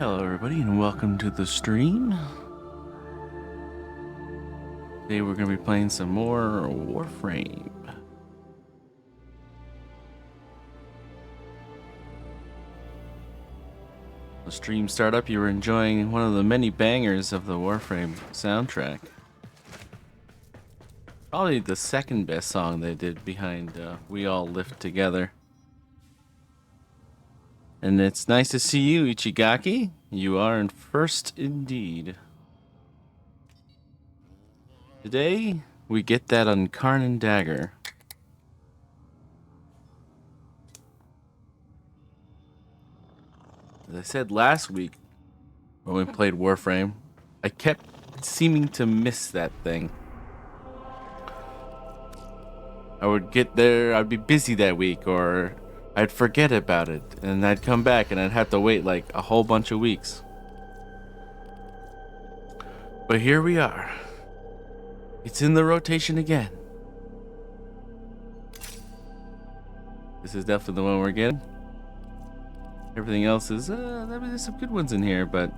Hello everybody and welcome to the stream. Today we're going to be playing some more Warframe. The stream startup, you were enjoying one of the many bangers of the Warframe soundtrack. Probably the second best song they did behind We All Live Together. And it's nice to see you, Ichigaki. You are in first indeed. Today, we get that Incarnon Dagger. As I said last week, when we played Warframe, I kept seeming to miss that thing. I would get there, I'd be busy that week, or I'd forget about it, and I'd come back and I'd have to wait like a whole bunch of weeks. But here we are. It's in the rotation again. This is definitely the one we're getting. Everything else is, there's some good ones in here, but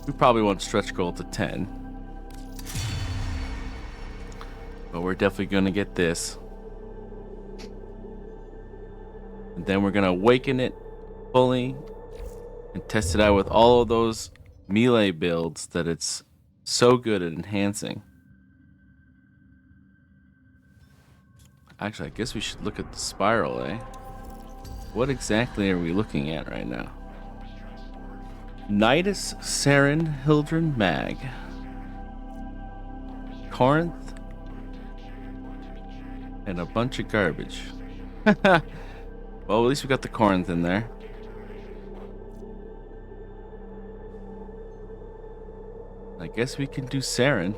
we probably won't stretch goal to 10. But we're definitely going to get this. And then we're going to awaken it fully and test it out with all of those melee builds that it's so good at enhancing. Actually, I guess we should look at the spiral, eh? What exactly are we looking at right now? Nidus, Saren, Hildren, Mag. Corinth. And a bunch of garbage. Well, at least we got the Corinth in there. I guess we can do Saren.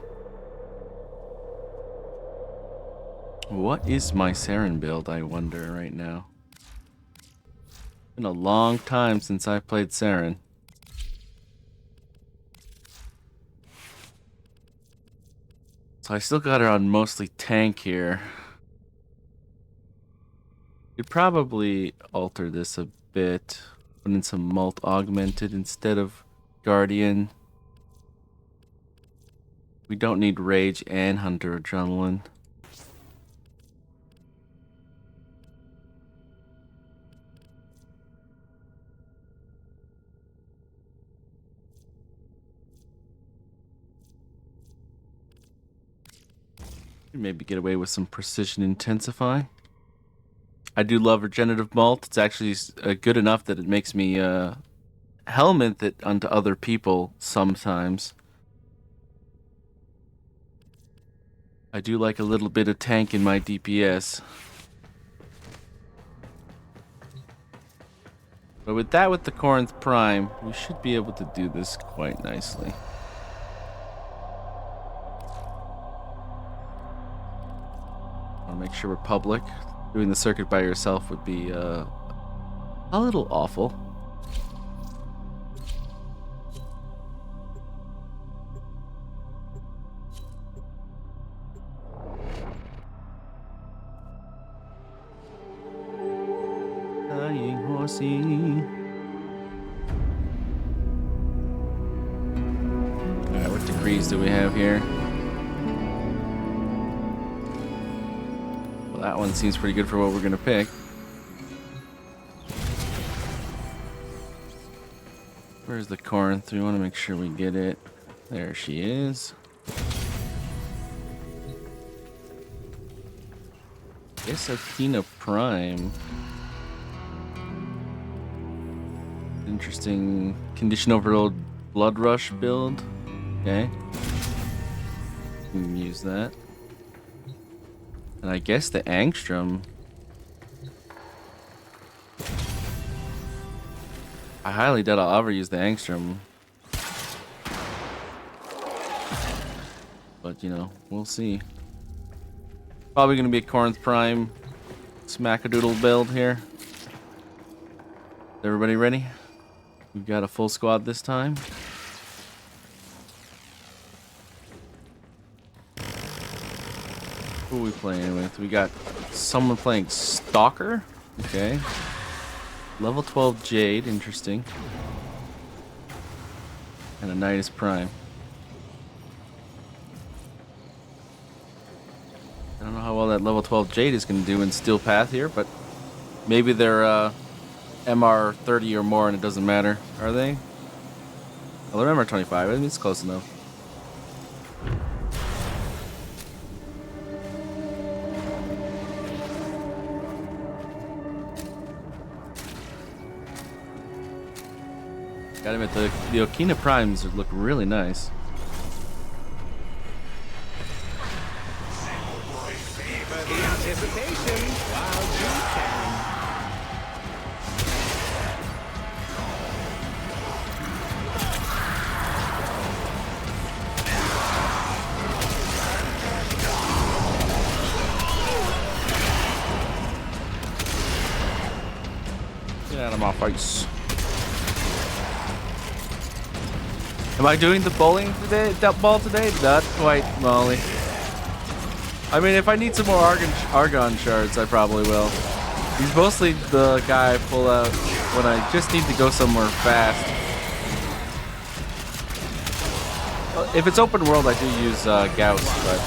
What is my Saren build, I wonder, right now? Been a long time since I played Saren. So I still got her on mostly tank here. Could probably alter this a bit. Put in some mult augmented instead of Guardian. We don't need Rage and Hunter Adrenaline. Maybe get away with some Precision Intensify. I do love Regenerative Mult. It's actually good enough that it makes me helmet it onto other people sometimes. I do like a little bit of tank in my DPS. But with the Corinth Prime, we should be able to do this quite nicely. I'll make sure we're public. Doing the circuit by yourself would be a little awful. Dying horsey. Alright, what degrees do we have here? Well, that one seems pretty good for what we're gonna pick. Where's the Corinth? We want to make sure we get it. There she is. Guess Akina Prime. Interesting condition overload blood rush build. Okay. We can use that. And I guess the Angstrom. I highly doubt I'll ever use the Angstrom. But, you know, we'll see. Probably going to be a Corinth Prime Smackadoodle build here. Is everybody ready? We've got a full squad this time. Who are we playing with? We got someone playing Stalker. Okay. Level 12 Jade, interesting. And a Nidus Prime. I don't know how well that level 12 Jade is going to do in Steel Path here, but maybe they're MR 30 or more and it doesn't matter, are they? Well, they're MR 25. I mean, it's close enough. Gotta admit, the Okina Primes look really nice. Get out of my face. Am I doing the bowling today? That ball today? Not quite, Molly. I mean, if I need some more Argon shards, I probably will. He's mostly the guy I pull out when I just need to go somewhere fast. Well, if it's open world, I do use Gauss, but...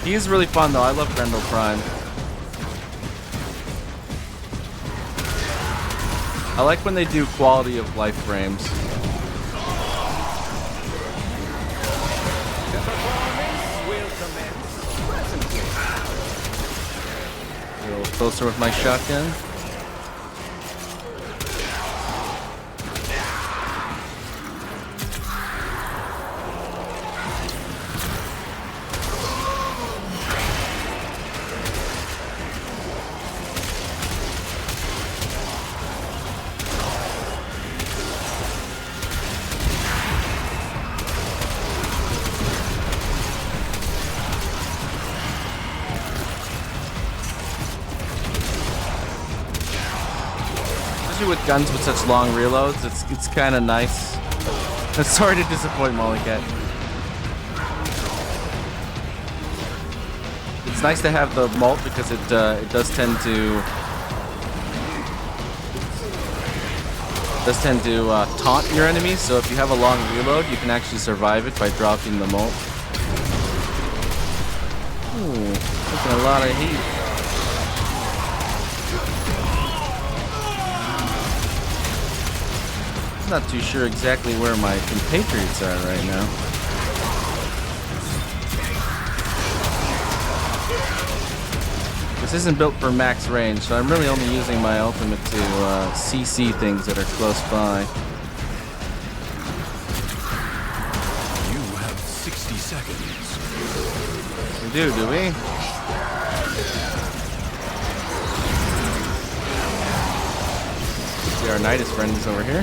He is really fun, though. I love Grendel Prime. I like when they do quality of life frames. A little closer with my shotgun. With guns with such long reloads, it's kind of nice. I'm sorry to disappoint Mollycat. It's nice to have the mult because it does tend to taunt your enemies. So if you have a long reload, you can actually survive it by dropping the mult. Ooh, taking a lot of heat. Not too sure exactly where my compatriots are right now. This isn't built for max range, so I'm really only using my ultimate to CC things that are close by. You have 60 seconds. We do we? See, our Nidus friend is over here.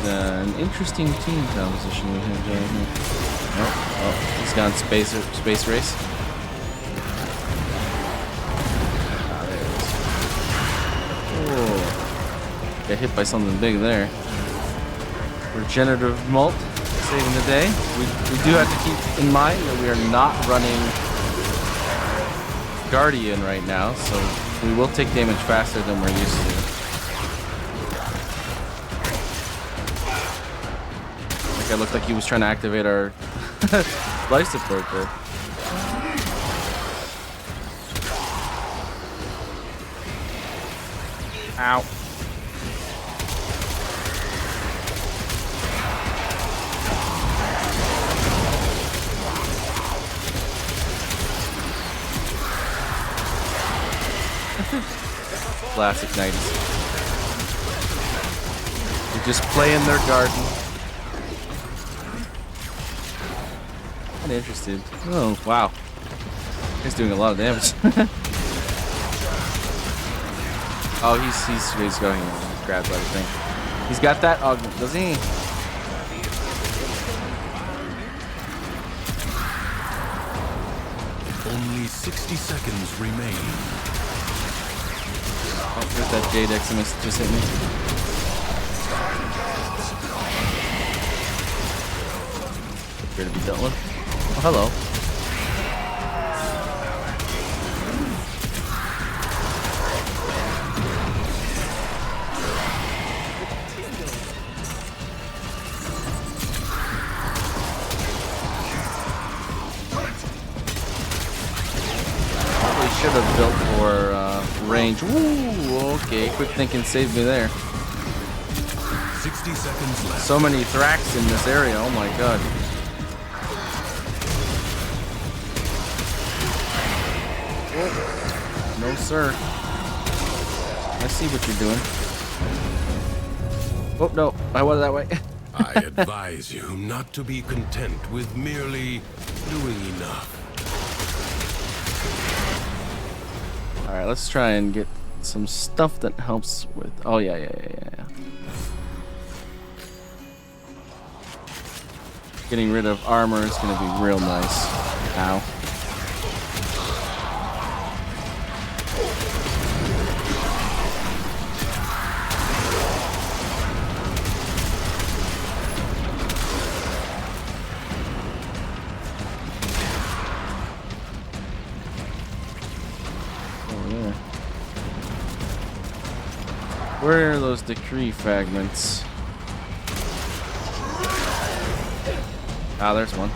An interesting team composition we have down here. Oh, he's gone space race. Ah, there it is. Oh, got hit by something big there. Regenerative mult saving the day. We do have to keep in mind that we are not running Guardian right now, so we will take damage faster than we're used to. It looked like he was trying to activate our life support there. Ow. Classic Nidus. They just play in their garden. Interested. Oh wow, he's doing a lot of damage. Oh, he's going. He's grabbed by the thing. He's got that augment, doesn't he? Only 60 seconds remain. Oh, there's that Jade Eximist just hit me. Here to be dealt with. Oh, hello. Probably should have built for range. Ooh, okay. Quick thinking saved me there. 60 seconds left. So many Thrax in this area. Oh my god. Oh. No, sir. I see what you're doing. Oh, no. I went that way. I advise you not to be content with merely doing enough. Alright, let's try and get some stuff that helps with... Oh, yeah. Getting rid of armor is going to be real nice. Ow. Where are those decree fragments? Ah, there's one.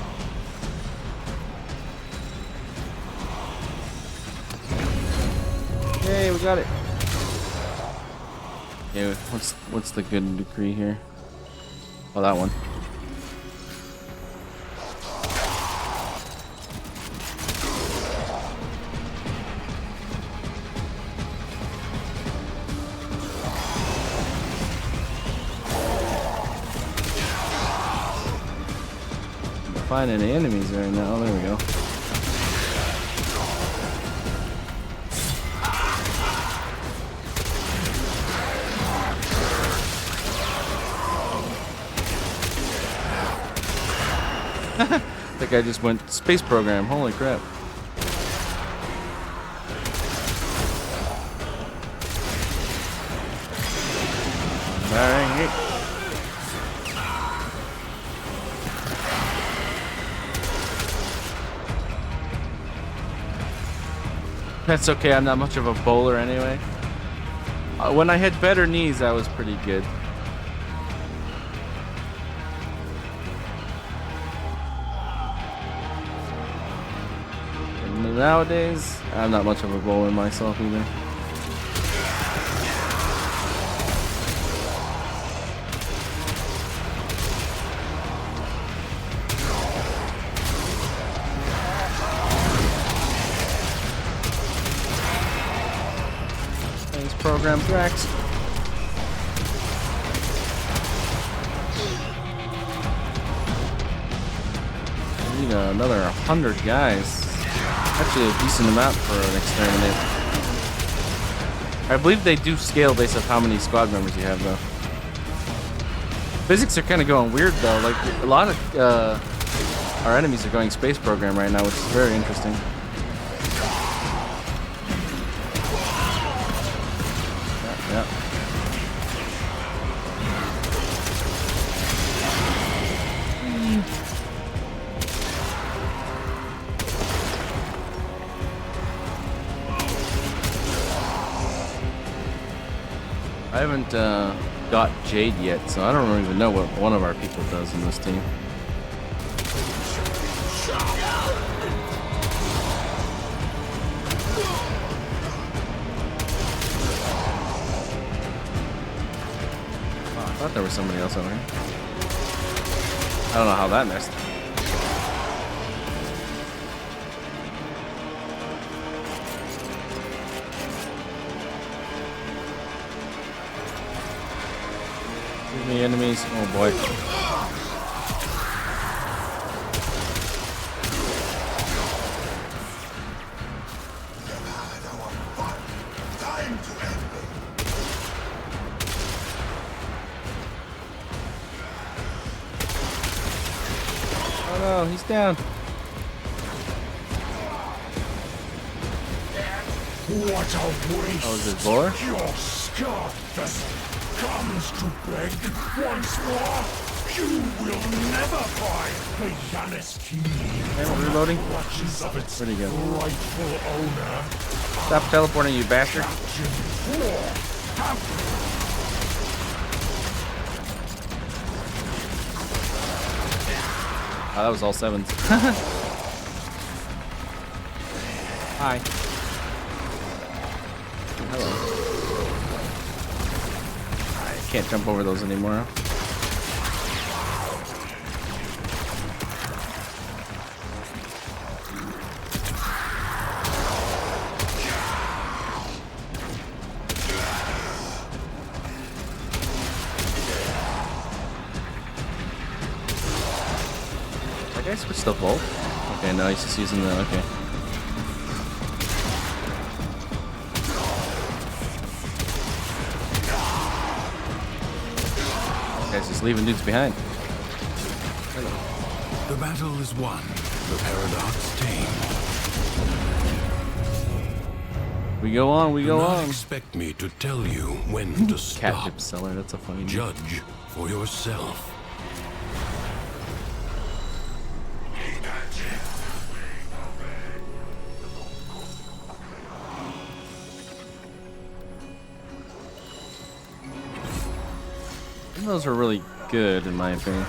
Yay, we got it. Okay, what's the good decree here? Oh, that one. Find any enemies right now. Oh, there we go. That guy just went space program. Holy crap. Alright. That's okay, I'm not much of a bowler anyway. When I had better knees, I was pretty good. And nowadays, I'm not much of a bowler myself either. Program Thrax. We need another 100 guys. Actually, a decent amount for an exterminate. I believe they do scale based on how many squad members you have, though. Physics are kind of going weird, though. Like a lot of our enemies are going space program right now, which is very interesting. Yep. I haven't got Jade yet, so I don't even know what one of our people does in this team. I thought there was somebody else over here. I don't know how that missed. Give me enemies. Oh boy. Oh no, he's down. What a waste! Oh, is it Vor? Your scarred vessel comes to beg once more. You will never find the Yanis Am I reloading? clutches of its Where'd he go? rightful owner. Stop teleporting, you bastard. Captain Vor, Oh, that was all sevens. Hi. Hello. I can't jump over those anymore. That guy switched the Volt? Okay, no, he's just using the... Okay. Guy's just leaving dudes behind. the battle is won, the paradox tamed. We go on, we Do go not on. expect me to tell you when to Cat stop. chip seller, that's a funny name. Judge for yourself. Those are really good, in my opinion.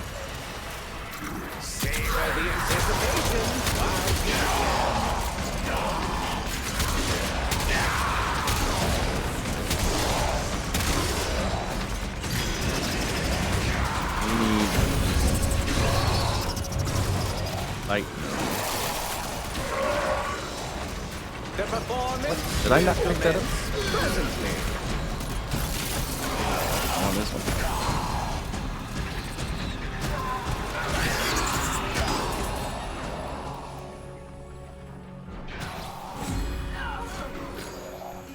We need light. What? Did I not pick that up? Oh, this one.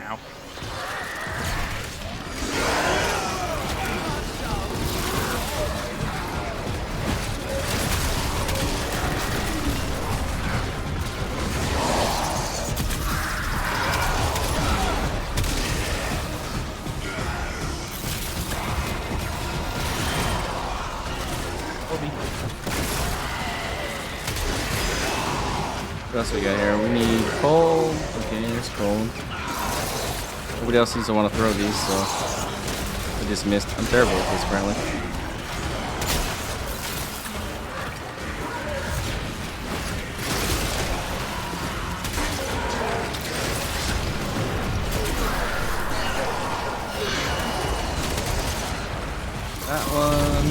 Ow. What else we got here? We need coal. Okay, there's coal. Nobody else seems to want to throw these, so I just missed. I'm terrible at this, apparently. That one.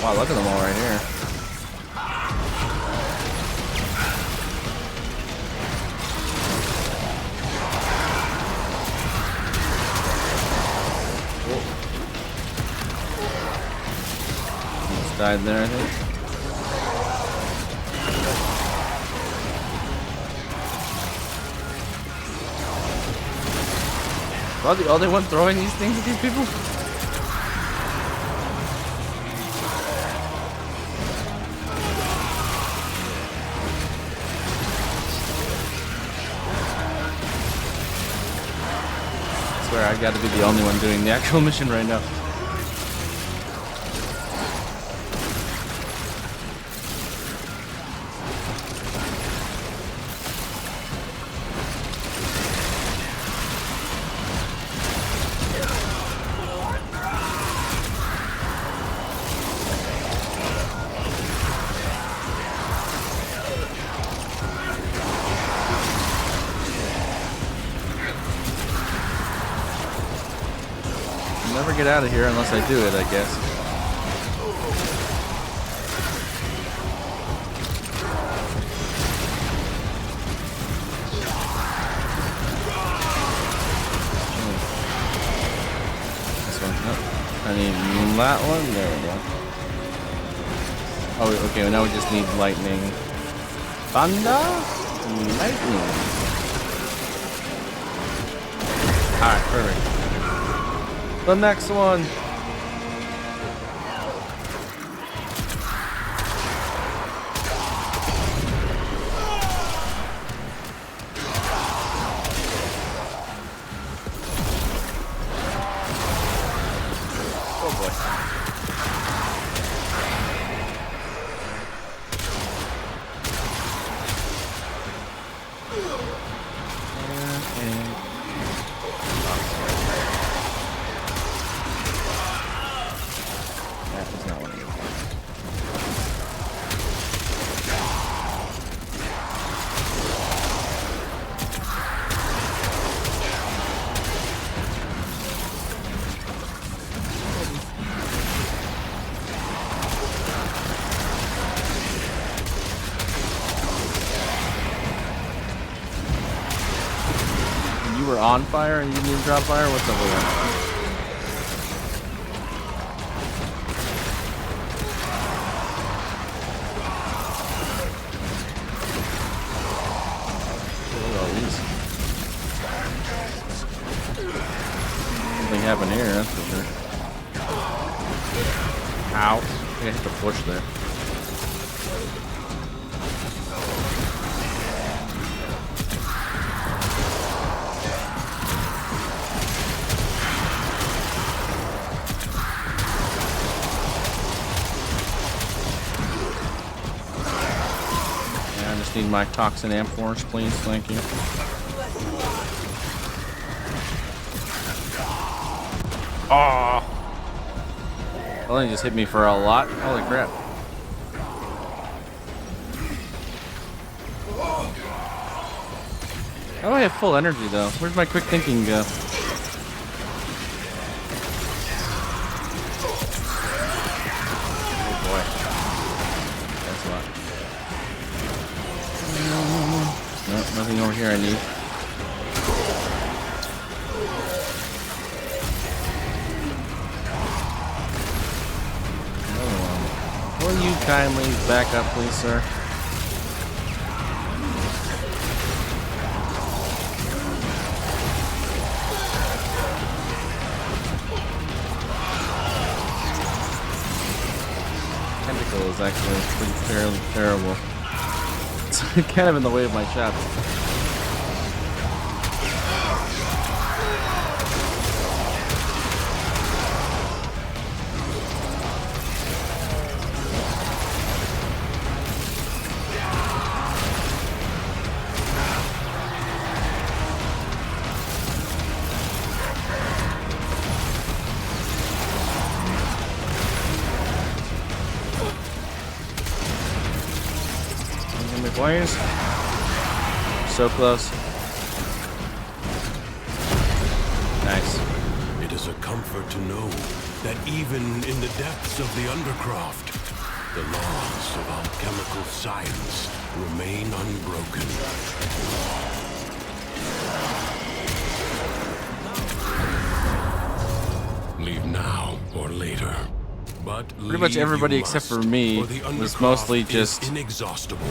Wow, look at them all right here. Almost died there, I think. Well, the only one throwing these things at these people? I swear I gotta be the only one doing the actual mission right now. I'll never get out of here unless I do it, I guess. This one. Nope. I need that one. There we go. Oh, okay. Now we just need lightning. Thunder? Lightning. Alright, perfect. The next one. were on fire and you didn't drop fire? What's up with that? Something happened here, that's for sure. Ow. I think I hit the push there. Yeah, I just need my toxin amphors, please. Thank you. Oh! Well, they just hit me for a lot. Holy crap. How do I have full energy, though? Where's my quick thinking go? Oh, boy. That's a lot. Nope, nothing over here I need. Will you kindly back up, please, sir? Tentacle is actually pretty fairly terrible. It's kind of in the way of my shots. Please. So close. Nice. It is a comfort to know that even in the depths of the Undercroft, the laws of alchemical science remain unbroken. Leave now or later. But pretty much everybody except for me was mostly just inexhaustible.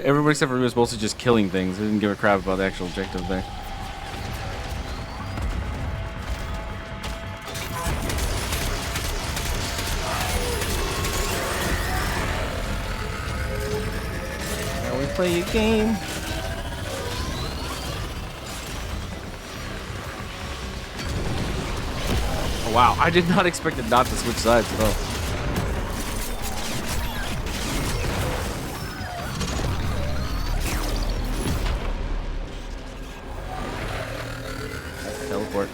Everybody except for me was mostly just killing things. I didn't give a crap about the actual objective there. Now we play a game. Oh, wow, I did not expect it not to switch sides at all. Teleport.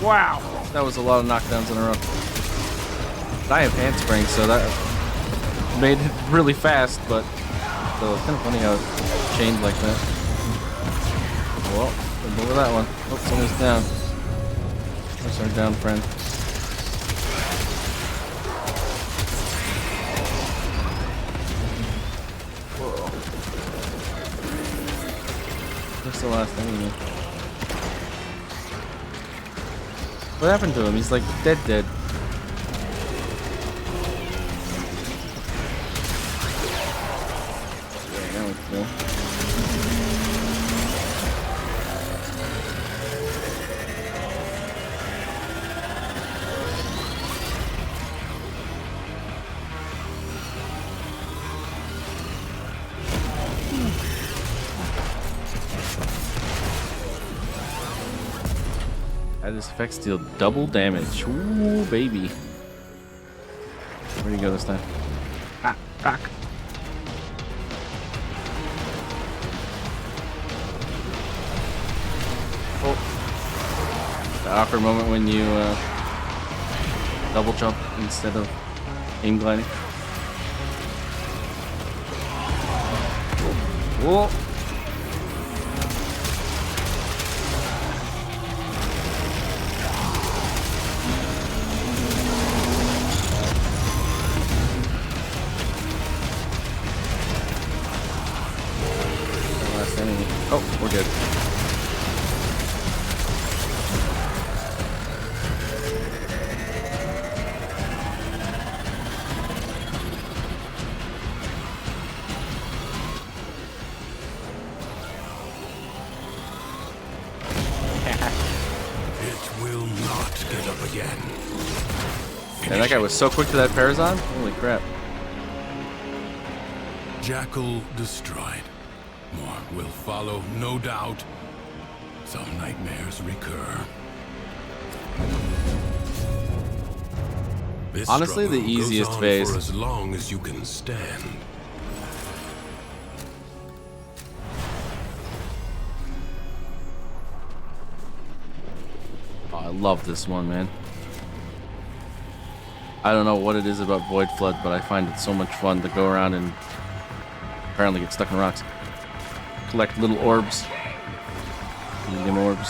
Wow, that was a lot of knockdowns in a row. I have hand springs, so that made it really fast, but still, it's kind of funny how it chained like that. Well, over that one. Oh, somebody's down. Where's our down friend? Whoa. Where's the last enemy? What happened to him? He's like dead. This effects deal double damage. Ooh, baby. Where'd he go this time? Ah, back. Oh. The awkward moment when you double jump instead of aim gliding. Whoa. Oh, we're good. It will not get up again. And that guy was so quick to that Parazon. Holy crap. Jackal destroyed. More will follow, no doubt. Some nightmares recur. This Honestly, the struggle goes easiest on phase. for as long as you can stand. Oh, I love this one, man. I don't know what it is about Void Flood, but I find it so much fun to go around and apparently get stuck in rocks. Collect little orbs. Medium orbs.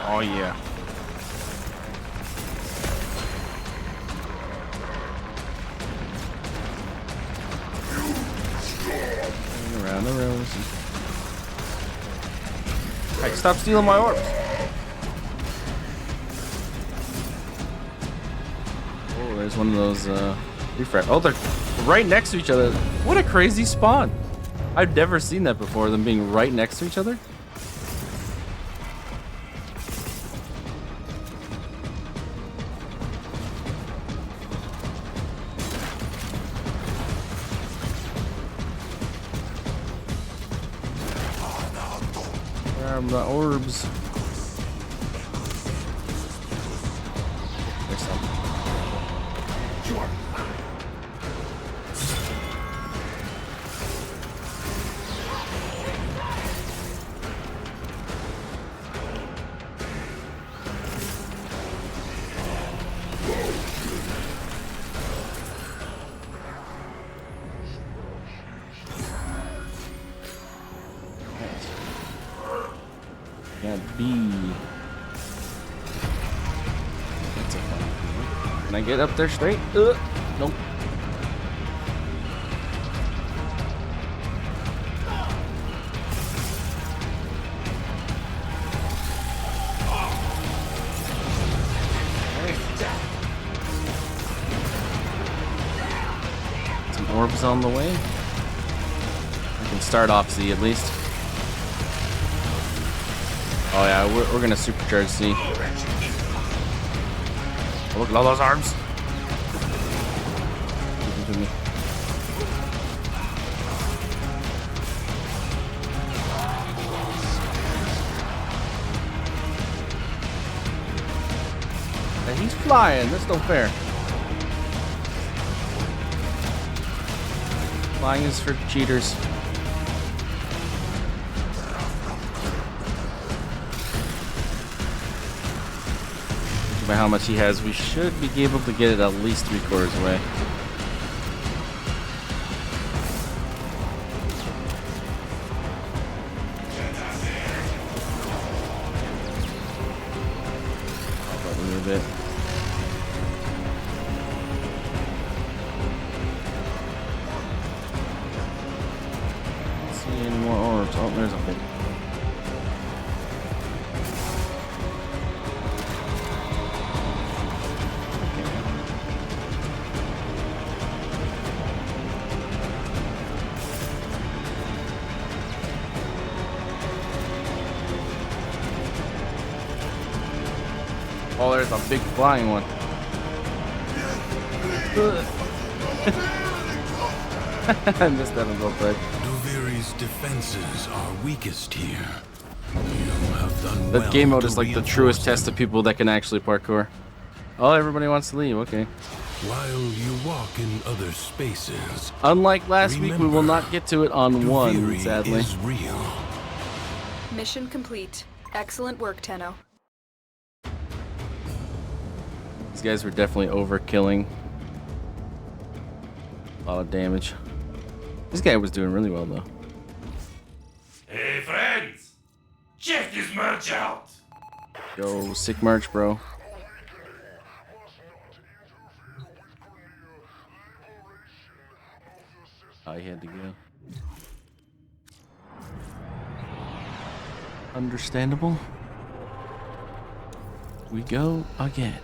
Oh yeah. Around the roses. Hey, stop stealing my orbs. Oh, there's one of those refresh. Oh, they're right next to each other. What a crazy spawn. I've never seen that before, them being right next to each other. Grab the orbs. There's some. Got B. That's a fun one. Can I get up there straight? Nope. Some orbs on the way. I can start off Z at least. Oh yeah, we're gonna supercharge C. Oh, look at all those arms. And he's flying. That's no fair. Flying is for cheaters. By how much he has, we should be able to get it at least 3/4 away. But a little bit. Let's see any more orbs. Oh, there's a big. Oh, there's a big flying one. I missed that on both sides. Duviri's defenses are weakest here. You have done That well game mode to is like the reinforce truest them. test of people that can actually parkour. Oh, everybody wants to leave. Okay. While you walk in other spaces, Unlike last week, we will remember, not get to it on one, Duviri sadly. is real. Mission complete. Excellent work, Tenno. These guys were definitely overkilling. A lot of damage. This guy was doing really well, though. Hey friends, check this merch out. Yo, sick merch, bro. I had to go. Understandable. We go again.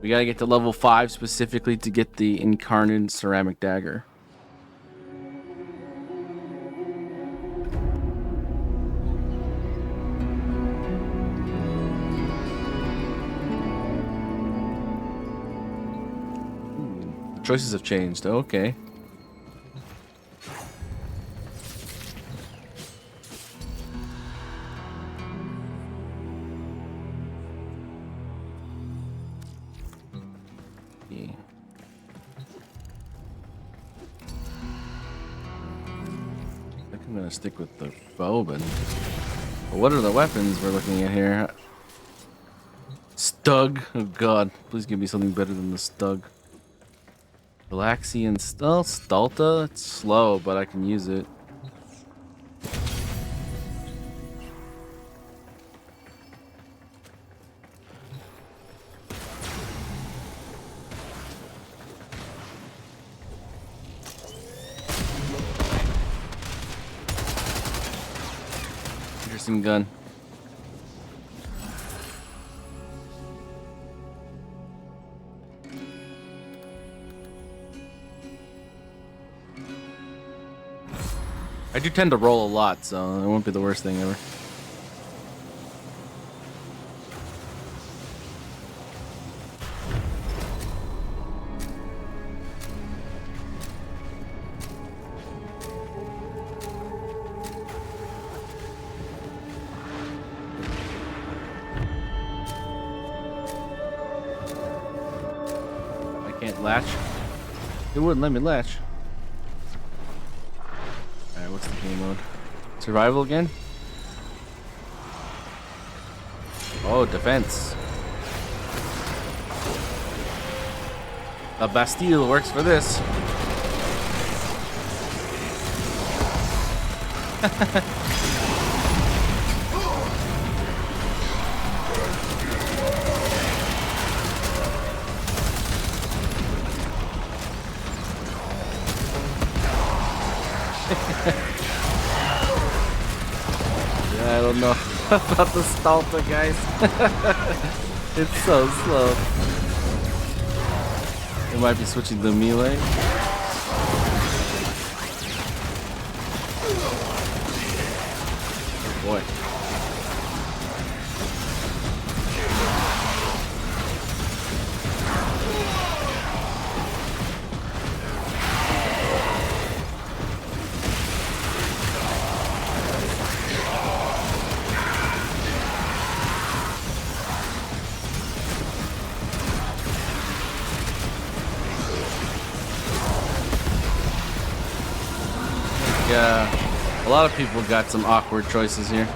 We gotta get to level 5 specifically to get the Incarnon ceramic dagger. The choices have changed. Okay. I'm gonna stick with the bow, but what are the weapons we're looking at here? Stug. Oh god, please give me something better than the Stug. Galaxian Stalta. It's slow, but I can use it. Interesting gun. I do tend to roll a lot, so it won't be the worst thing ever. I can't latch. It wouldn't let me latch. Alright, what's the game mode? Survival again? Oh, defense. The Bastille works for this. Yeah, I don't know about the Stalta, guys. It's so slow. It might be switching to melee. Oh boy. A lot of people got some awkward choices here.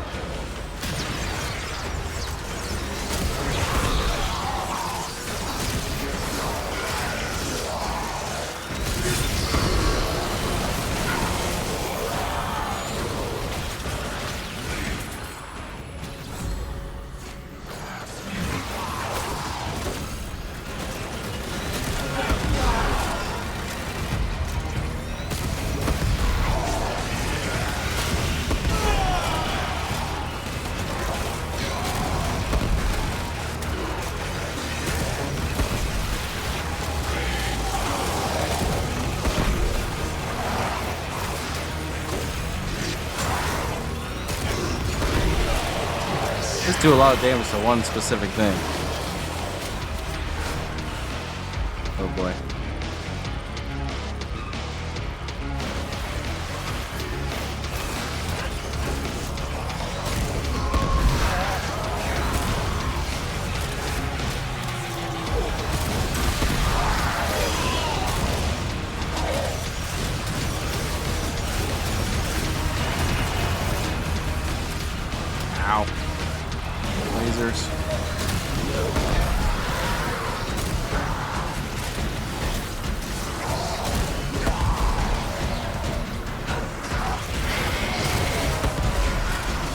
Just do a lot of damage to one specific thing. Oh boy. Ow. Lasers.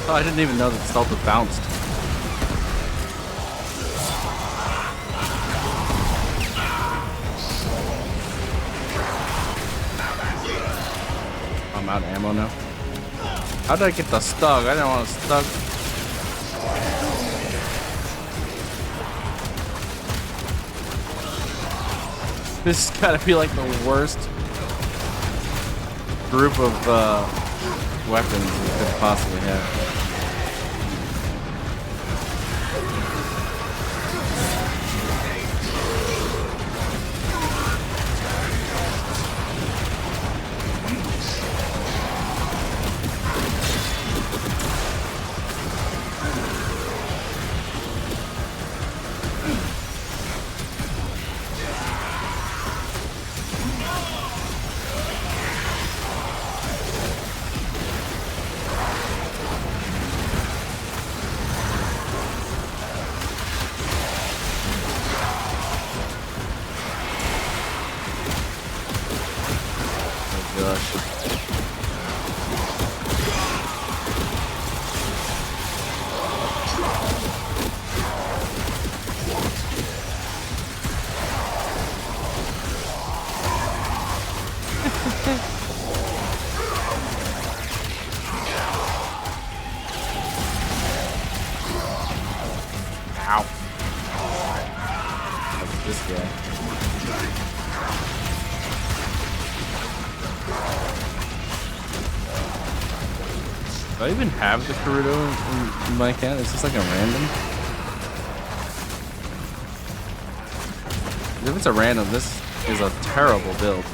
Oh, I didn't even know that Stalta bounced. I'm out of ammo now. How did I get the stug? I didn't want to stug. This has gotta be like the worst group of weapons we could possibly have. Ow. That's this guy. Do I even have the Karuto in my account? Is this like a random? If it's a random, this is a terrible build.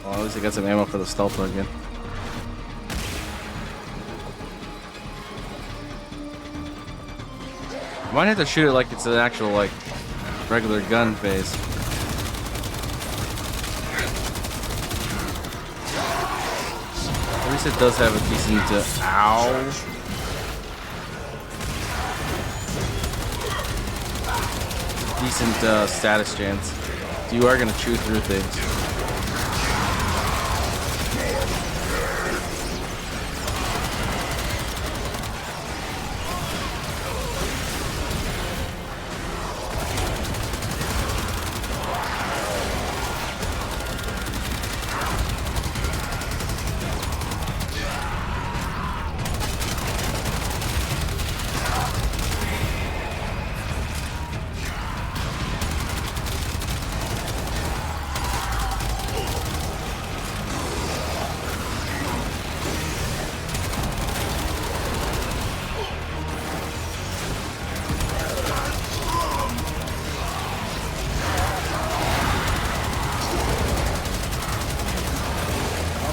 Well, at least I got some ammo for the stealth again. I might have to shoot it like it's an actual, like, regular gun phase. At least it does have a decent, ow. Decent status chance. So you are gonna chew through things.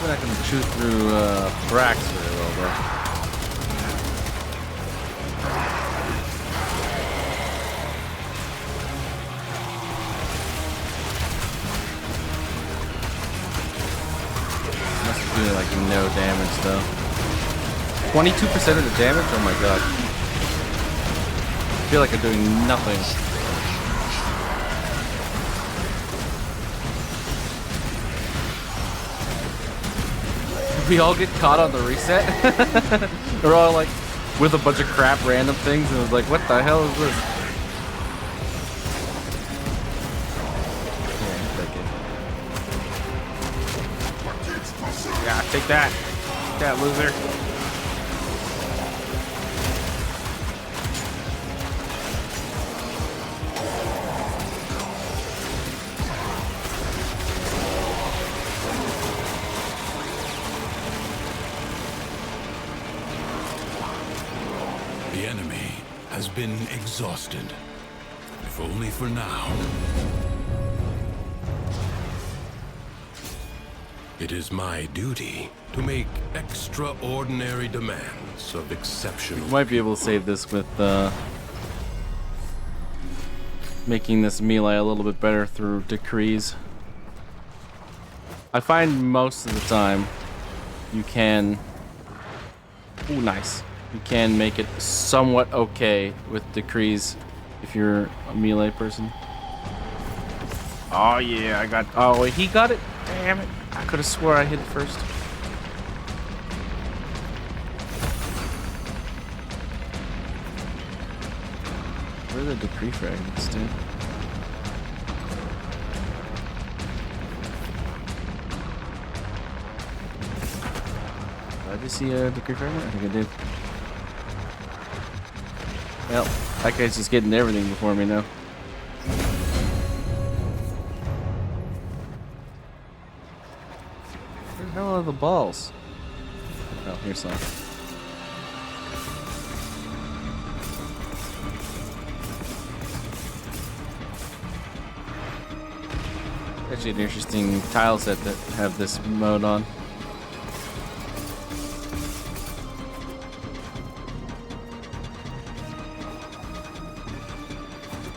I can shoot through Brax very well, though. Must be doing like no damage though. 22% of the damage? Oh my god. I feel like I'm doing nothing. We all get caught on the reset. We're all like with a bunch of crap random things and it was like, what the hell is this? Yeah, take that. Take that, loser. The enemy has been exhausted, if only for now. It is my duty to make extraordinary demands of exceptional. Might be able to save this with making this melee a little bit better through decrees. I find most of the time you can. Ooh, nice. You can make it somewhat okay with decrees if you're a melee person. Oh yeah, I got. Oh wait, he got it. Damn it! I could have swore I hit it first. Where are the decree fragments, dude? Did I just see a decree fragment? I think I did. Well, that guy's just getting everything before me now. Where the hell are the balls? Oh, here's some. Actually, an interesting tile set that have this mode on.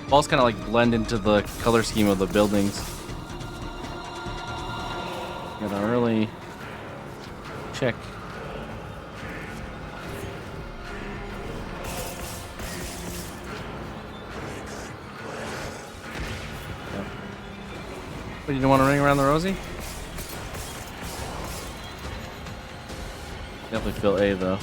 Balls kind of like blend into the color scheme of the buildings. Gotta really check. But you don't want to ring around the rosy? Definitely feel A though.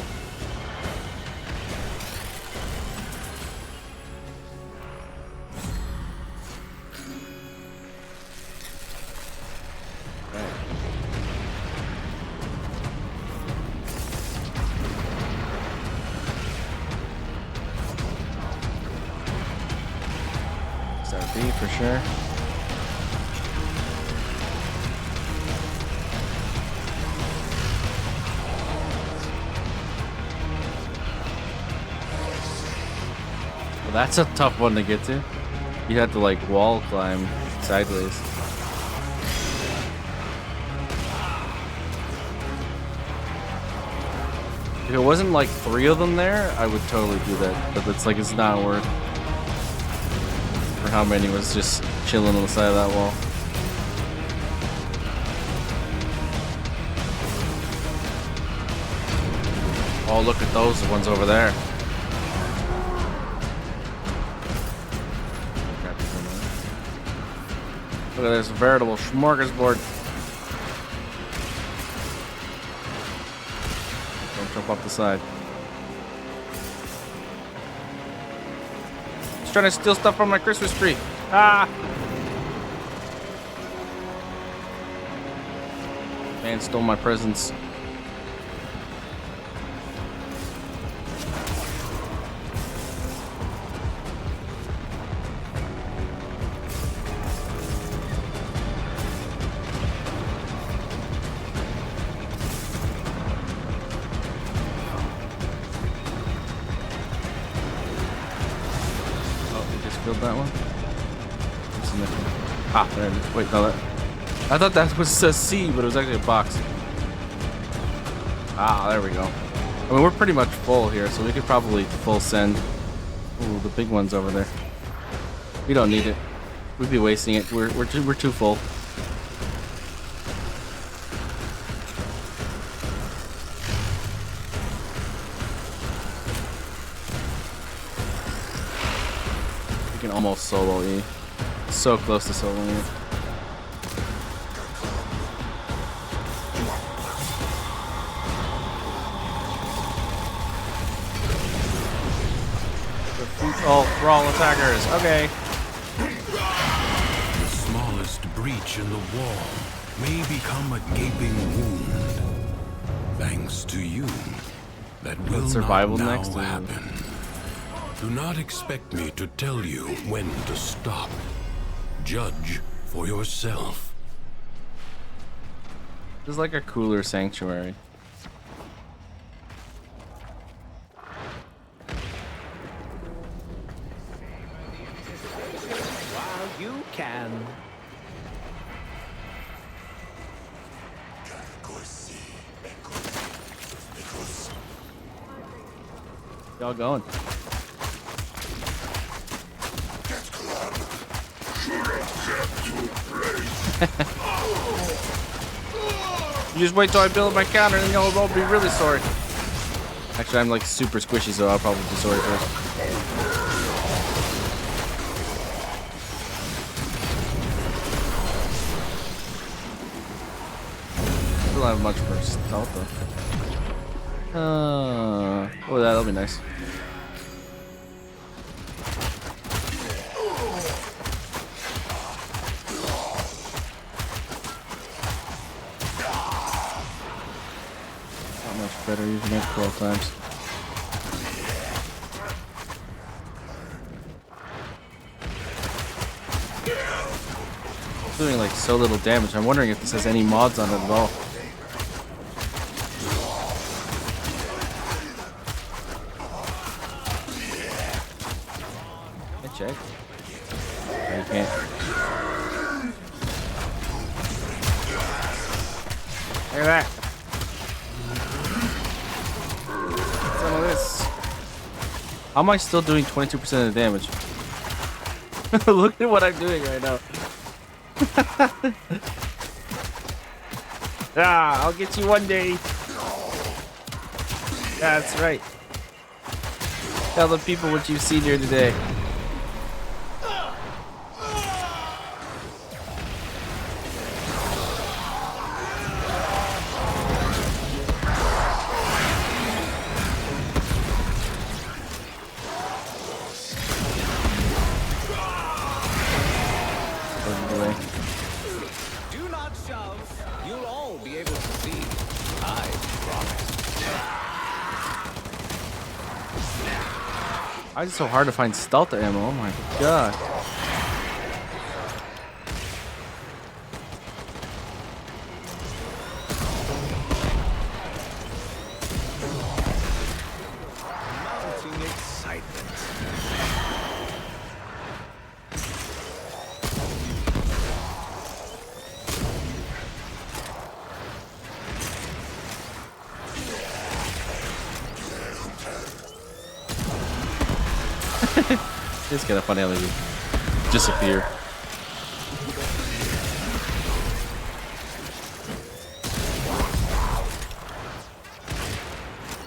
Start B for sure. Well, that's a tough one to get to. You'd have to like wall climb sideways. If it wasn't like 3 of them there, I would totally do that. But it's like it's not worth for how many was just chilling on the side of that wall. Oh, look at those ones over there. Look at this veritable smorgasbord. Don't jump off the side. He's trying to steal stuff from my Christmas tree. Ah! Man stole my presents. That one? What's the next one? Ah, there it is. Wait, no, that. I thought that was a C, but it was actually a box. Ah, there we go. I mean, we're pretty much full here, so we could probably full send. Ooh, the big one's over there. We don't need it. We'd be wasting it. We're too full. Almost solo E. So close to soloing it. Oh, thrall attackers. Okay. The smallest breach in the wall may become a gaping wound. Thanks to you, that will survival not now next happen. Do not expect me to tell you when to stop. Judge for yourself. This is like a cooler sanctuary. While you can. Y'all going? You just wait till I build my counter and y'all will be really sorry. Actually, I'm like super squishy, so I'll probably be sorry first. still don't have much for stealth though. Oh, that'll be nice. Not much better using it 12 times. Doing like so little damage. I'm wondering if this has any mods on it at all. Can I check? No, you can't. Look at that. Some of this. How am I still doing 22% of the damage? Look at what I'm doing right now. Ah, I'll get you one day. That's right. Tell the people what you've seen here today. Do not shove. You'll all be able to see. I promise. Why is it so hard to find stealth ammo? Oh my god. Mounting excitement. It's kind of funny how they disappear.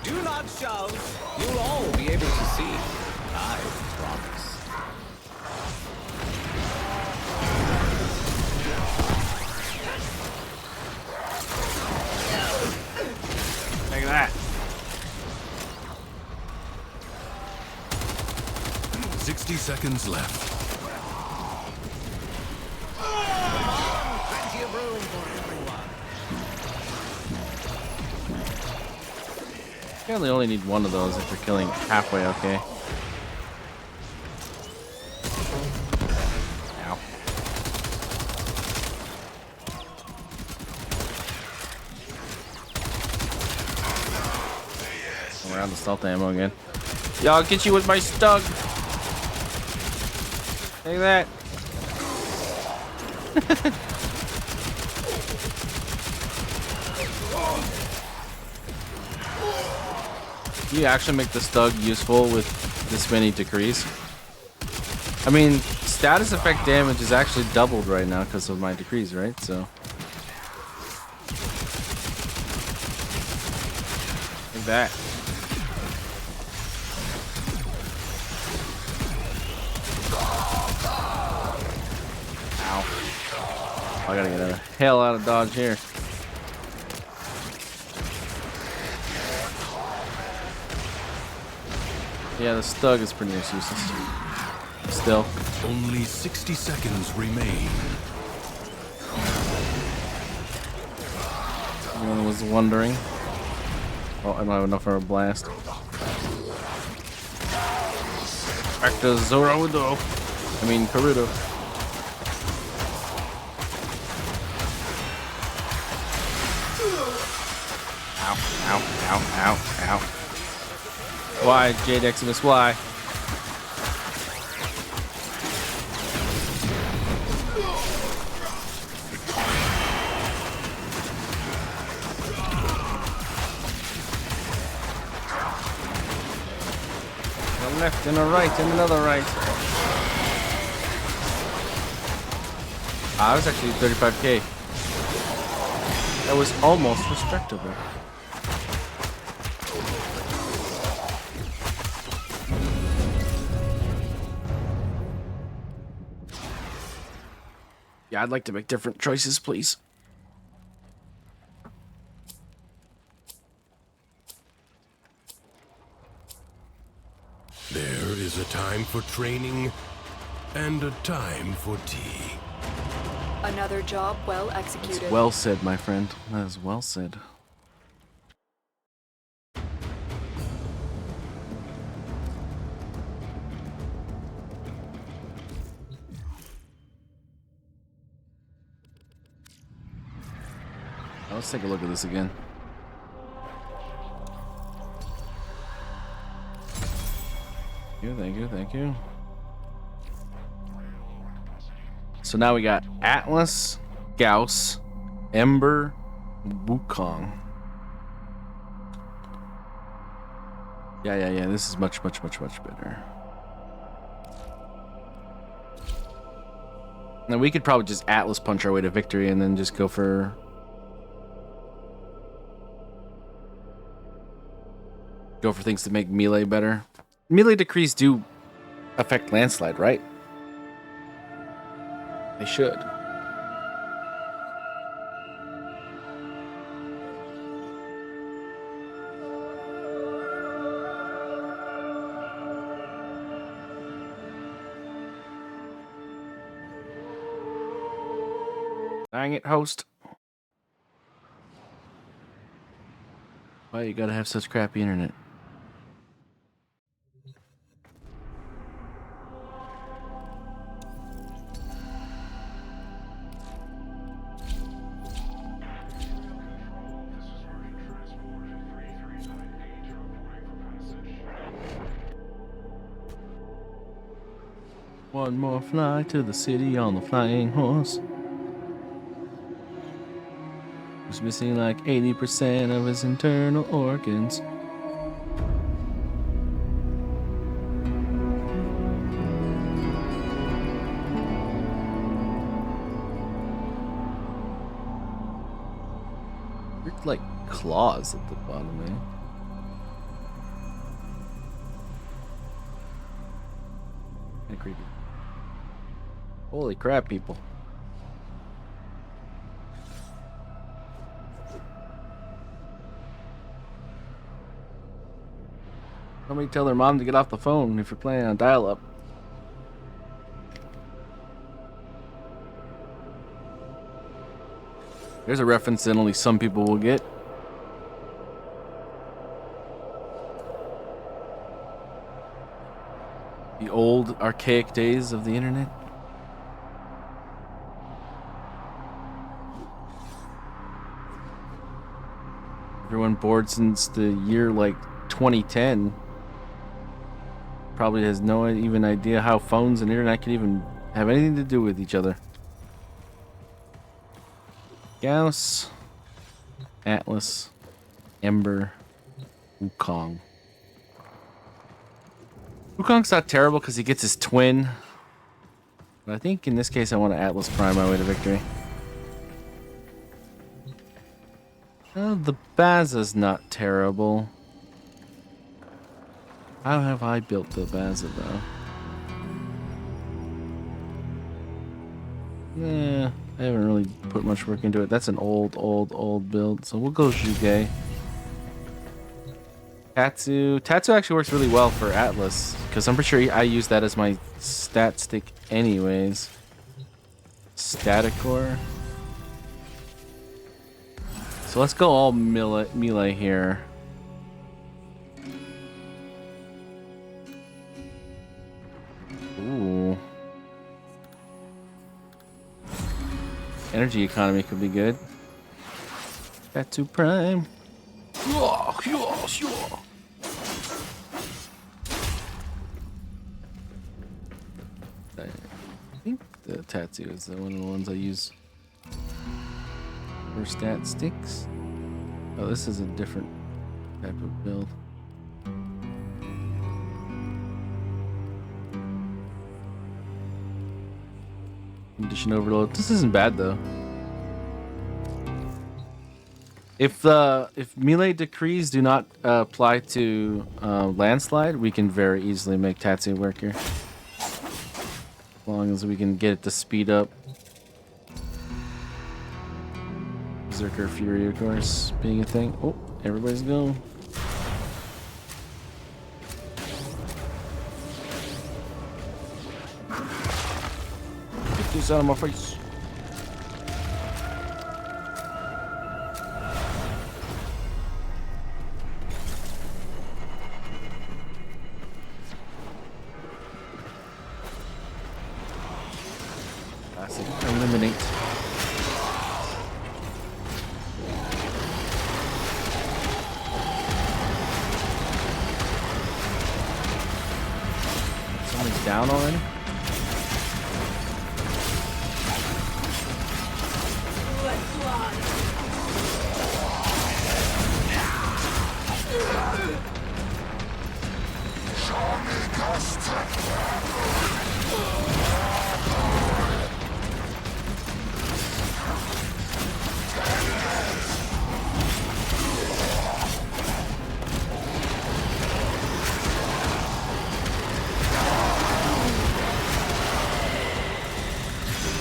Do not shove. You'll all be able to see. I promise. Look at that. 60 seconds left. Plenty of room for everyone. Apparently only need one of those if you're killing halfway okay. Ow. We're out of stealth ammo again. Yeah, I'll get you with my stug. Take that. You actually make the stug useful with this many decrees. I mean, status effect damage is actually doubled right now because of my decrees, right? So. Like that. Ow. I gotta get the hell out of dodge here. Yeah, the stug is pretty much useless. Still. Only 60 seconds remain. Anyone was wondering. Oh, I don't have enough for a blast. Back to Zorudo. I mean, Karudo. Ow, ow, ow, ow, ow. Why, J-Deximus, why? A left and a right and another right. Ah, I was actually 35k. That was almost respectable. Yeah, I'd like to make different choices, please. for training and a time for tea. Another job well executed. Well said, my friend. That is well said. Let's take a look at this again. Thank you, thank you. So now we got Atlas, Gauss, Ember, Wukong. Yeah. This is much better. Now we could probably just Atlas punch our way to victory and then just go for things to make melee better. Melee decrees do affect landslide, right? They should. Dang it, host. Why you gotta have such crappy internet? One more fly to the city on the flying horse. Who's missing like 80% of his internal organs. There's like claws at the bottom, man. Kinda creepy. Holy crap, people. Somebody tell their mom to get off the phone if you're playing on dial-up. There's a reference that only some people will get. The old, archaic days of the internet. Everyone bored since the year like 2010 probably has no even idea how phones and internet can even have anything to do with each other. Gauss, Atlas, Ember, Wukong. Wukong's not terrible because he gets his twin. But I think in this case I want to Atlas Prime my way to victory. The Baza's not terrible. How have I built the Baza though? Yeah, I haven't really put much work into it. That's an old build. So we'll go Zhuge. Tatsu actually works really well for Atlas because I'm pretty sure I use that as my stat stick anyways. Staticor. So let's go all melee here. Ooh. Energy economy could be good. Tatsu Prime. I think the Tatsu is one of the ones I use for stat sticks. Oh, this is a different type of build. Condition overload. This isn't bad though. If melee decrees do not apply to landslide, we can very easily make Tatsu work here. As long as we can get it to speed up. Berserker Fury, of course, being a thing. Oh, everybody's going. Jeez, out of my face. Classic. Eliminate. Somebody's down already?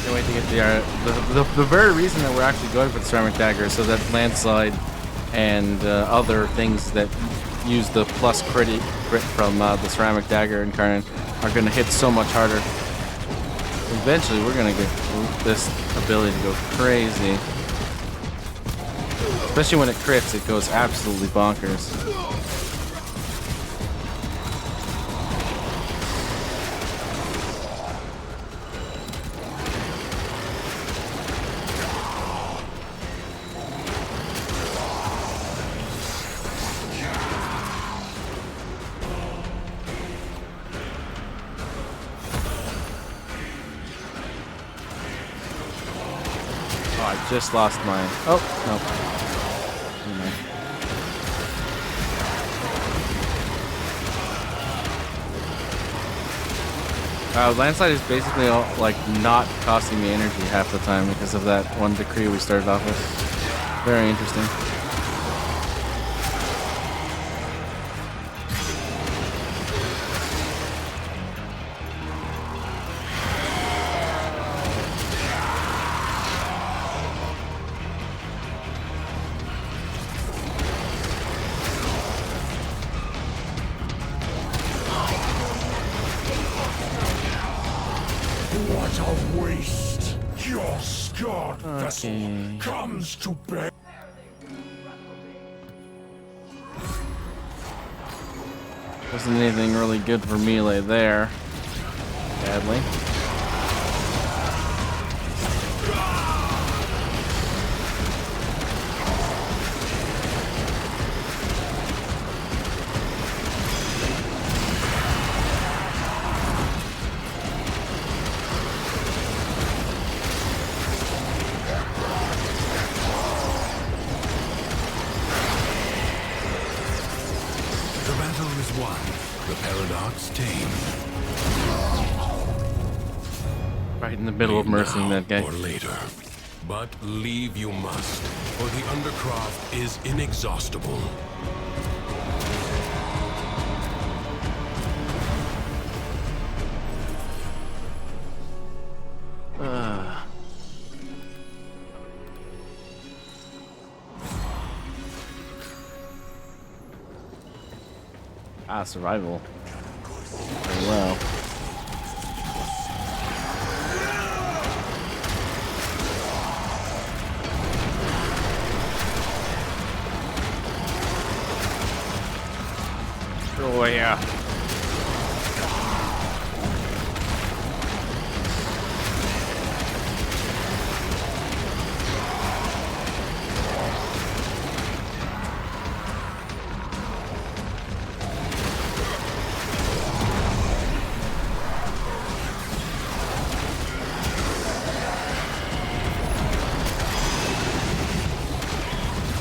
Can't wait to get the very reason that we're actually going for the ceramic dagger is so that landslide and other things that use the plus crit from the ceramic dagger Incarnon are going to hit so much harder. Eventually, we're going to get this ability to go crazy. Especially when it crits, it goes absolutely bonkers. Oh, I just lost mine. Oh, no. Never mind. Landslide is basically all, like, not costing me energy half the time because of that one decree we started off with. Very interesting. What a waste! Your scarred vessel comes to bear. Wasn't anything really good for melee there. Sadly. The battle is won, the paradox tamed. Right in the middle of mercying Now that guy. or later. But leave you must, for the Undercroft is inexhaustible. Survival. Very well. Oh yeah.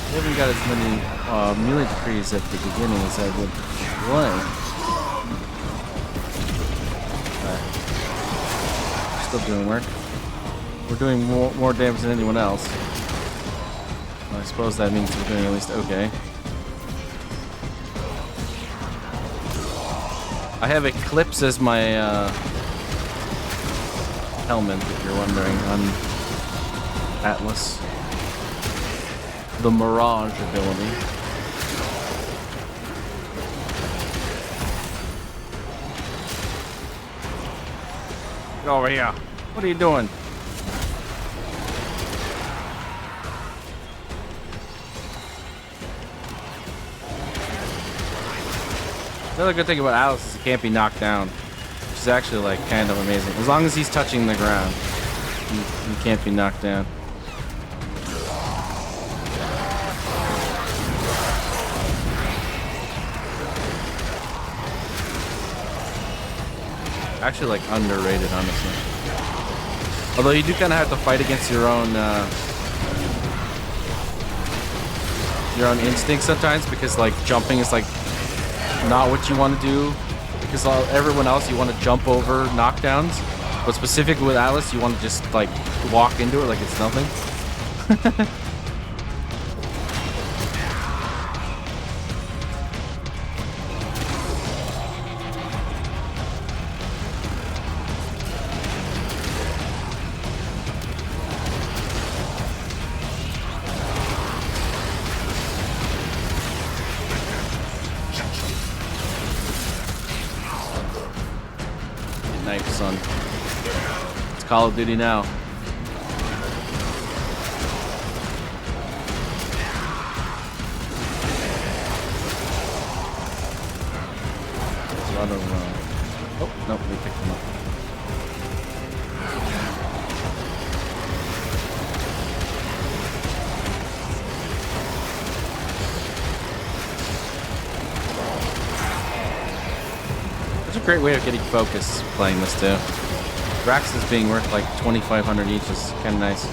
I haven't got as many melee decrees at the beginning as I would like. Still doing work. We're doing more damage than anyone else. Well, I suppose that means we're doing at least okay. I have Eclipse as my helmet, if you're wondering, on Atlas. The Mirage ability. Get over here. What are you doing? The other good thing about Alice is he can't be knocked down, which is actually like kind of amazing. As long as he's touching the ground, he can't be knocked down. Actually, like underrated, honestly. Although you do kind of have to fight against your own instincts sometimes, because like jumping is like not what you want to do, because everyone else you want to jump over knockdowns, but specifically with Alice you want to just like walk into it like it's nothing. Knife, son. It's Call of Duty now. There's a lot of, oh, no, they picked him up. It's a great way of getting focus playing this too. Raxes being worth like 2,500 each is kind of nice.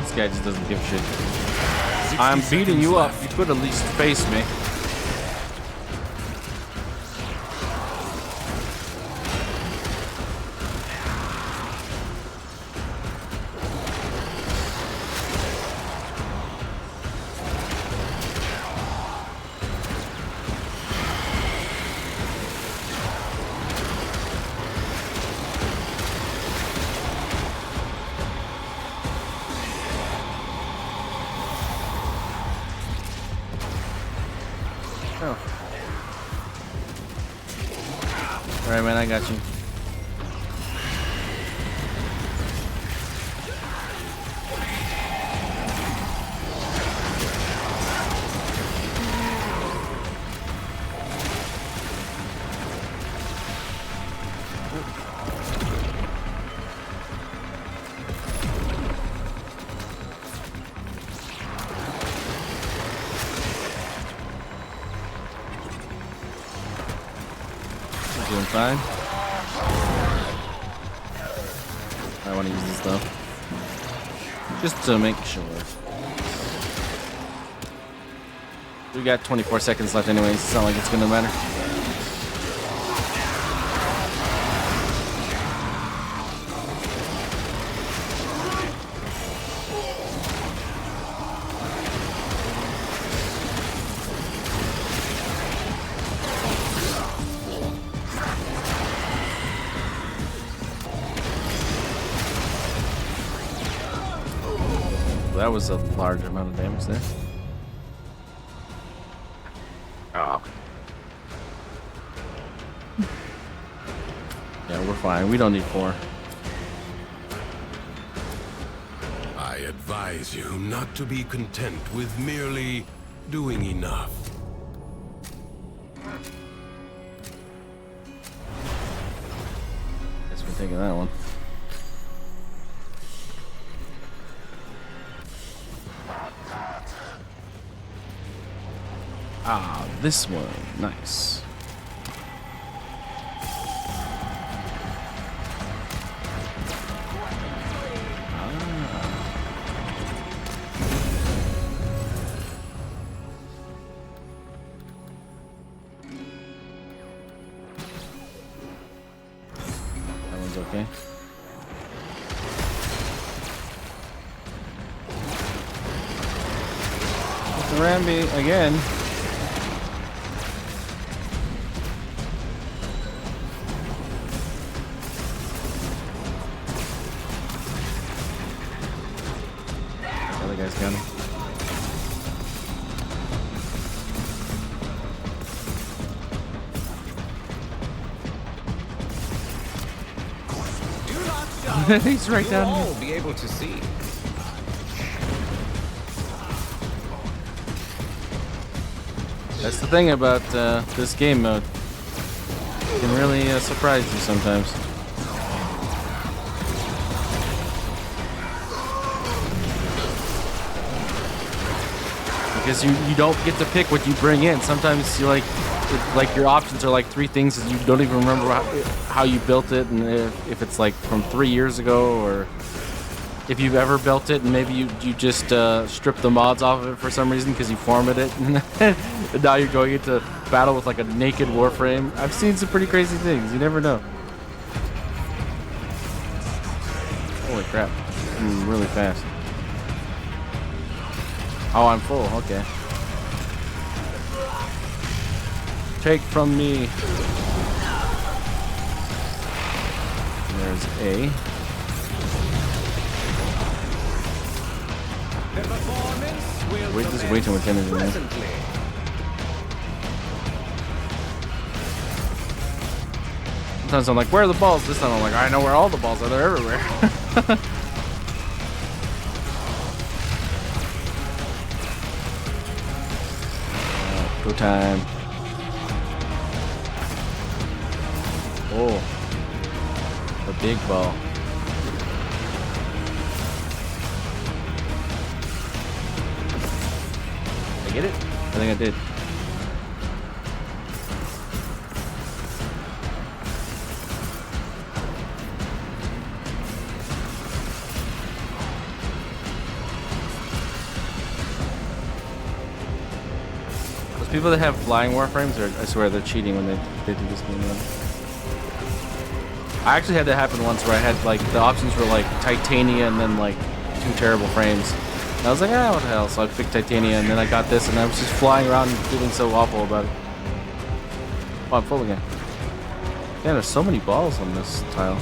This guy just doesn't give a shit. I'm beating you up. You could at least face me. Oh. Alright, man, I got you. Doing fine. I want to use this though, just to make sure. We got 24 seconds left anyways. It's not like it's gonna matter. That was a large amount of damage there. Oh. Yeah, we're fine. We don't need 4. I advise you not to be content with merely doing enough. Guess we're taking that one. Ah, this one. Nice. That one's okay. Mr. Ramby again. Other guy's got him. He's right You'll down all here. be able to see. That's the thing about this game mode. It can really surprise you sometimes. Because you don't get to pick what you bring in. Sometimes you like your options are like 3 things and you don't even remember how you built it, and if it's like from 3 years ago, or if you've ever built it and maybe you just stripped the mods off of it for some reason because you formatted it, and now you're going into battle with like a naked Warframe. I've seen some pretty crazy things. You never know. Holy crap. Really fast. Oh, I'm full. Okay. Take from me. There's A. The performance will Wait, this is way too much energy, man. presently. Sometimes I'm like, where are the balls? This time I'm like, I know where all the balls are. They're everywhere. Go time. Oh. A big ball. Did I get it? I think I did. Those people that have flying warframes, I swear they're cheating when they do this game. I actually had that happen once where I had like the options were like Titania and then like 2 terrible frames. And I was like, ah, what the hell? So I picked Titania and then I got this and I was just flying around and feeling so awful about it. Oh, I'm full again. Man, there's so many balls on this tile.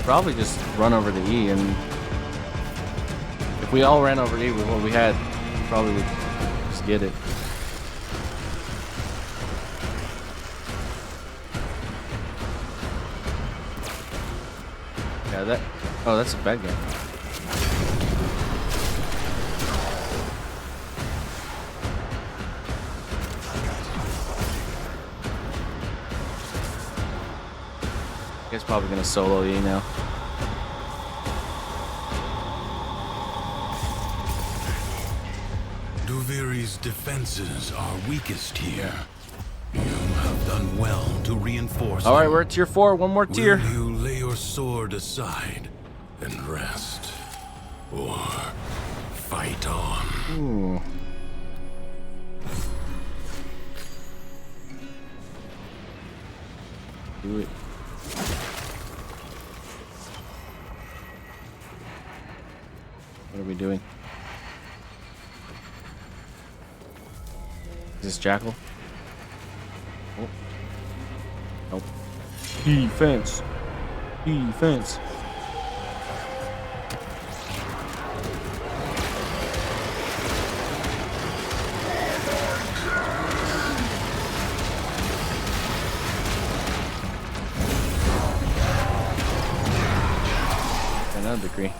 Probably just run over to E, and if we all ran over E with what we had, we probably would just get it. Yeah, that. Oh, that's a bad guy. He's probably gonna solo E now. Duviri's defenses are weakest here. You have done well to reinforce All right, them. we're at tier 4. One more tier. Will you lay your sword aside and rest? Or fight on? Ooh. Do it. What are we doing? Is this Jackal? Oh. Nope. Defense. Defense. Another degree.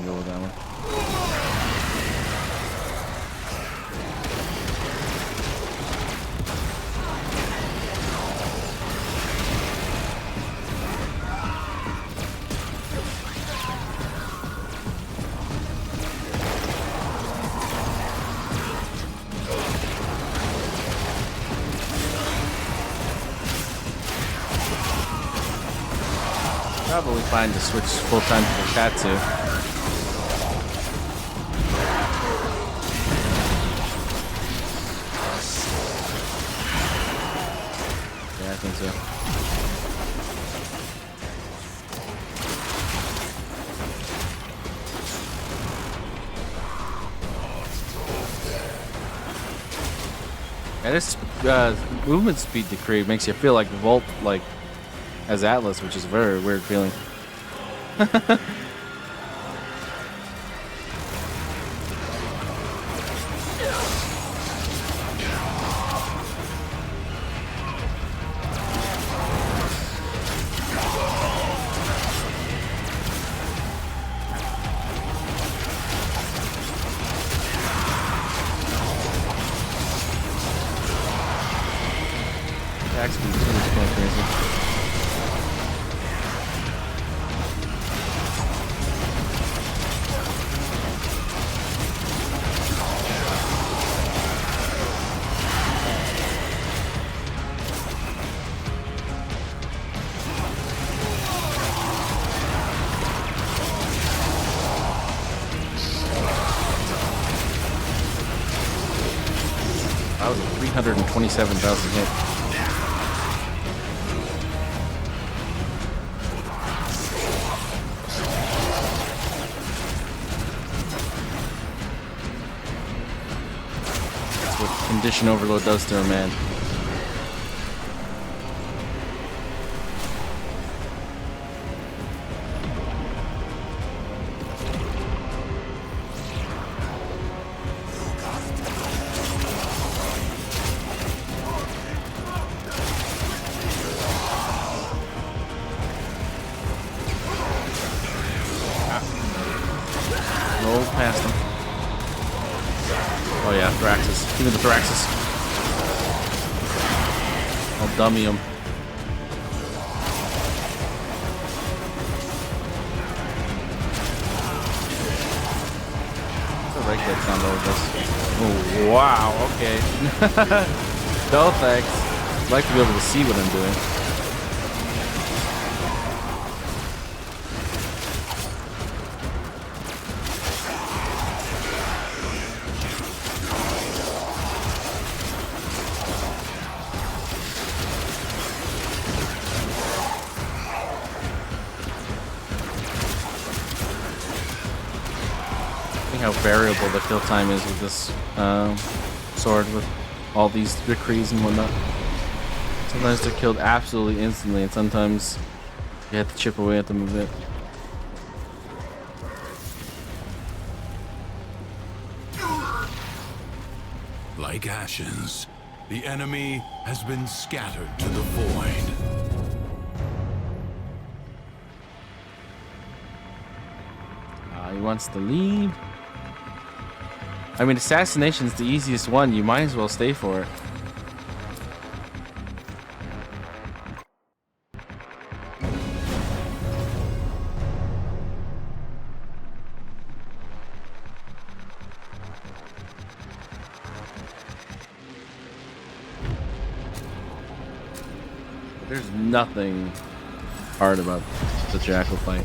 Go with that one. Probably fine to switch full time to the Katsu. Yeah, I think so. And this movement speed decree makes you feel like Volt, like as Atlas, which is a very weird feeling. Attack speed too is kind of crazy. That was a 327,000 hit. That's what condition overload does to her, man. Roll past him. Oh yeah, Thraxus. Give me the Thraxus. I'll dummy him. What's the right click combo with this? Oh wow, okay. No thanks. I'd like to be able to see what I'm doing. How variable the kill time is with this sword, with all these decrees and whatnot. Sometimes they're killed absolutely instantly, and sometimes you have to chip away at them a bit. Like ashes, the enemy has been scattered to the void. He wants to leave. I mean, assassination's the easiest one. You might as well stay for it. There's nothing hard about the Jackal fight.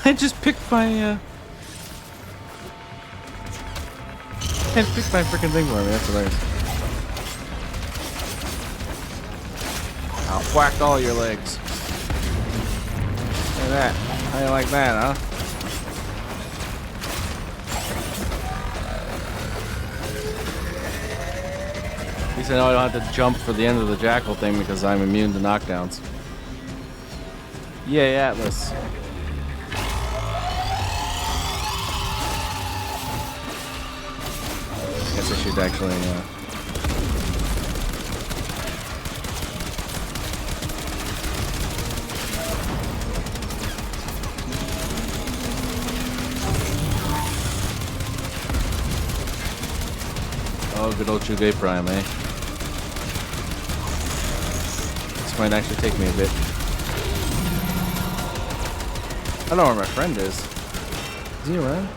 I just picked my I picked my freaking thing for me. That's hilarious. I'll whack all your legs. Look at that. How you like that, huh? At least I know I don't have to jump for the end of the Jackal thing because I'm immune to knockdowns. Yay, Atlas. Guess I should actually, Oh, good old Chugay Prime, eh? This might actually take me a bit. I don't know where my friend is. Is he around?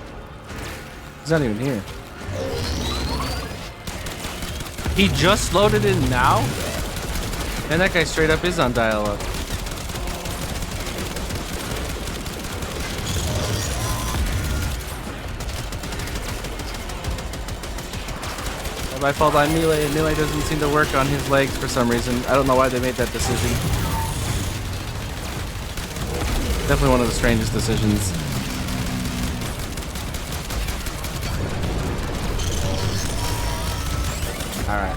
He's not even here. He just loaded in now? And that guy straight up is on dial-up. I fall by Melee, and Melee doesn't seem to work on his legs for some reason. I don't know why they made that decision. Definitely one of the strangest decisions. Alright.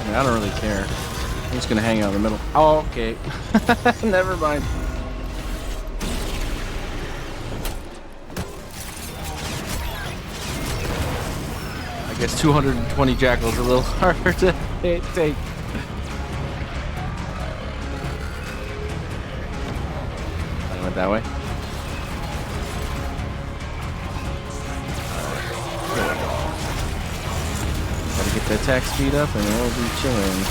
I mean, I don't really care. I'm just gonna hang out in the middle. Oh, okay. Never mind. I guess 220 jackals a little harder to take. I went that way. Gotta get the attack speed up and we'll be chilling.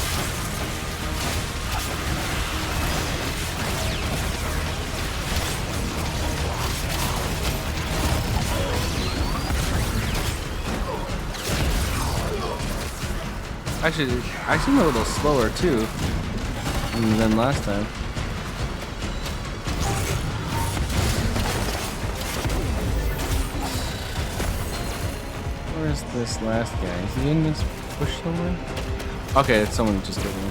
Actually, I seem a little slower too than last time. Where's this last guy? Is he in this bush somewhere? Okay, it's someone just killed me.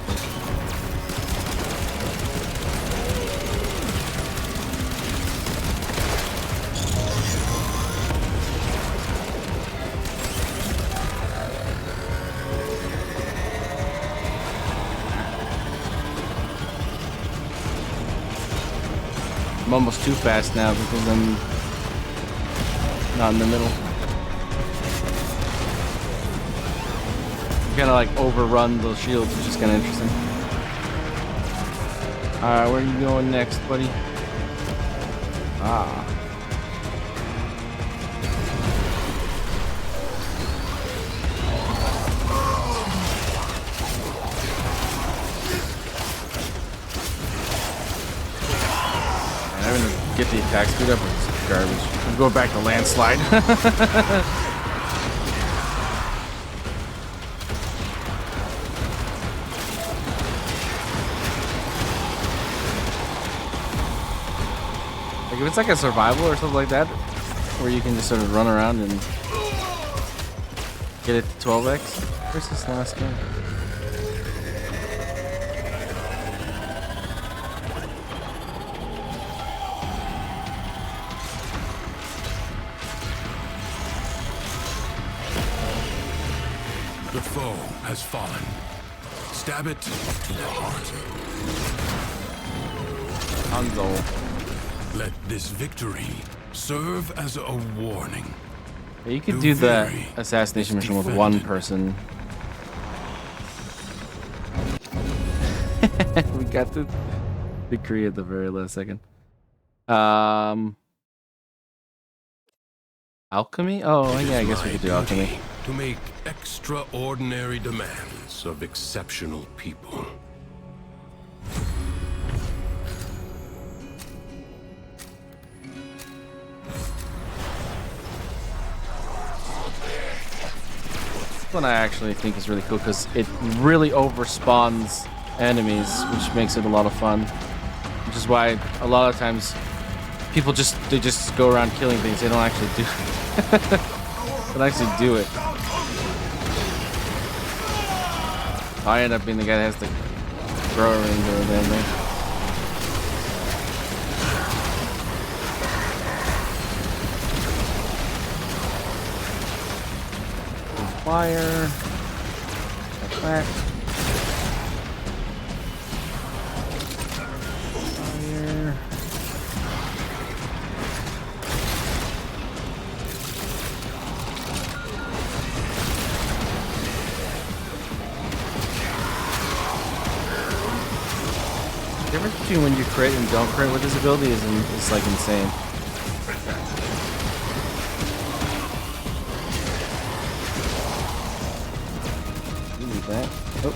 I'm almost too fast now because I'm not in the middle. Kind of like overrun those shields, which is kind of interesting. Alright, where are you going next, buddy? Ah. I'm gonna get the attack speed up. It's garbage. I'm going back to landslide. Like if it's like a survival or something like that, where you can just sort of run around and get it to 12x. Where's this last guy? The foe has fallen. Stab it to the heart. Hanzo. Let this victory serve as a warning. Yeah, you could do the assassination mission with one person. We got the victory at the very last second. Alchemy? Oh, yeah, I guess we could do alchemy. To make extraordinary demands of exceptional people. This one I actually think is really cool because it really overspawns enemies, which makes it a lot of fun. Which is why a lot of times people just go around killing things. They don't actually do don't actually do it. I end up being the guy that has to throw her into the damn thing. Fire. Like that. Fire. The difference between when you crit and don't crit with this ability is like insane. That. Oh.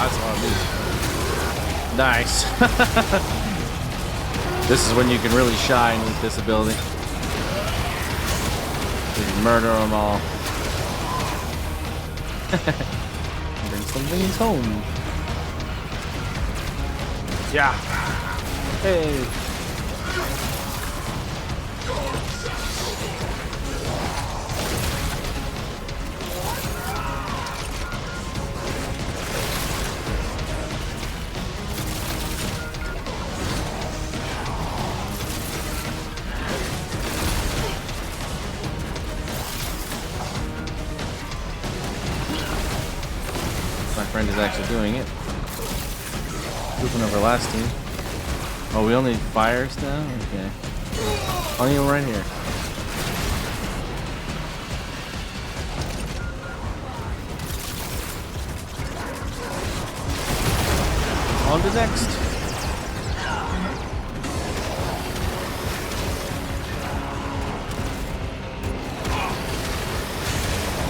that's all I do. Nice. This is when you can really shine with this ability. Just murder them all. Bring some things home. Yeah. Hey. My friend is actually doing it. Moving over last team. Oh, we only need fires now? Okay. Only one right here. On to next.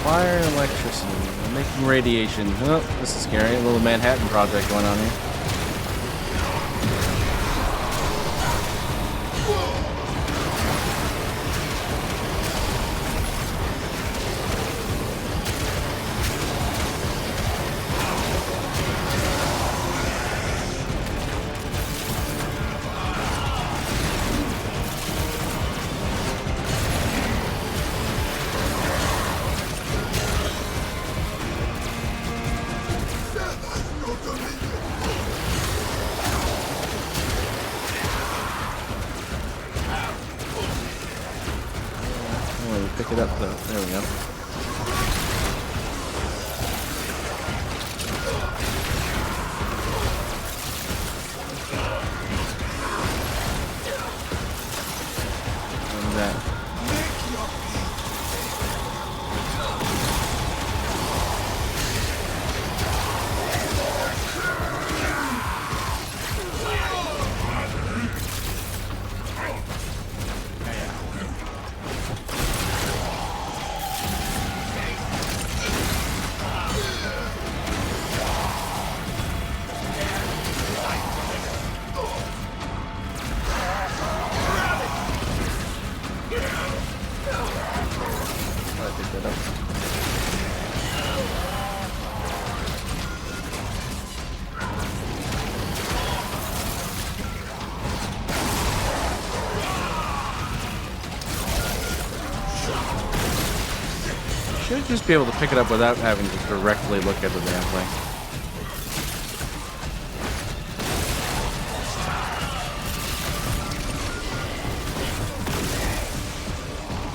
Fire and electricity. We're making radiation. Oh, this is scary. A little Manhattan Project going on here. Pick it up though. There we go. What is that? Should just be able to pick it up without having to directly look at the damn thing.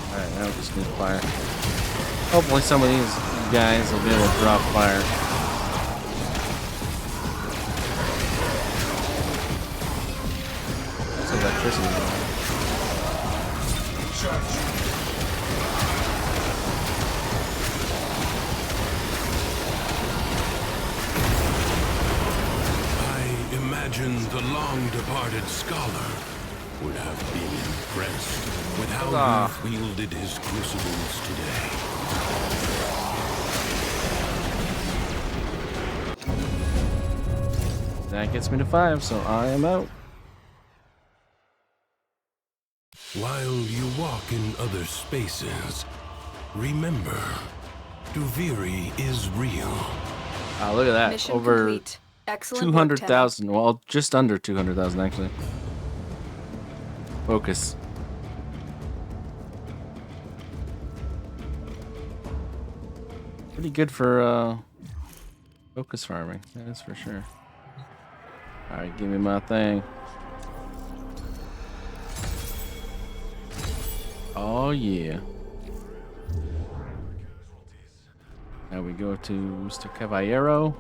Alright, now we just need fire. Hopefully some of these guys will be able to drop fire. Some electricity. Imagine the long-departed scholar would have been impressed with how he wielded his crucibles today. That gets me to 5, so I am out. While you walk in other spaces, remember, Duviri is real. Look at that. Mission Over complete. Excellent work, 200,000. Well, just under 200,000 actually. Focus. Pretty good for focus farming. That's for sure. All right, give me my thing. Oh yeah. Now we go to Mr. Caballero.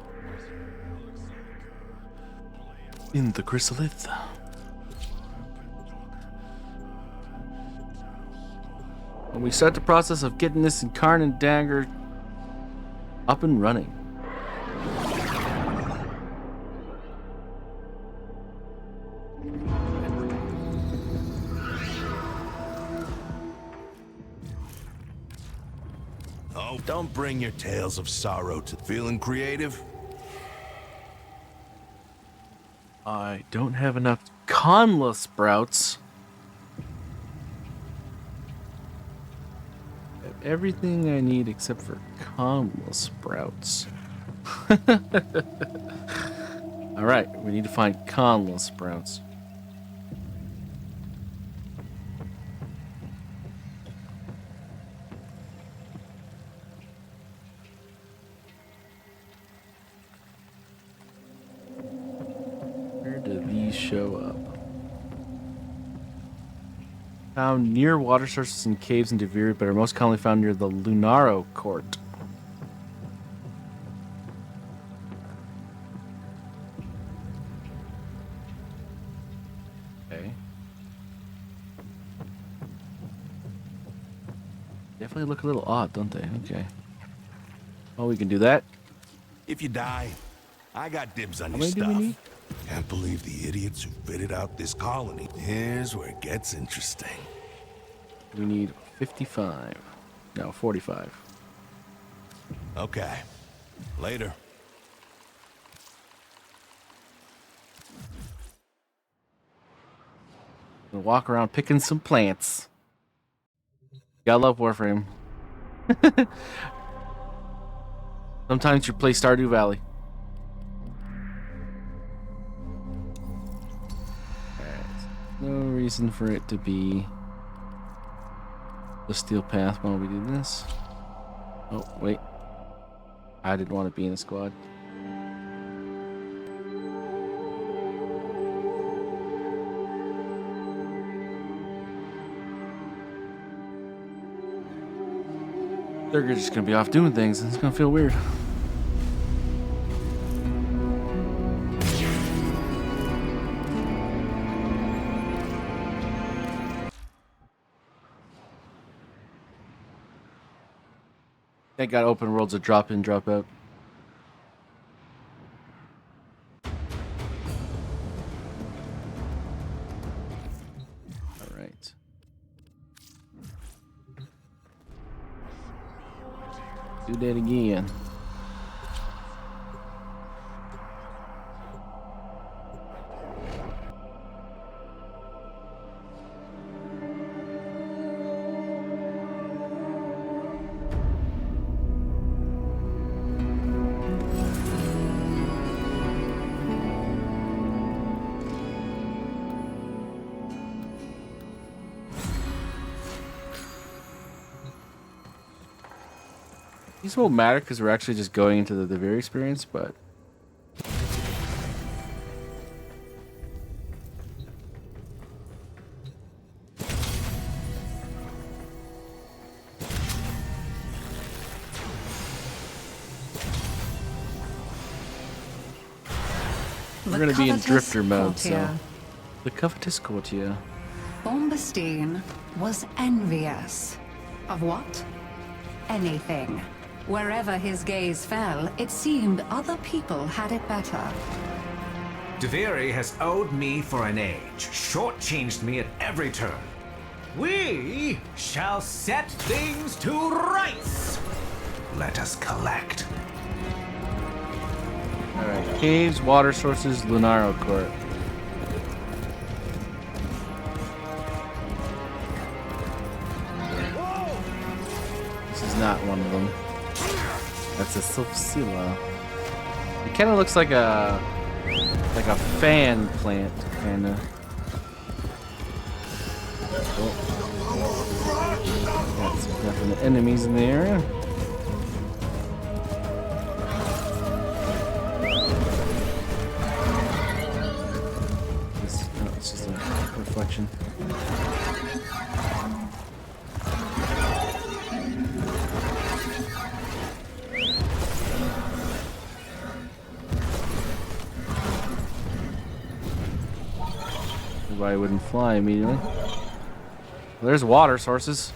In the chrysolith. And we start the process of getting this Incarnon Dagger up and running. Oh, don't bring your tales of sorrow to feeling creative. I don't have enough conla sprouts. I have everything I need except for conla sprouts. All right, we need to find conla sprouts. Where do these show up? Found near water sources and caves in Devere, but are most commonly found near the Lunaro Court. Okay. Definitely look a little odd, don't they? Okay. Oh, we can do that. If you die, I got dibs on How your many do we stuff. need? Can't believe the idiots who fitted out this colony. Here's where it gets interesting. We need 55. No, 45. Okay. Later. Gonna walk around picking some plants. Gotta love Warframe. Sometimes you play Stardew Valley. No reason for it to be the steel path while we do this. Oh, wait. I didn't want to be in a squad. They're just gonna be off doing things, and it's gonna feel weird. I got open worlds of drop in, drop out. All right. Do that again. These won't matter because we're actually just going into the Devere experience, but we're gonna be in drifter mode, so the covetous courtier. Bombastine was envious. Of what? Anything. Wherever his gaze fell, it seemed other people had it better. Devere has owed me for an age, shortchanged me at every turn. We shall set things to rights. Let us collect. Alright, caves, water sources, Lunaro Court. This is not one of them. That's a Sulfsila. It kind of looks like a fan plant, kind of. Oh. Got some definite enemies in the area. It's just a reflection. Why wouldn't fly immediately? Well, there's water sources.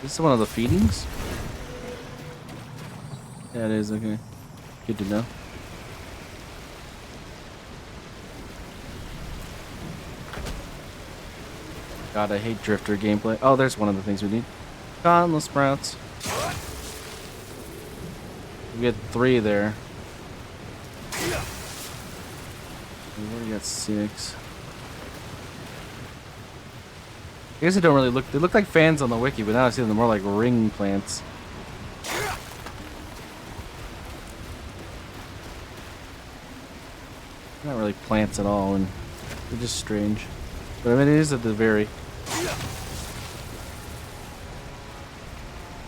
This is one of the feedings? Yeah, it is. Okay. Good to know. God, I hate drifter gameplay. Oh, there's one of the things we need. Conla sprouts. We get 3 there. We already got 6. I guess they don't really look. They look like fans on the wiki, but now I see them more like ring plants. Not really plants at all, and they're just strange. But I mean, it is at the very.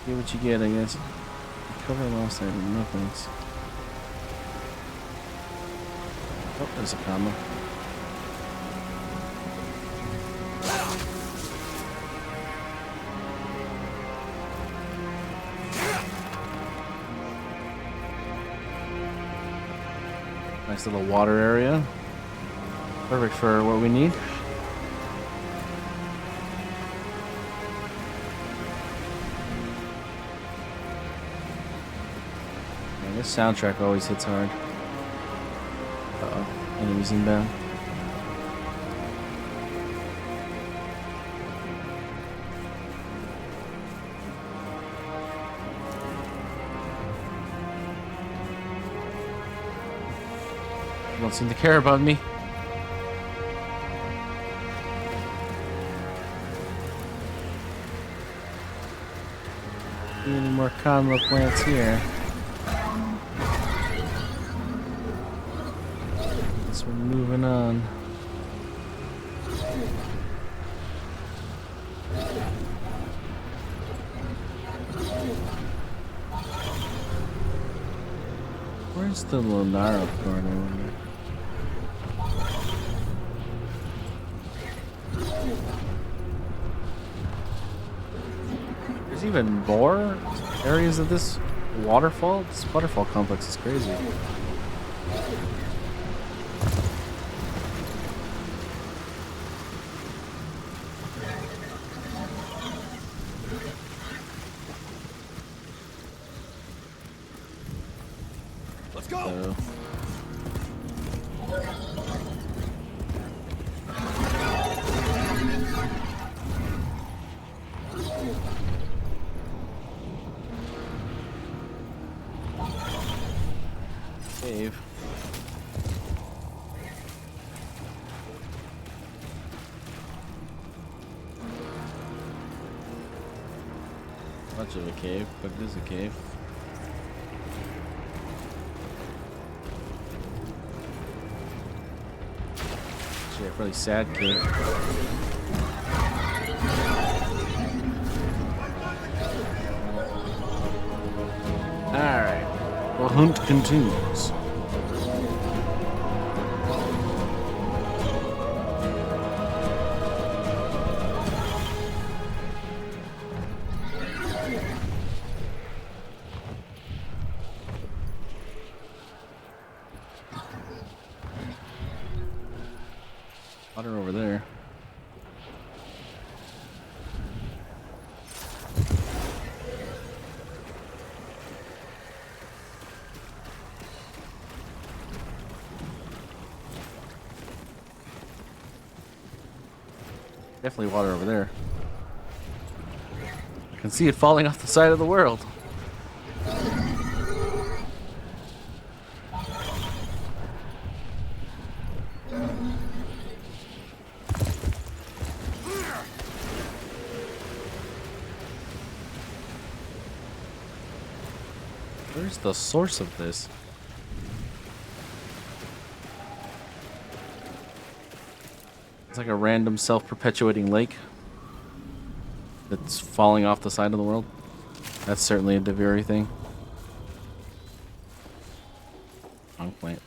Get what you get, I guess. Cover lost item, no thanks. Oh, there's a combo. Nice little water area. Perfect for what we need. Yeah, this soundtrack always hits hard. Uh-oh. Enemies inbound. Don't seem to care about me. Any more convo plants here? Guess we're moving on. Where's the Lunara corner? I wonder? There's even more areas of this waterfall. This waterfall complex is crazy. Let's go. Cave. Much of a cave, but it is a cave. Actually, a really sad cave. Alright. The hunt continues. Water over there. Definitely water over there. I can see it falling off the side of the world. Where's the source of this? It's like a random self-perpetuating lake that's falling off the side of the world. That's certainly a Daviri thing. Wrong plant.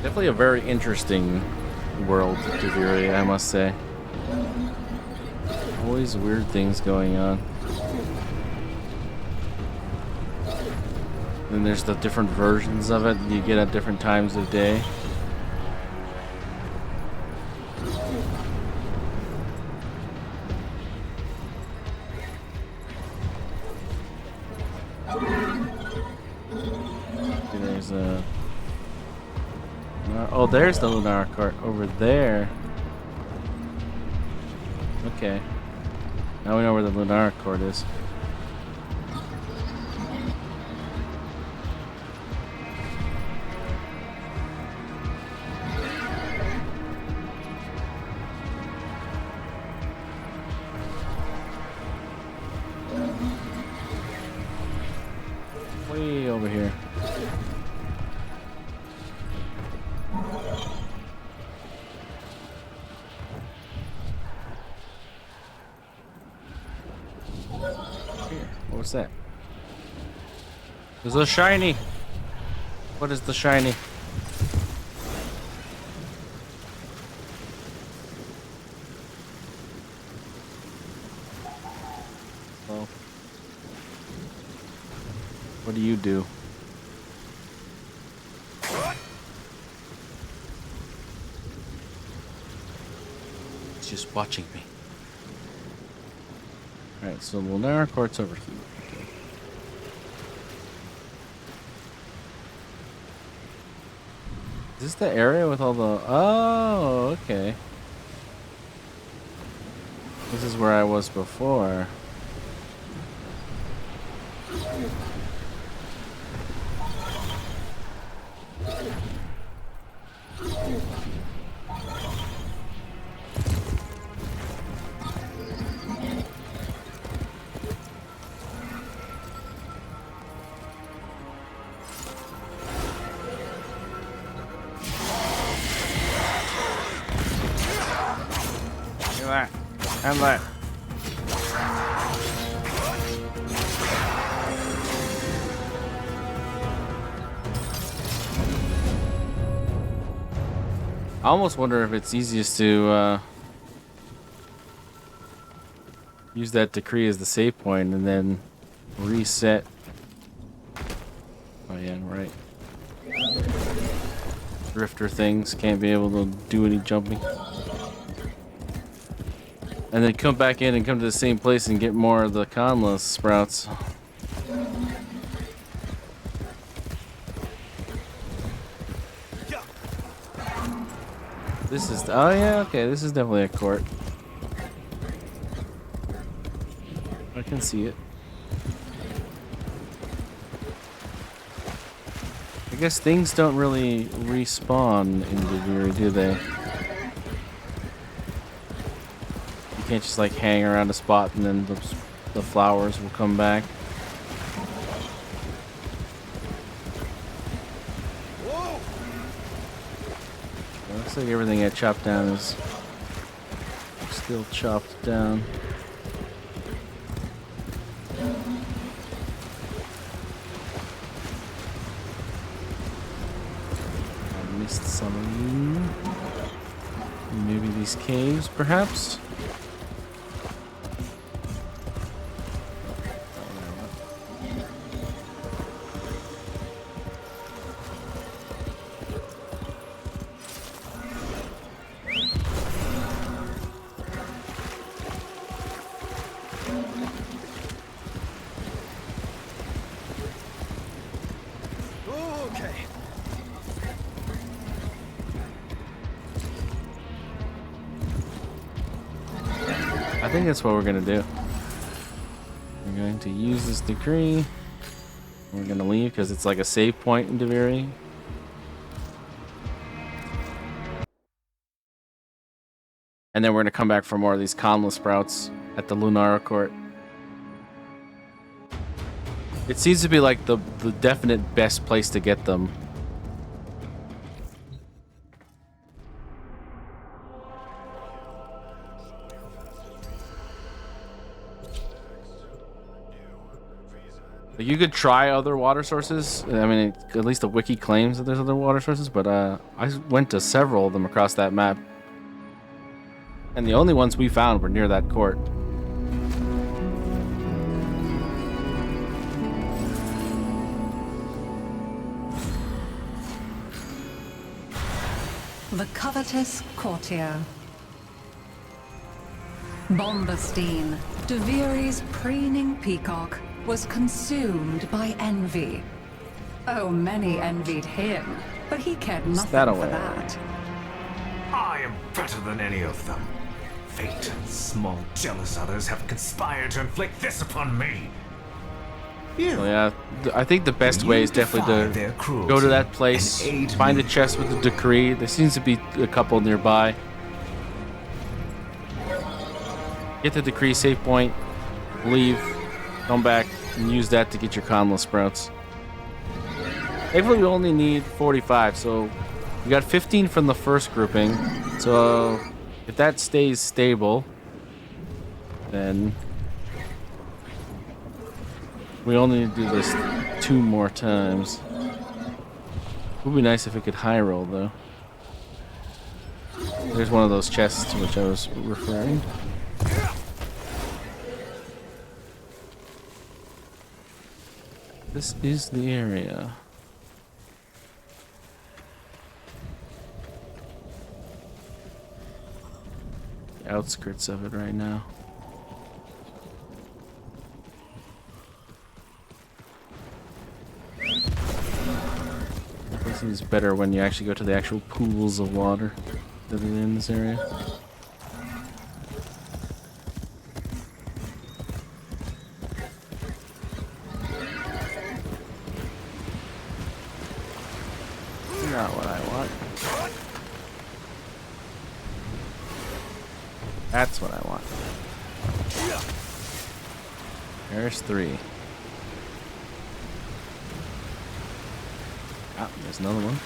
Definitely a very interesting world, Daviri, I must say. Always weird things going on. Then there's the different versions of it you get at different times of day. There's a... Oh, there's the Lunar Court over there. Okay. Now we know where the Lunar Court is. Way over here. Here, what was that? There's a shiny. What is the shiny? Oh. What do you do? It's just watching me. Alright, so the Lunar Court's over here. Okay. Is this the area with all the... Oh, okay. This is where I was before. And that. I almost wonder if it's easiest to use that decree as the save point and then reset. Oh yeah, right. Drifter things can't be able to do any jumping. And then come back in and come to the same place and get more of the conless sprouts. This is... Oh yeah, okay, this is definitely a court. I can see it. I guess things don't really respawn in Dagger, do they? You can't just like hang around a spot and then the flowers will come back. It looks like everything I chopped down is still chopped down. I missed some of you. Maybe these caves, perhaps? I think that's what we're gonna do. We're going to use this decree. We're gonna leave because it's like a save point in Dagger. And then we're gonna come back for more of these conless sprouts at the Lunar Court. It seems to be like the definite best place to get them. You could try other water sources. I mean, at least the wiki claims that there's other water sources, but I went to several of them across that map. And the only ones we found were near that court. The covetous courtier. Bombastine, Dagger's preening peacock, was consumed by envy. Oh, many envied him, but he cared nothing that for away. that. I am better than any of them. Fate and small jealous others have conspired to inflict this upon me. You, Well, yeah, I think the best way is definitely defy to their cruelty go to that and place, aid find me. a chest with a decree. There seems to be a couple nearby. Get the decree save point, leave, come back, and use that to get your Conla sprouts. Thankfully, we only need 45, so we got 15 from the first grouping. So if that stays stable, then we only need to do this 2 more times. It would be nice if we could high roll, though. There's one of those chests to which I was referring. This is the area. The outskirts of it right now. This is better when you actually go to the actual pools of water that are in this area. Not what I want. That's what I want. There's 3. Ah, there's another one.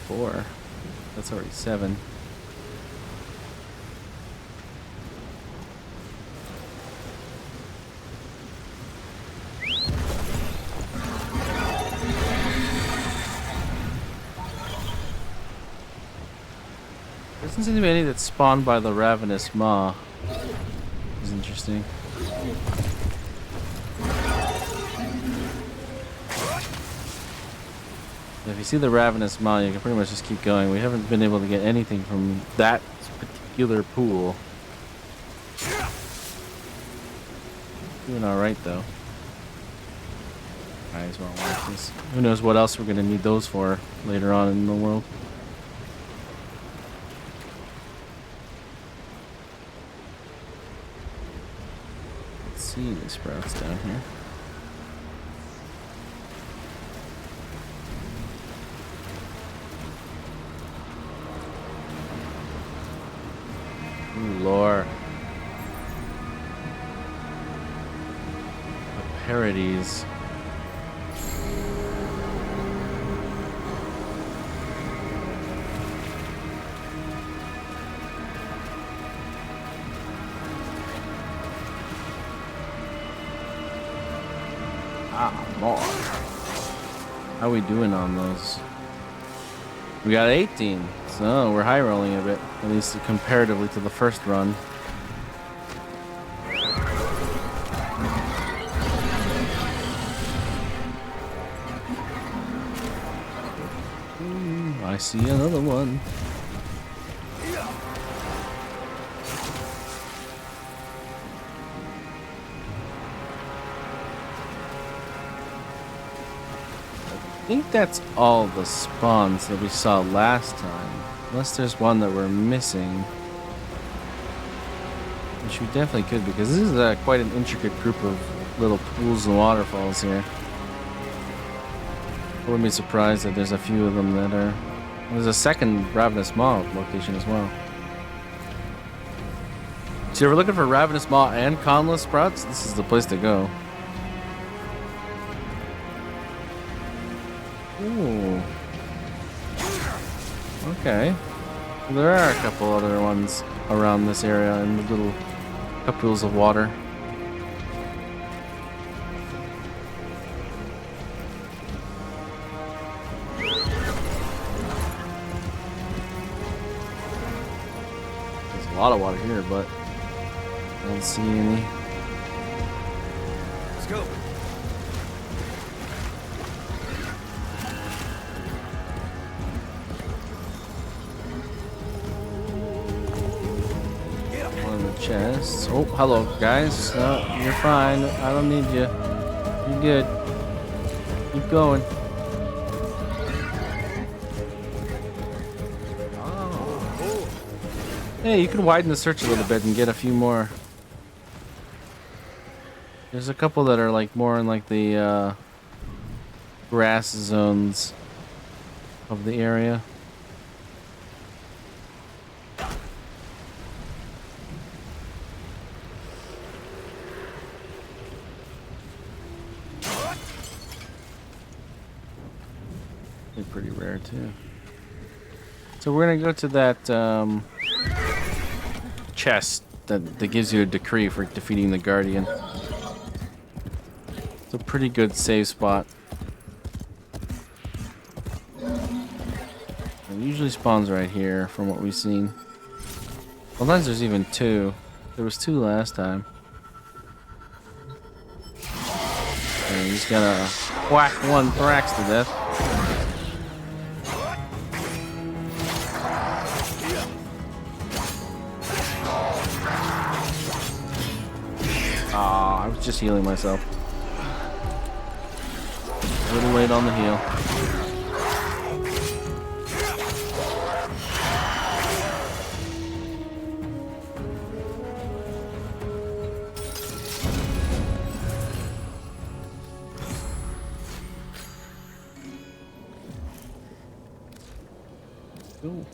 4. That's already 7. Doesn't seem to be any that's spawned by the ravenous maw. Which is interesting. If you see the ravenous maw, you can pretty much just keep going. We haven't been able to get anything from that particular pool. Doing alright though. Might as well watch this. Who knows what else we're gonna need those for later on in the world. Let's see the sprouts down here. Ooh, lore. The parodies. More. How we doing on those? We got 18, so we're high rolling a bit, at least comparatively to the first run. I see another one. I think that's all the spawns that we saw last time. Unless there's one that we're missing. Which we definitely could, because this is quite an intricate group of little pools and waterfalls here. I wouldn't be surprised that there's a few of them that are... There's a second Ravenous Maw location as well. So if you're looking for Ravenous Maw and Conless Sprouts, this is the place to go. Ooh. Okay. Well, there are a couple other ones around this area in the little pools of water. There's a lot of water here, but I don't see any. Let's go. One of the chests. Oh, hello, guys. No, you're fine. I don't need you. You're good. Keep going. Hey, you can widen the search a little bit and get a few more. There's a couple that are like more in like the grass zones of the area. They're pretty rare too. So we're gonna go to that chest that gives you a decree for defeating the Guardian. It's a pretty good save spot. It usually spawns right here from what we've seen. Sometimes there's even two. There was two last time. And you just gotta whack one Thrax to death. Aw, I was just healing myself. A little late on the heal. Ooh.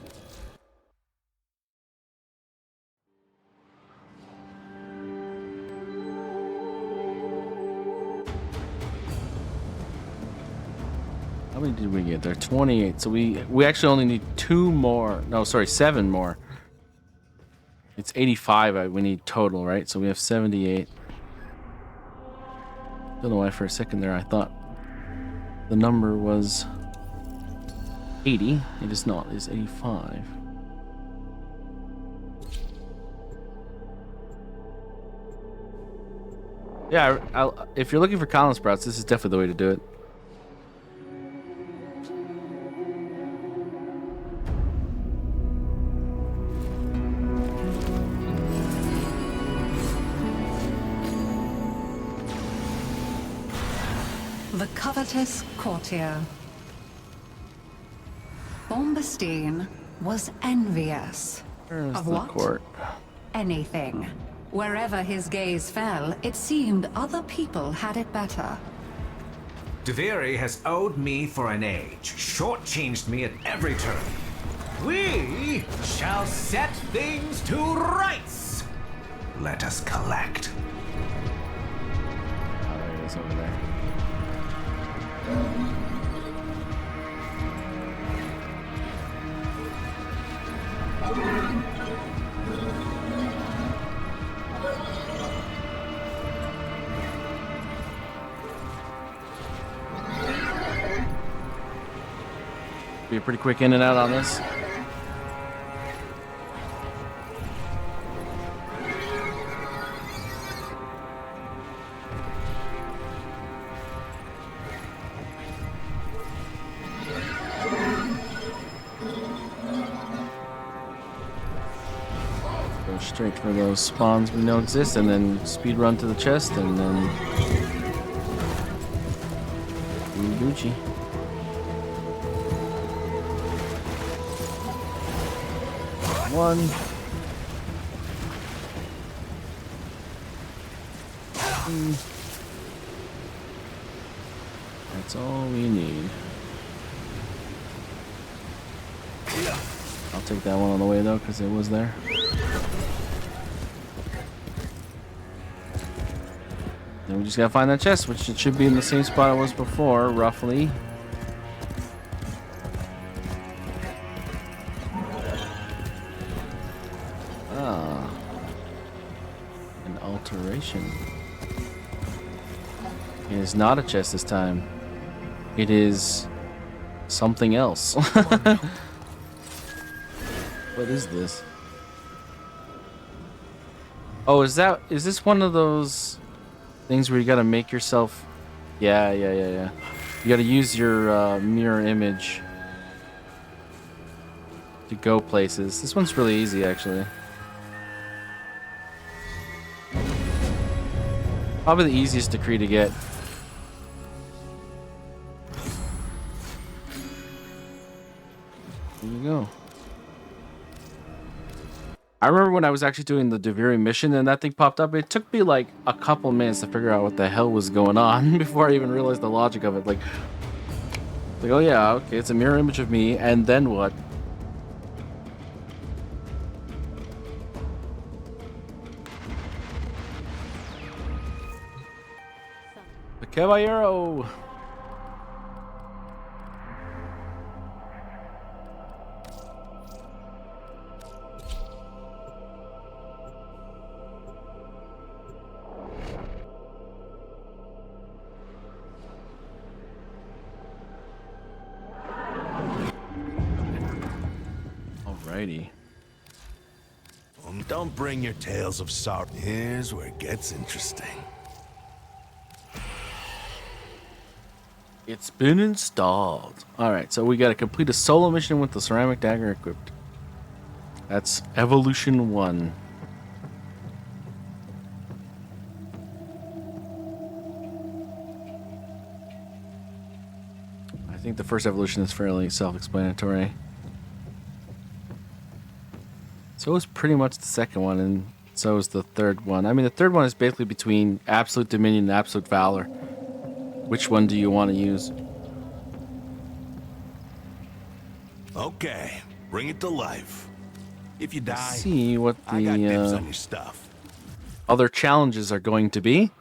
How many did we get there? 28. So we actually only need 2 more. No, sorry, 7 more. It's 85 we need total, right? So we have 78. Don't know why for a second there I thought the number was 80. It is not. It's 85. Yeah, if you're looking for column sprouts, this is definitely the way to do it. The covetous courtier. Bombastine was envious. Where's Of the what? court? Anything. Wherever his gaze fell, it seemed other people had it better. Dagger has owed me for an age, shortchanged me at every turn. We shall set things to rights. Let us collect. Oh, there it is over there. Be a pretty quick in and out on this. Go straight for those spawns we know exist, and then speed run to the chest, and then Gucci. One. Two. That's all we need. I'll take that one on the way though, because it was there. Then we just gotta find that chest, which it should be in the same spot it was before, roughly. An alteration. It is not a chest this time. It is something else. What is this? Oh, is this one of those things where you gotta make yourself? Yeah. You gotta use your mirror image to go places. This one's really easy, actually. Probably the easiest decree to get. There you go. I remember when I was actually doing the Deviri mission and that thing popped up, it took me like a couple minutes to figure out what the hell was going on before I even realized the logic of it. Like, oh yeah, okay, it's a mirror image of me, and then what? The Caballero! Alrighty. Don't bring your tales of sorrow. Here's where it gets interesting. It's been installed. Alright, so we gotta complete a solo mission with the ceramic dagger equipped. That's evolution 1. I think the first evolution is fairly self-explanatory. So is pretty much the second one, and so is the third one. I mean, the third one is basically between absolute dominion and absolute valor. Which one do you want to use? Okay, bring it to life. If you die, See what I got dibs the on your stuff. other challenges are going to be.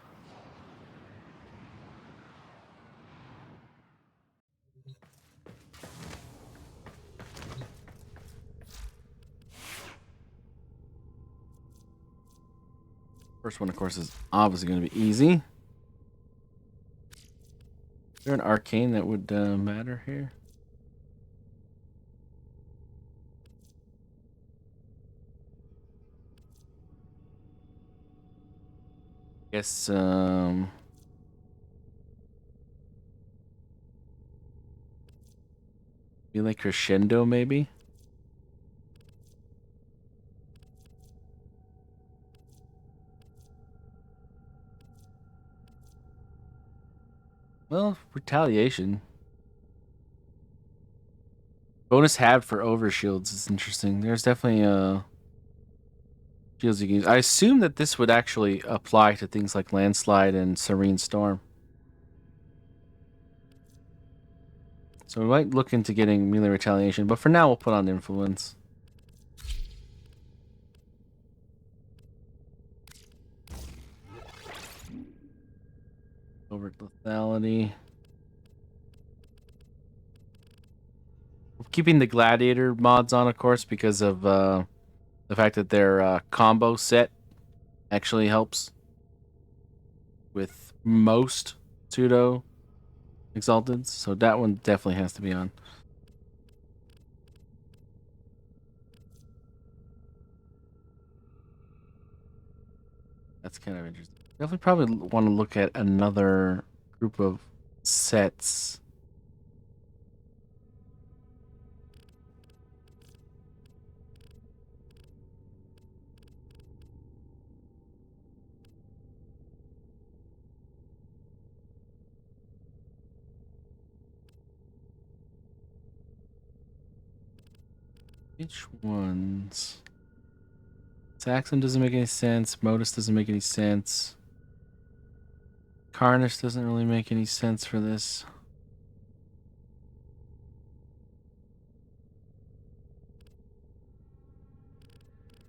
First one, of course, is obviously going to be easy. Is there an arcane that would matter here? Guess, be like crescendo, maybe? Well, retaliation. Bonus halved for overshields is interesting. There's definitely shields you can use. I assume that this would actually apply to things like landslide and serene storm. So we might look into getting melee retaliation, but for now we'll put on influence. Overt lethality. Keeping the gladiator mods on, of course, because of the fact that their combo set actually helps with most pseudo exalteds. So that one definitely has to be on. That's kind of interesting. Definitely probably want to look at another group of sets. Which ones? Saxon doesn't make any sense. Modus doesn't make any sense. Carnish doesn't really make any sense for this.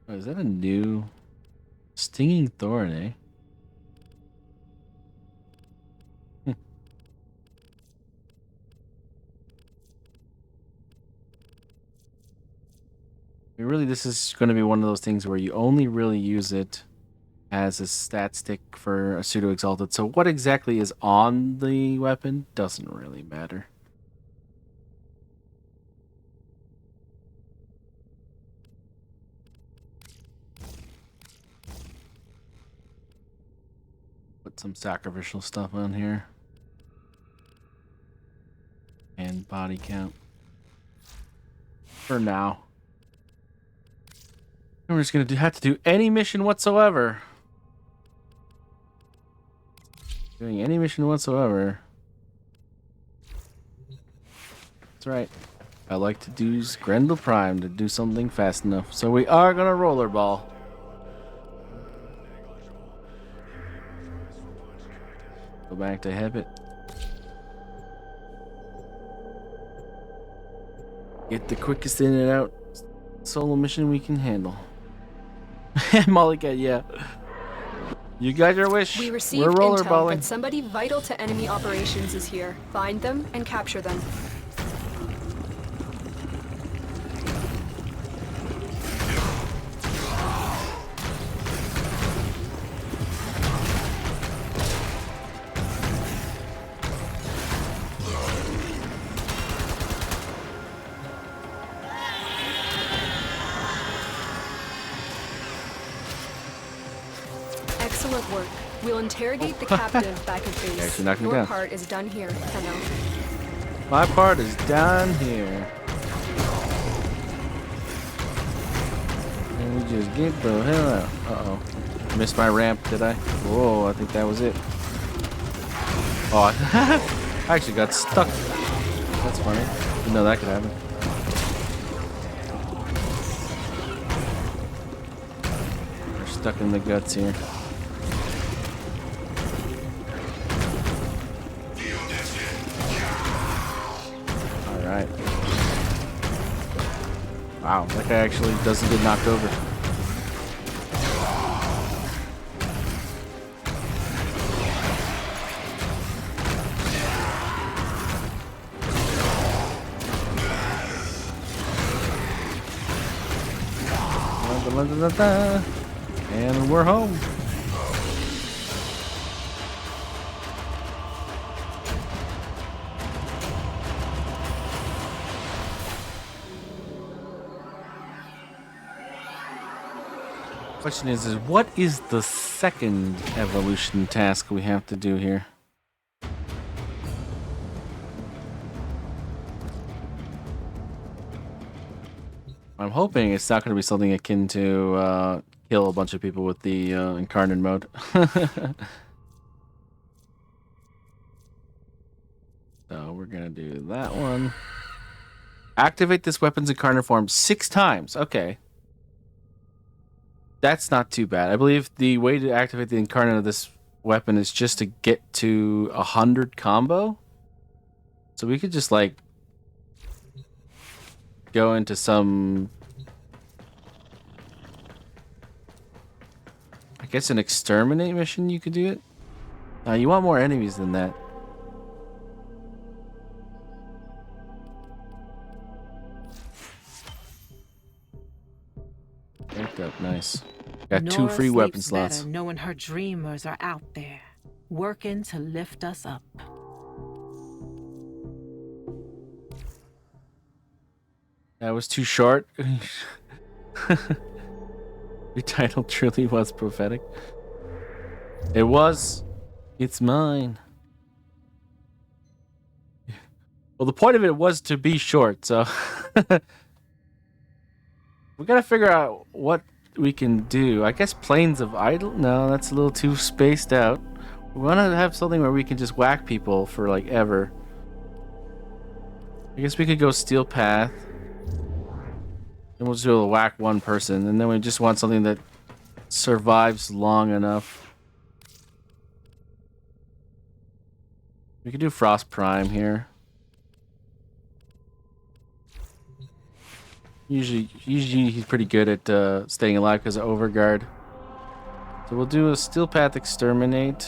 Oh, is that a new Stinging Thorn, eh? Really, this is going to be one of those things where you only really use it as a stat stick for a pseudo exalted. So what exactly is on the weapon doesn't really matter. Put some sacrificial stuff on here. And body count. For now. We're just going to have to do any mission whatsoever. Doing any mission whatsoever. That's right. I like to do Grendel Prime to do something fast enough. So we are gonna rollerball. Go back to habit. Get the quickest in and out solo mission we can handle. Mulligan, yeah. You got your wish. We received We're intel rollerballing. that somebody vital to enemy operations is here. Find them and capture them. Excellent work. We'll interrogate the captive back at base. Actually knocked me Your down. part is done here, Tenno. My part is down here. And we just get the hell out. Uh-oh. Missed my ramp, did I? Whoa, I think that was it. Oh, I actually got stuck. That's funny. Didn't know that could happen. We're stuck in the guts here. Alright. Wow, that guy actually doesn't get knocked over. And we're home. Question is what is the second evolution task we have to do here? I'm hoping it's not going to be something akin to kill a bunch of people with the Incarnon mode. So we're going to do that one. Activate this weapon's Incarnon form 6 times. Okay. That's not too bad. I believe the way to activate the Incarnon of this weapon is just to get to 100 combo. So we could just like go into some, I guess, an exterminate mission. You could do it. You want more enemies than that. Picked up, nice. Got 2 free weapon slots. Better knowing her dreamers are out there, working to lift us up. That was too short. Your title truly was prophetic. It was. It's mine. Well, the point of it was to be short, so we gotta figure out what we can do. I guess Plains of Idle? No, that's a little too spaced out. We want to have something where we can just whack people for like ever. I guess we could go Steel Path. And we'll just be able to whack one person. And then we just want something that survives long enough. We could do Frost Prime here. Usually he's pretty good at staying alive because of Overguard. So we'll do a Steel Path Exterminate.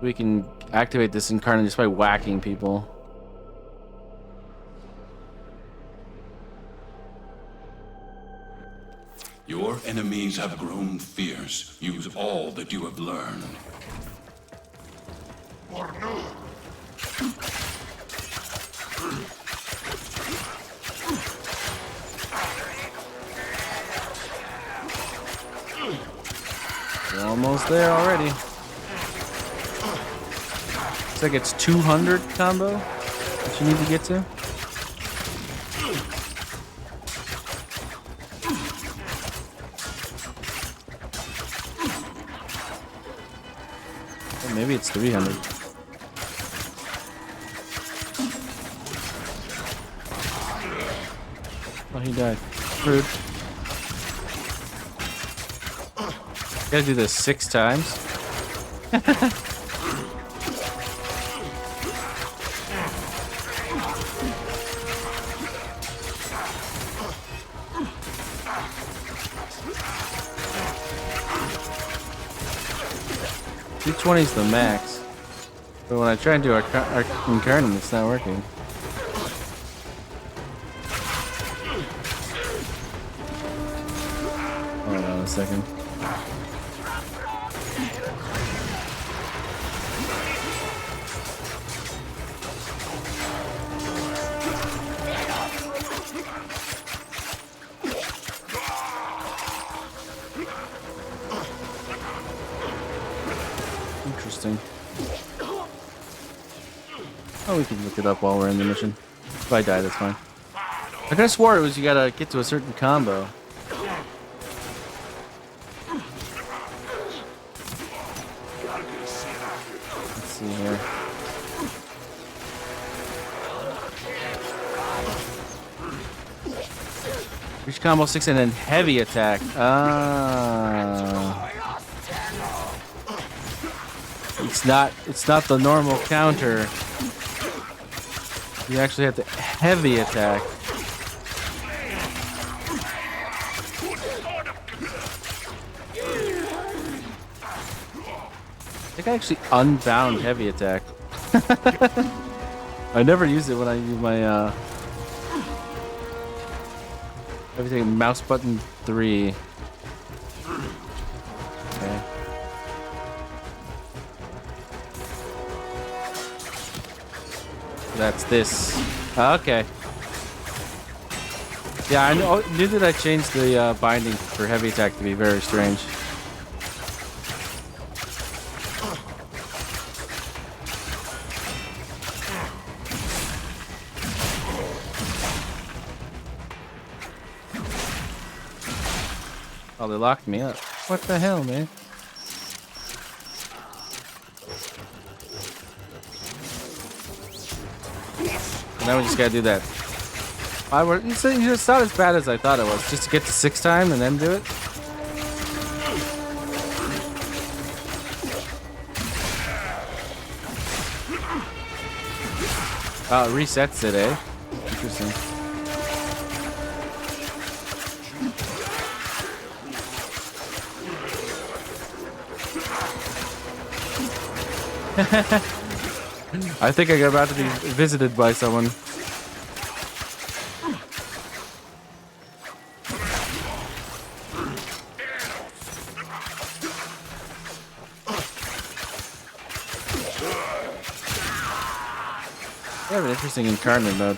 We can activate this Incarnate just by whacking people. Your enemies have grown fierce. Use all that you have learned. We're almost there already. Looks like it's 200 combo that you need to get to. maybe it's 300. Oh, he died. Rude. Gotta do this 6 times. $220 is the max. But when I try and do our Incarnon, it's not working. Hold on a second. Interesting. Oh, we can look it up while we're in the mission. If I die, that's fine. I could have swore it was you gotta get to a certain combo. Let's see here. Reach combo 6 and then heavy attack. Ah. It's not the normal counter. You actually have to heavy attack. I think I actually unbound heavy attack. I never use it when I use my everything mouse button 3. Okay. That's this. Okay. Yeah, I knew that I changed the binding for heavy attack to be very strange. Oh, they locked me up. What the hell, man? Now we just gotta do that. It's not as bad as I thought it was. Just to get to 6 times and then do it. Oh, it resets it, eh? Interesting. I think I'm about to be visited by someone. They have an interesting Incarnon mode.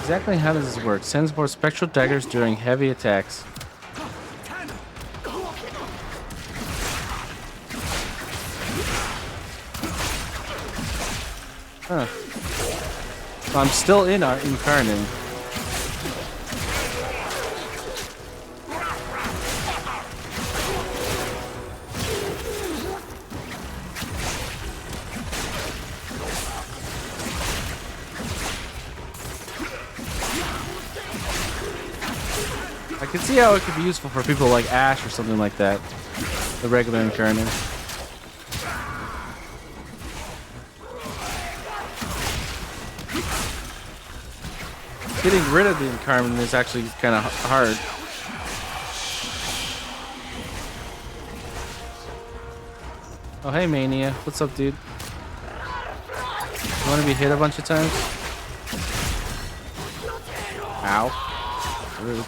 Exactly how does this work? Sends more spectral daggers during heavy attacks. Huh. So I'm still in our Incarnon. I can see how it could be useful for people like Ash or something like that. The regular Incarnon. Getting rid of the Incarnon is actually kind of hard. Oh, hey, Mania. What's up, dude? You want to be hit a bunch of times? Ow. Rude.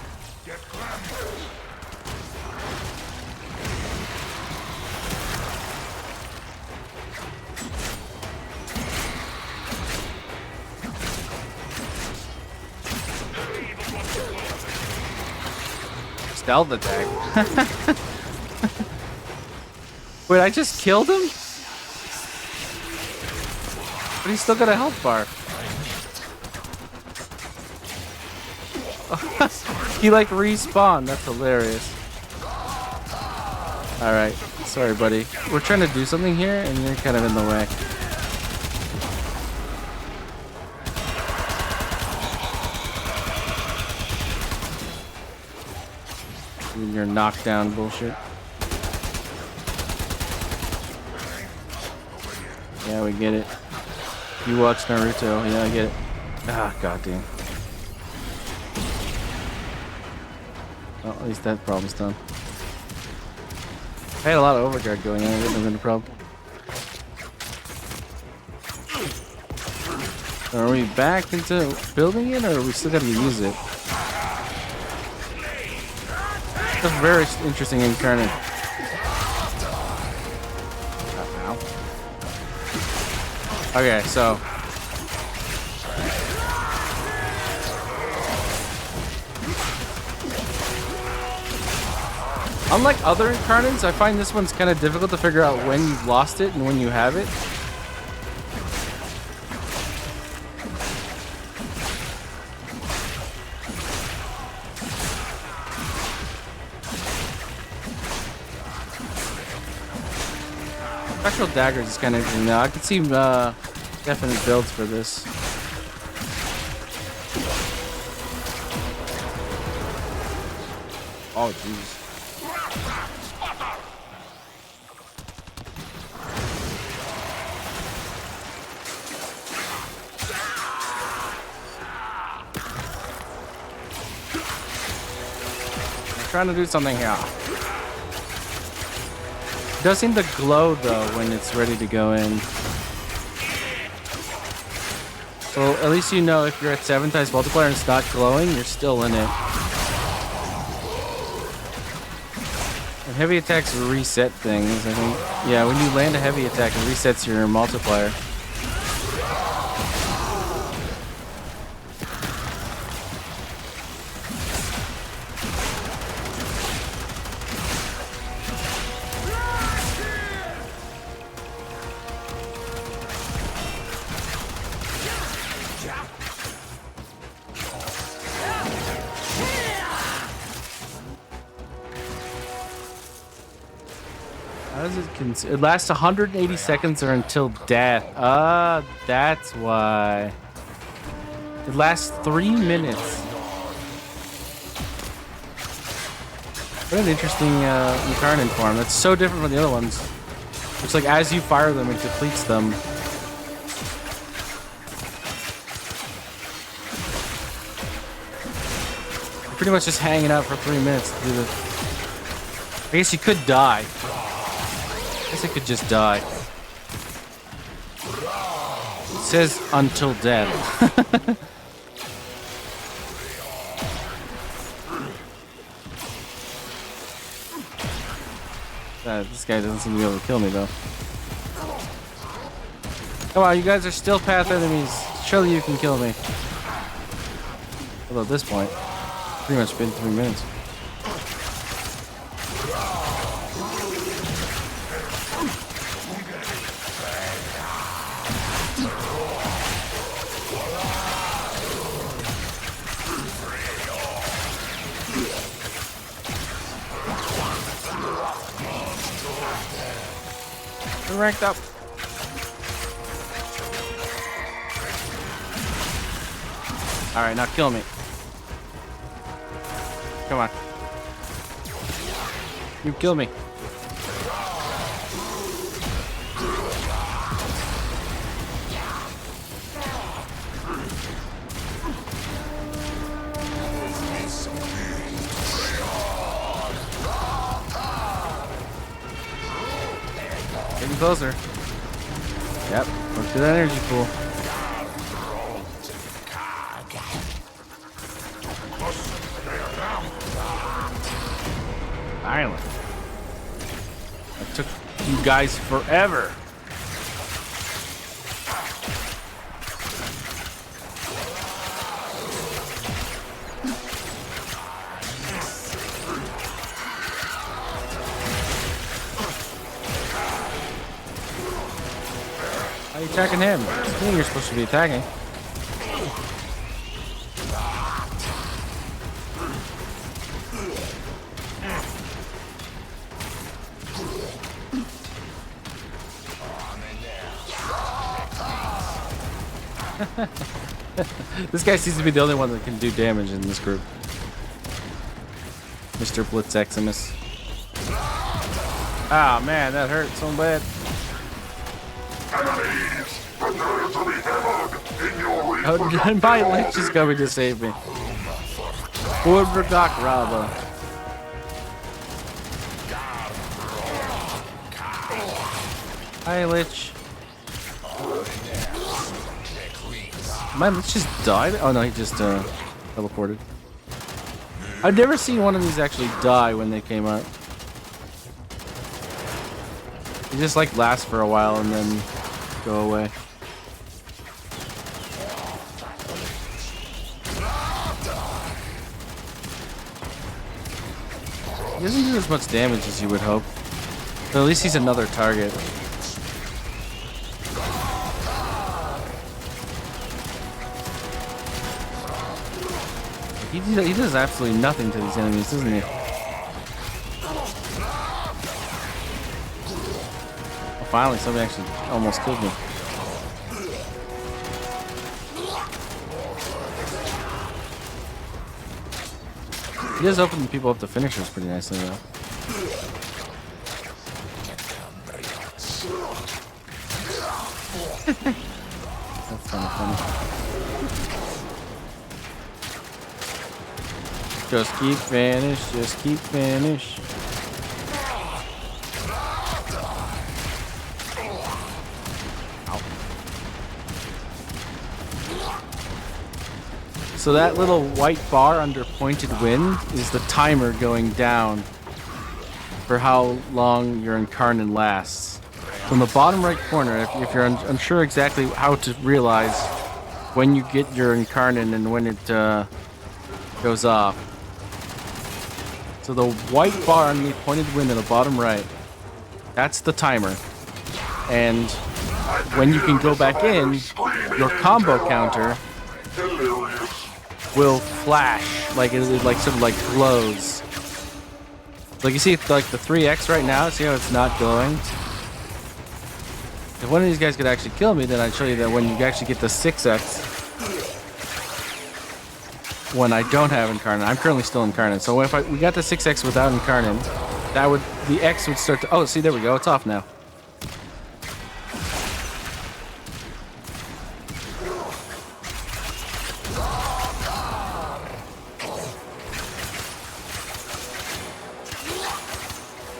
Stealth attack. Wait, I just killed him? But he's still got a health bar. He like respawned. That's hilarious. Alright. Sorry, buddy. We're trying to do something here, and you're kind of in the way. Doing your knockdown bullshit. Yeah, we get it. You watch Naruto. Yeah, I get it. Ah, goddamn. Well, at least that problem's done. I had a lot of overguard going on. It wouldn't have been a problem. Are we back into building it, or are we still gotta use it? It's a very interesting Incarnon. Ow. Okay, so. Unlike other Incarnons, I find this one's kind of difficult to figure out when you've lost it and when you have it. Spectral Daggers is kind of interesting now. I could see definite builds for this. Oh, jeez. Trying to do something here. It does seem to glow though when it's ready to go in. So at least you know if you're at 7 times multiplier and it's not glowing, you're still in it. And heavy attacks reset things, I think. Yeah, when you land a heavy attack, it resets your multiplier. How does it lasts 180 seconds or until death. Ah, that's why. It lasts 3 minutes. What an interesting Incarnon form. That's so different from the other ones. It's like as you fire them, it depletes them. You're pretty much just hanging out for 3 minutes to do the... I guess you could die. I guess I could just die. It says until death. This guy doesn't seem to be able to kill me though. Come on, you guys are still path enemies. Surely you can kill me. Although at this point, it's pretty much been 3 minutes. We're ranked up. Alright, now kill me. Come on. You kill me. Getting closer. Yep, look through that energy pool. Island. That took you guys forever. attacking him? It's me you're supposed to be attacking. This guy seems to be the only one that can do damage in this group. Mr. Blitzeximus. Ah, man, that hurt so bad. Oh, and my Lich is coming to save me. Urbergok Raba. Hi, Lich. My Lich just died? Oh no, he just teleported. I've never seen one of these actually die when they came out. They just like last for a while and then go away. He doesn't do as much damage as you would hope. But at least he's another target. He does absolutely nothing to these enemies, doesn't he? Oh, finally, somebody actually almost killed me. He does open people up to finishers pretty nicely, though. That's kind of funny. Just keep vanish, just keep vanish. Ow. So that little white bar under pointed wind is the timer going down for how long your Incarnon lasts. From the bottom right corner, if you're unsure exactly how to realize when you get your Incarnon and when it goes off. So the white bar underneath pointed wind in the bottom right, that's the timer. And when you can go back in, your combo counter will flash, like it like sort of like glows. Like you see like the 3x right now, see how it's not glowing? If one of these guys could actually kill me, then I'd show you that when you actually get the 6x, when I don't have Incarnon. I'm currently still Incarnon. So if we got the 6x without Incarnon, the X would start to, oh, see, there we go. It's off now.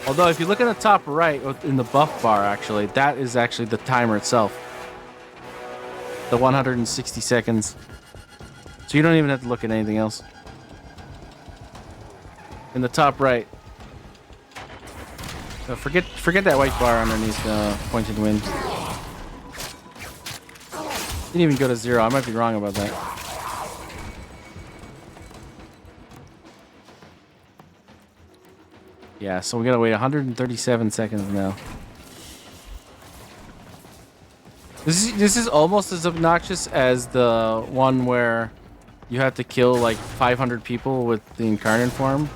Although if you look at the top right in the buff bar, actually, that is actually the timer itself. The 160 seconds. So you don't even have to look at anything else. In the top right. So forget that white bar underneath pointed wind. Didn't even go to 0. I might be wrong about that. Yeah, so we gotta wait 137 seconds now. This is almost as obnoxious as the one where you have to kill like 500 people with the Incarnon form.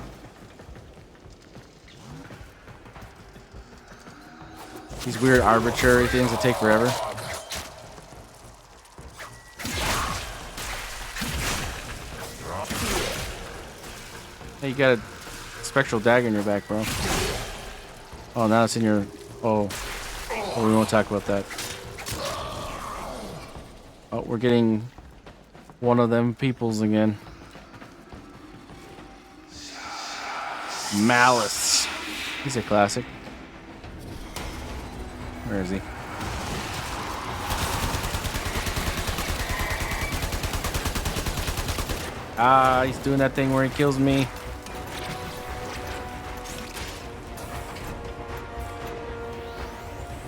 These weird arbitrary things that take forever. Hey, you got a spectral dagger in your back, bro. Oh, now it's in your... Oh, we won't talk about that. Oh, we're getting one of them peoples again. Malice. He's a classic. Where is he? Ah, he's doing that thing where he kills me.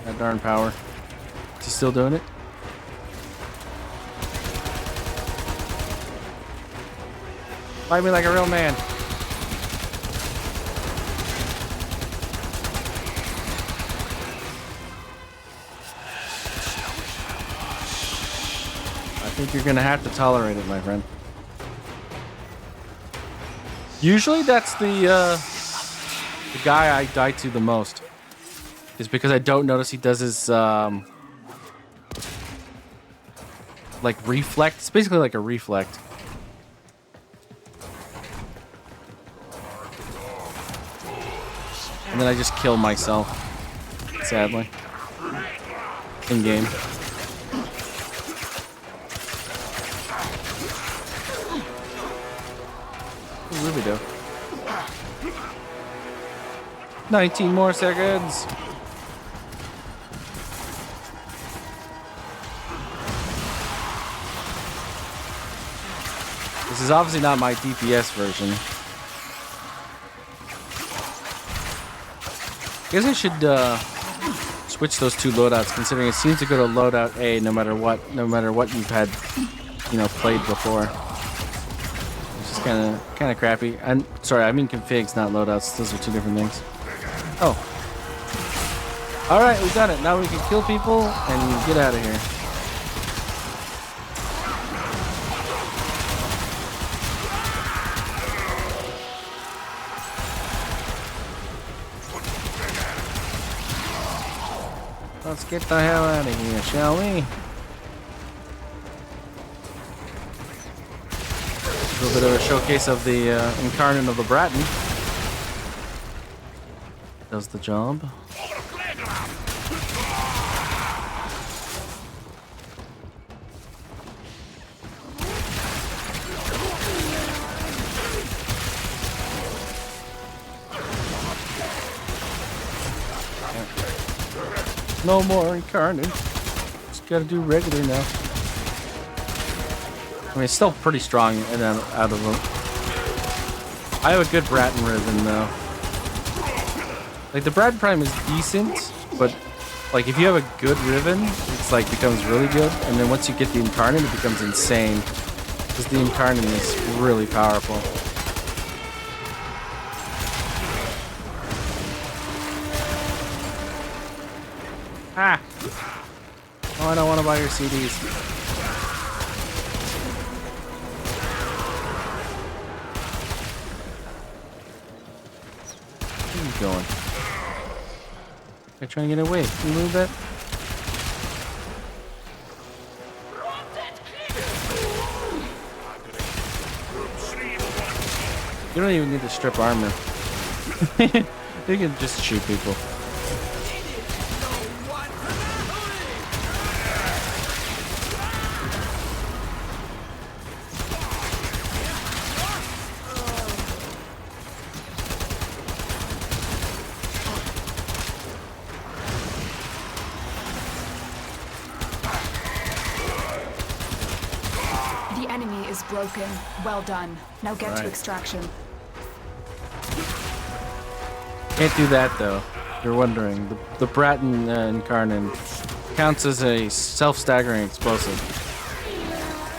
That darn power. Is he still doing it? Fight me like a real man. think you're gonna have to tolerate it, my friend. Usually that's the guy I die to the most. Is because I don't notice he does his like reflect. It's basically like a reflect. And then I just kill myself. Sadly. In game. Ruby do. 19 more seconds. This is obviously not my DPS version. I guess I should switch those two loadouts, considering it seems to go to loadout A no matter what you've had, played before. It's just kind of crappy. And sorry, I mean configs, not loadouts. Those are two different things. Oh. All right, we got it. Now we can kill people and get out of here. Let's get the hell out of here, shall we? A little bit of a showcase of the Incarnon of the Bratton. Does the job. No more Incarnon. Just gotta do regular now. I mean, it's still pretty strong and then out of them. I have a good Bratton Ribbon though. Like the Bratton Prime is decent, but like if you have a good Ribbon, it's like becomes really good. And then once you get the Incarnon, it becomes insane. Because the Incarnon is really powerful. Ah! Oh, I don't want to buy your CDs. Where are you going? You're trying to get away. Can you move that? You don't even need to strip armor. You can just shoot people. Broken. Well done. Now get Right. to extraction. Can't do that though. You're wondering. The Bratton Incarnon counts as a self-staggering explosive.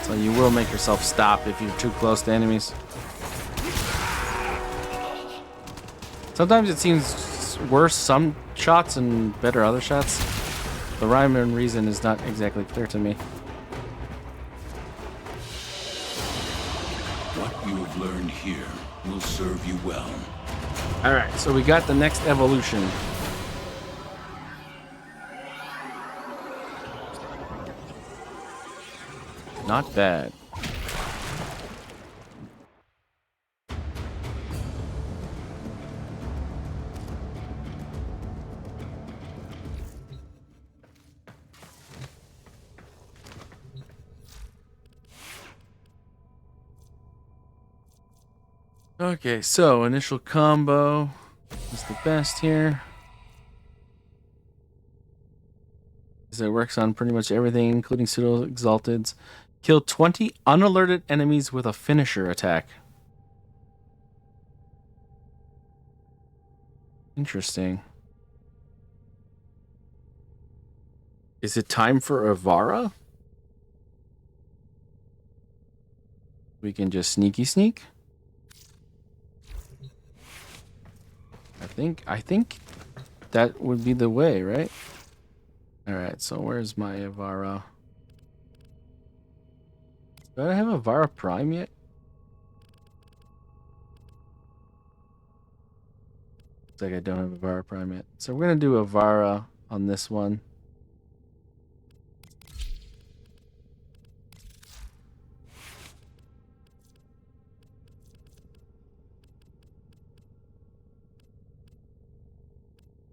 So you will make yourself stop if you're too close to enemies. Sometimes it seems worse some shots and better other shots. The rhyme and reason is not exactly clear to me. What you have learned here will serve you well. Alright, so we got the next evolution. Not bad. Okay, so initial combo is the best here. It works on pretty much everything, including pseudo exalteds. Kill 20 unalerted enemies with a finisher attack. Interesting. Is it time for Avara? We can just sneaky sneak. I think that would be the way, right? All right, so where's my Avara? Do I have a Vara Prime yet? Looks like I don't have a Vara Prime yet. So we're gonna do a Vara on this one.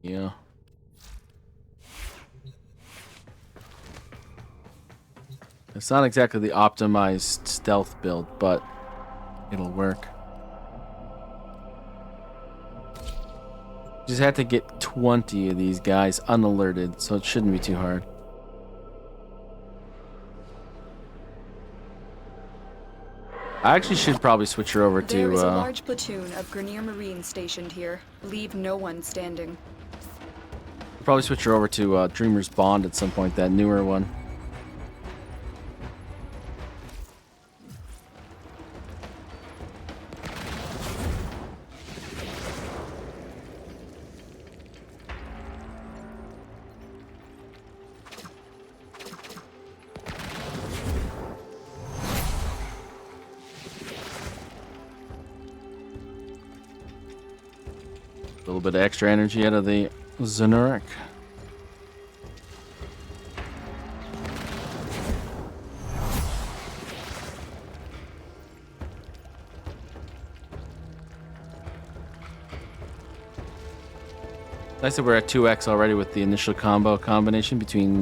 Yeah. It's not exactly the optimized stealth build, but it'll work. Just had to get 20 of these guys unalerted, so it shouldn't be too hard. I actually should probably switch her over There is a to large platoon of Grenier Marines stationed here. Leave no one standing. probably switch her over to Dreamer's Bond at some point, that newer one. A little bit of extra energy out of the Zenuric. I said we're at 2x already with the initial combination between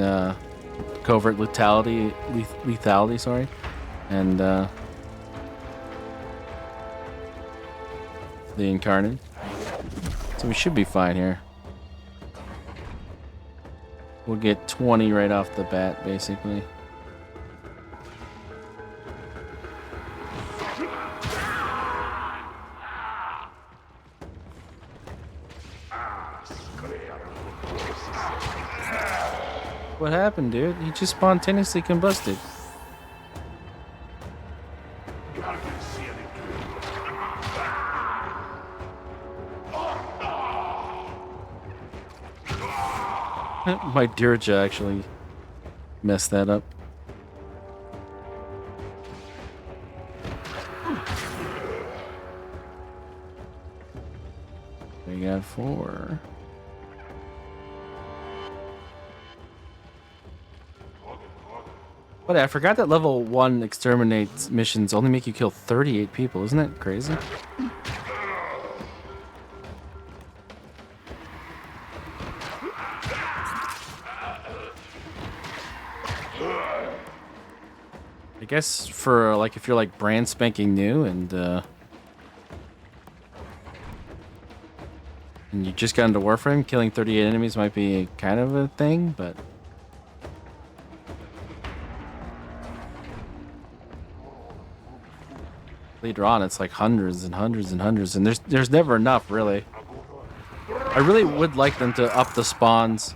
covert lethality, sorry, and the Incarnon. So we should be fine here. We'll get 20 right off the bat, basically. What happened, dude? He just spontaneously combusted. My Dirja actually messed that up. We got 4. But I forgot that level 1 exterminate missions only make you kill 38 people. Isn't that crazy? I guess for like if you're like brand spanking new and you just got into Warframe, killing 38 enemies might be kind of a thing, but later on it's like hundreds and hundreds and hundreds, and there's never enough, really. I really would like them to up the spawns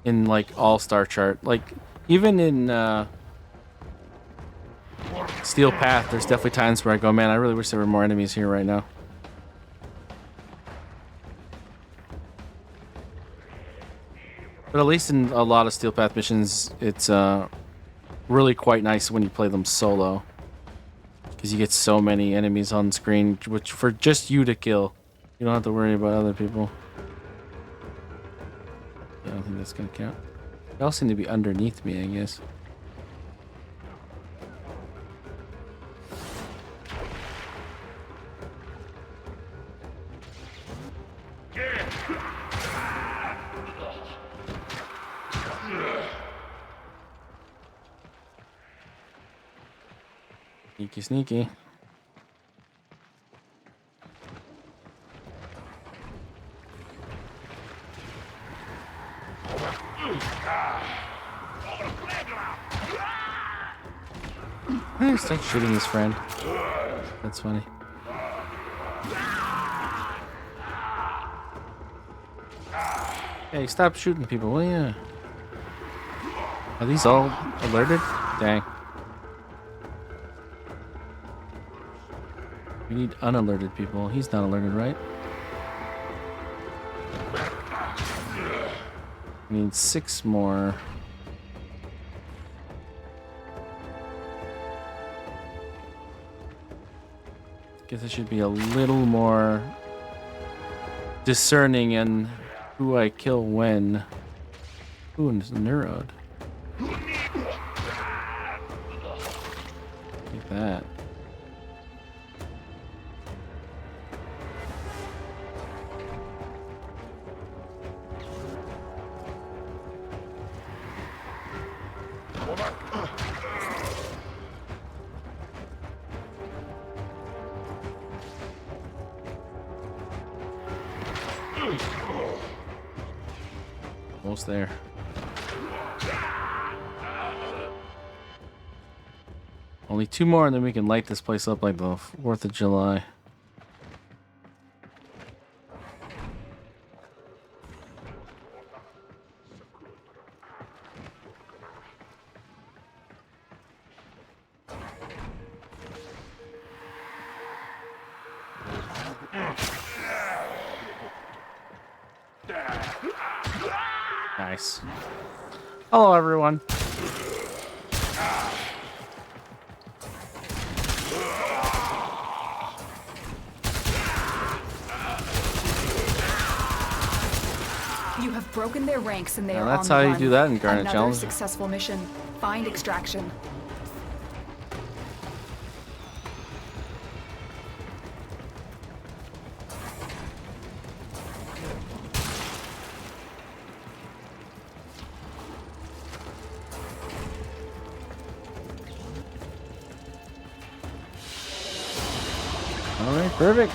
in like All-Star chart, like even in Steel Path, there's definitely times where I go, man, I really wish there were more enemies here right now. But at least in a lot of Steel Path missions, it's really quite nice when you play them solo, because you get so many enemies on screen, which for just you to kill, you don't have to worry about other people. Yeah, I don't think that's gonna count. They all seem to be underneath me, I guess. Sneaky, sneaky. He's like shooting his friend. That's funny. Hey, stop shooting people, will ya? Are these all alerted? Dang. We need unalerted people. He's not alerted, right? We need 6 more. Guess I should be a little more discerning in who I kill when. Ooh, and it's neuroed. Like that. Almost there. Only 2 more and then we can light this place up like the 4th of July. Nice. Hello, everyone. You have broken their ranks and they Now are that's on the how you run. do that in Incarnon Another challenge. successful mission. Find extraction. All right, perfect.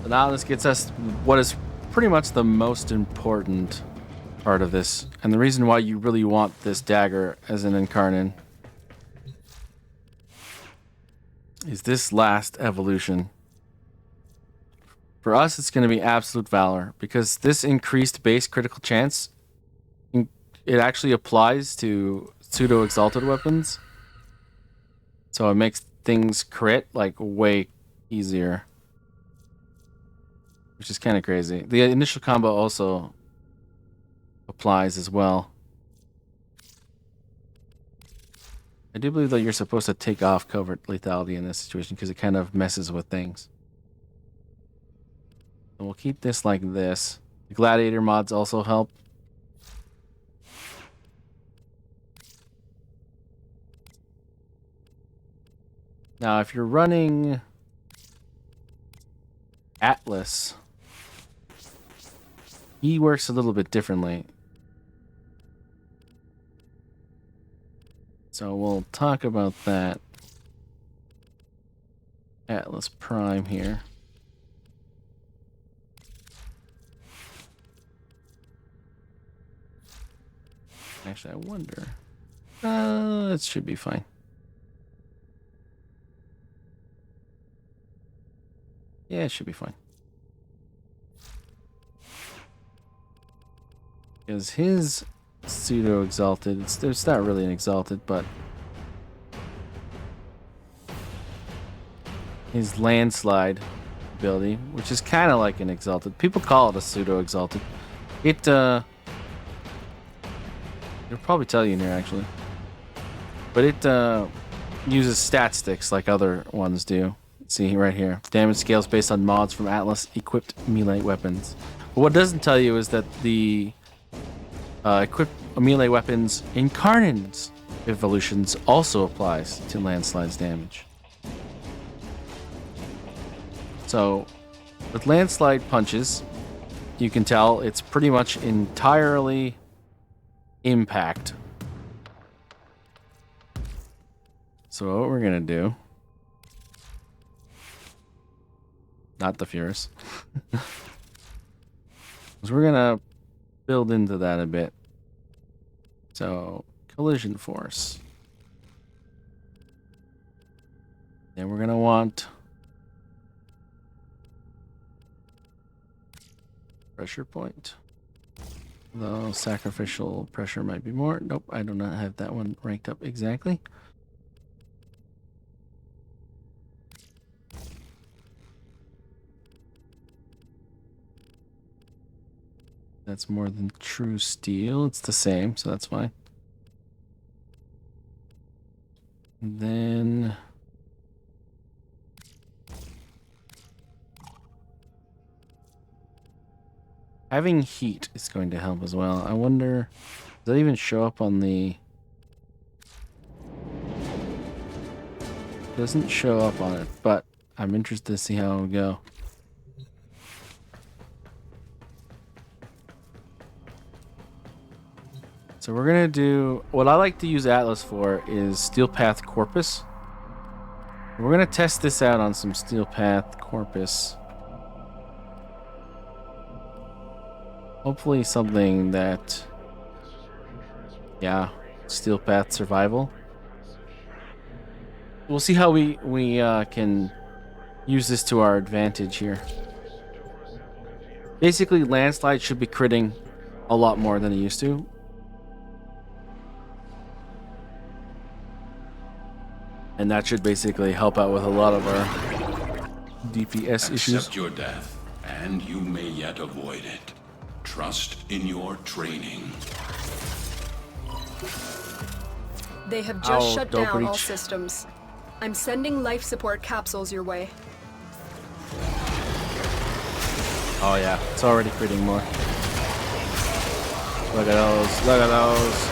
So now this gets us what is pretty much the most important part of this, and the reason why you really want this dagger as an Incarnon is this last evolution. For us, it's going to be absolute valor because this increased base critical chance, it actually applies to pseudo exalted weapons, so it makes things crit like way easier, which is kind of crazy. The initial combo also applies as well. I do believe that you're supposed to take off covert lethality in this situation because it kind of messes with things. And we'll keep this like this. The gladiator mods also help. Now, if you're running Atlas, he works a little bit differently. So we'll talk about that. Atlas Prime here. Actually, I wonder. It should be fine. Yeah, it should be fine. Because his pseudo exalted, it's not really an exalted, but his landslide ability, which is kind of like an exalted. People call it a pseudo exalted. It'll probably tell you in here actually, but it uses stat sticks like other ones do. See right here, damage scales based on mods from Atlas equipped melee weapons. But what it doesn't tell you is that the equipped melee weapons Incarnon's evolutions also applies to landslide's damage. So with landslide punches, you can tell it's pretty much entirely impact. So what we're gonna do, not the Furious, is we're gonna build into that a bit. So collision force. Then we're gonna want pressure point. Though sacrificial pressure might be more. Nope, I do not have that one ranked up exactly. That's more than true steel. It's the same, so that's fine. And then having heat is going to help as well. I wonder, does that even show up on the... Doesn't show up on it, but I'm interested to see how it'll go. So we're gonna do, what I like to use Atlas for is Steel Path Corpus. We're gonna test this out on some Steel Path Corpus. Hopefully something that, yeah, Steel Path Survival. We'll see how we can use this to our advantage here. Basically, Landslide should be critting a lot more than it used to. And that should basically help out with a lot of our DPS issues. Accept your death, and you may yet avoid it. Trust in your training. They have just Ow, shut dope down all reach. systems. I'm sending life support capsules your way. Oh yeah, it's already critting more. Look at those, look at those.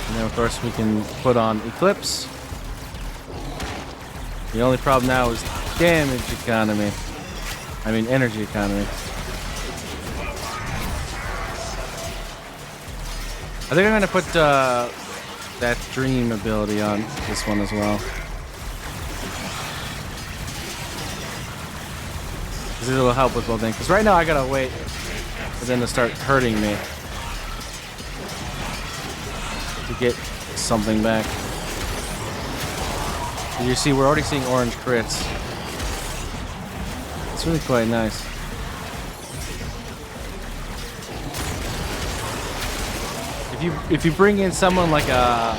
And then of course we can put on Eclipse. The only problem now is damage economy. I mean energy economy. I think I'm gonna put that dream ability on this one as well. Because it'll help with both things. Because right now I gotta wait for them to start hurting me to get something back. As you see, we're already seeing orange crits. It's really quite nice. If you bring in someone like a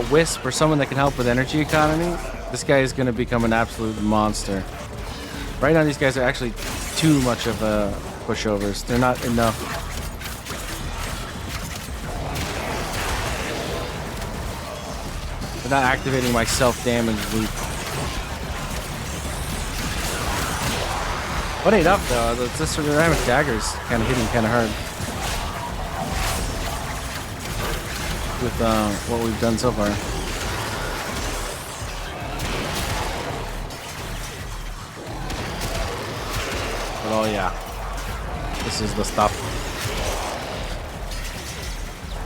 Wisp or someone that can help with energy economy, this guy is going to become an absolute monster. Right now, these guys are actually too much of pushovers. They're not enough. They're not activating my self-damage loop. Funny enough, though, this ceramic dagger's kind of hitting kind of hard. With what we've done so far. But oh yeah, this is the stuff.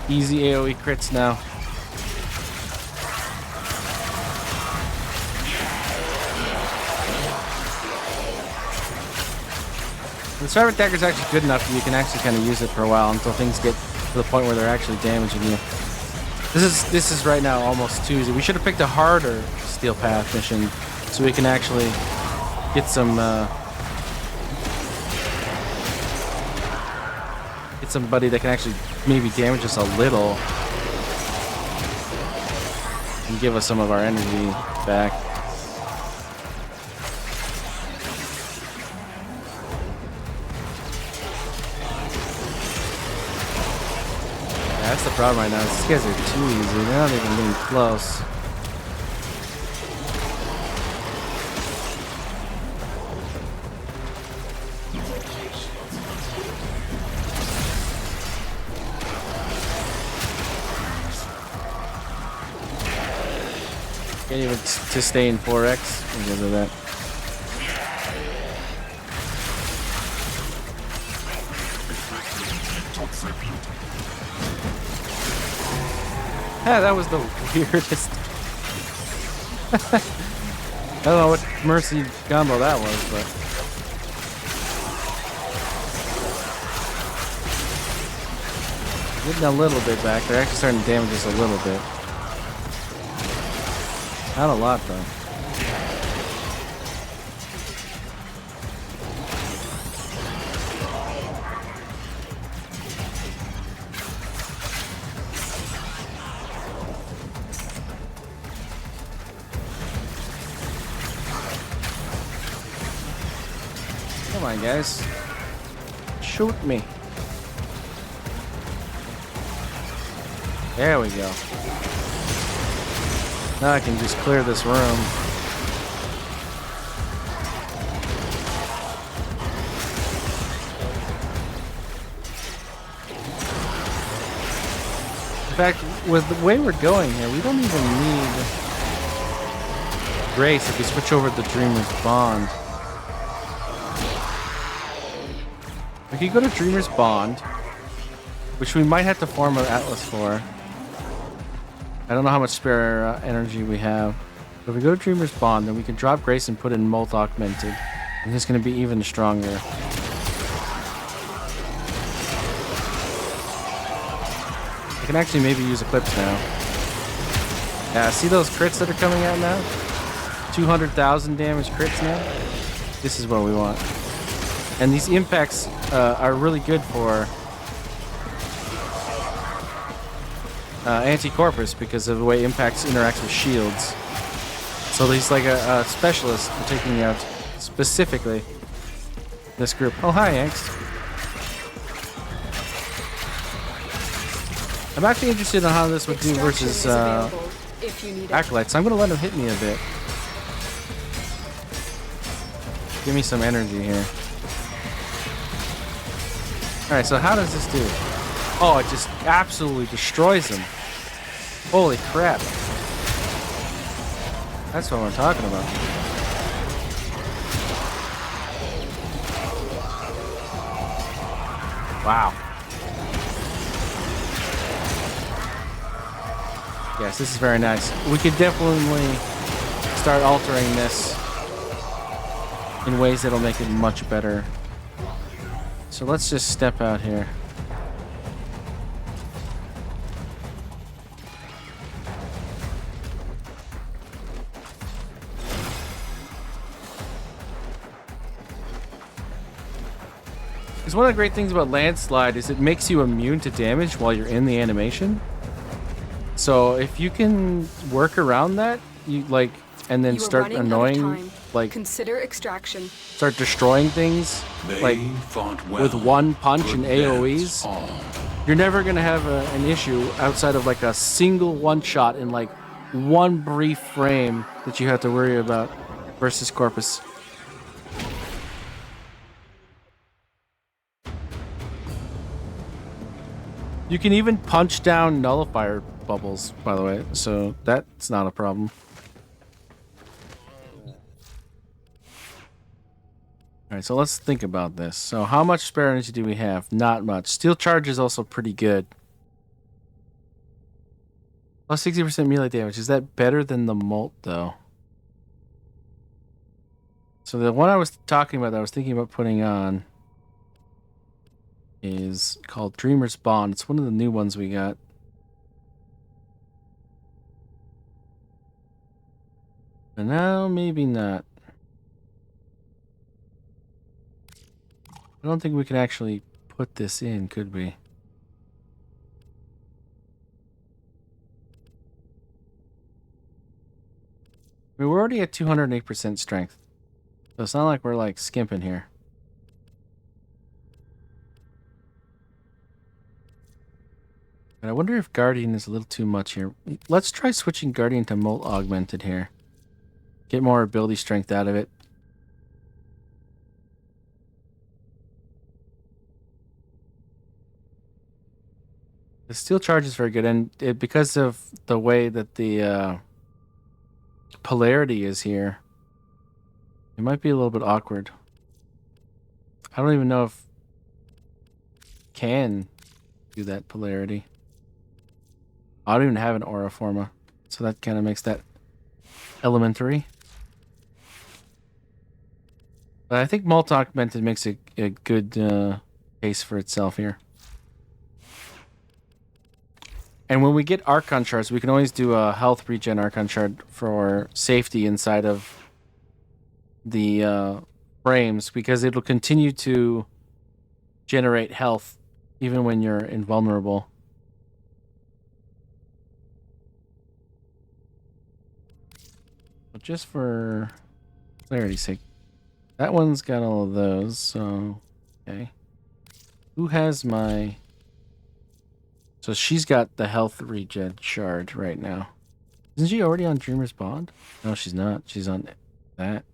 Easy AoE crits now. The ceramic dagger is actually good enough that you can actually kind of use it for a while until things get to the point where they're actually damaging you. This is right now almost Tuesday. We should have picked a harder Steel Path mission so we can actually get somebody that can actually maybe damage us a little and give us some of our energy back. That's the problem right now. These guys are too easy. They're not even getting close. Can't even sustain 4x because of that. Yeah, that was the weirdest. I don't know what mercy combo that was, but getting a little bit back. They're actually starting to damage us a little bit. Not a lot, though. on, guys. Shoot me. There we go. Now I can just clear this room. In fact, with the way we're going here, we don't even need Grace if we switch over to Dreamer's Bond. We could go to Dreamer's Bond, which we might have to form an Atlas for. I don't know how much spare energy we have. But if we go to Dreamer's Bond, then we can drop Grace and put in Molt Augmented. And it's going to be even stronger. I can actually maybe use Eclipse now. Yeah, see those crits that are coming out now? 200,000 damage crits now? This is what we want. And these impacts are really good for anti-corpus because of the way impacts interacts with shields. So he's like a specialist for taking out specifically this group. Oh, hi, Angst. I'm actually interested in how this would do versus Acolytes. I'm going to let him hit me a bit. Give me some energy here. Alright, so how does this do? Oh, it just absolutely destroys him. Holy crap. That's what we're talking about. Wow. Yes, this is very nice. We could definitely start altering this in ways that'll make it much better. So let's just step out here. Because one of the great things about Landslide is it makes you immune to damage while you're in the animation. So if you can work around that, you like, and then start annoying, like, consider extraction. Start destroying things, like with one punch and AoEs. You're never gonna have an issue outside of like a single one shot in like one brief frame that you have to worry about versus Corpus. You can even punch down nullifier bubbles, by the way, so that's not a problem. Alright, so let's think about this. So how much spare energy do we have? Not much. Steel charge is also pretty good. Plus 60% melee damage. Is that better than the Molt, though? So the one I was talking about that I was thinking about putting on is called Dreamer's Bond. It's one of the new ones we got. But now, maybe not. I don't think we can actually put this in, could we? I mean, we're already at 208% strength. So it's not like we're like skimping here. And I wonder if Guardian is a little too much here. Let's try switching Guardian to Molt Augmented here. Get more ability strength out of it. The steel charge is very good, and because of the way that the polarity is here, it might be a little bit awkward. I don't even know if can do that polarity. I don't even have an aura forma, so that kind of makes that elementary. But I think Molt Augmented makes a good case for itself here. And when we get Archon shards, we can always do a health regen Archon shard for safety inside of the frames, because it'll continue to generate health even when you're invulnerable. But just for clarity's sake, That one's got all of those, so okay. Who has my... So she's got the health regen shard right now. Isn't she already on Dreamer's Bond? No, she's not. She's on that.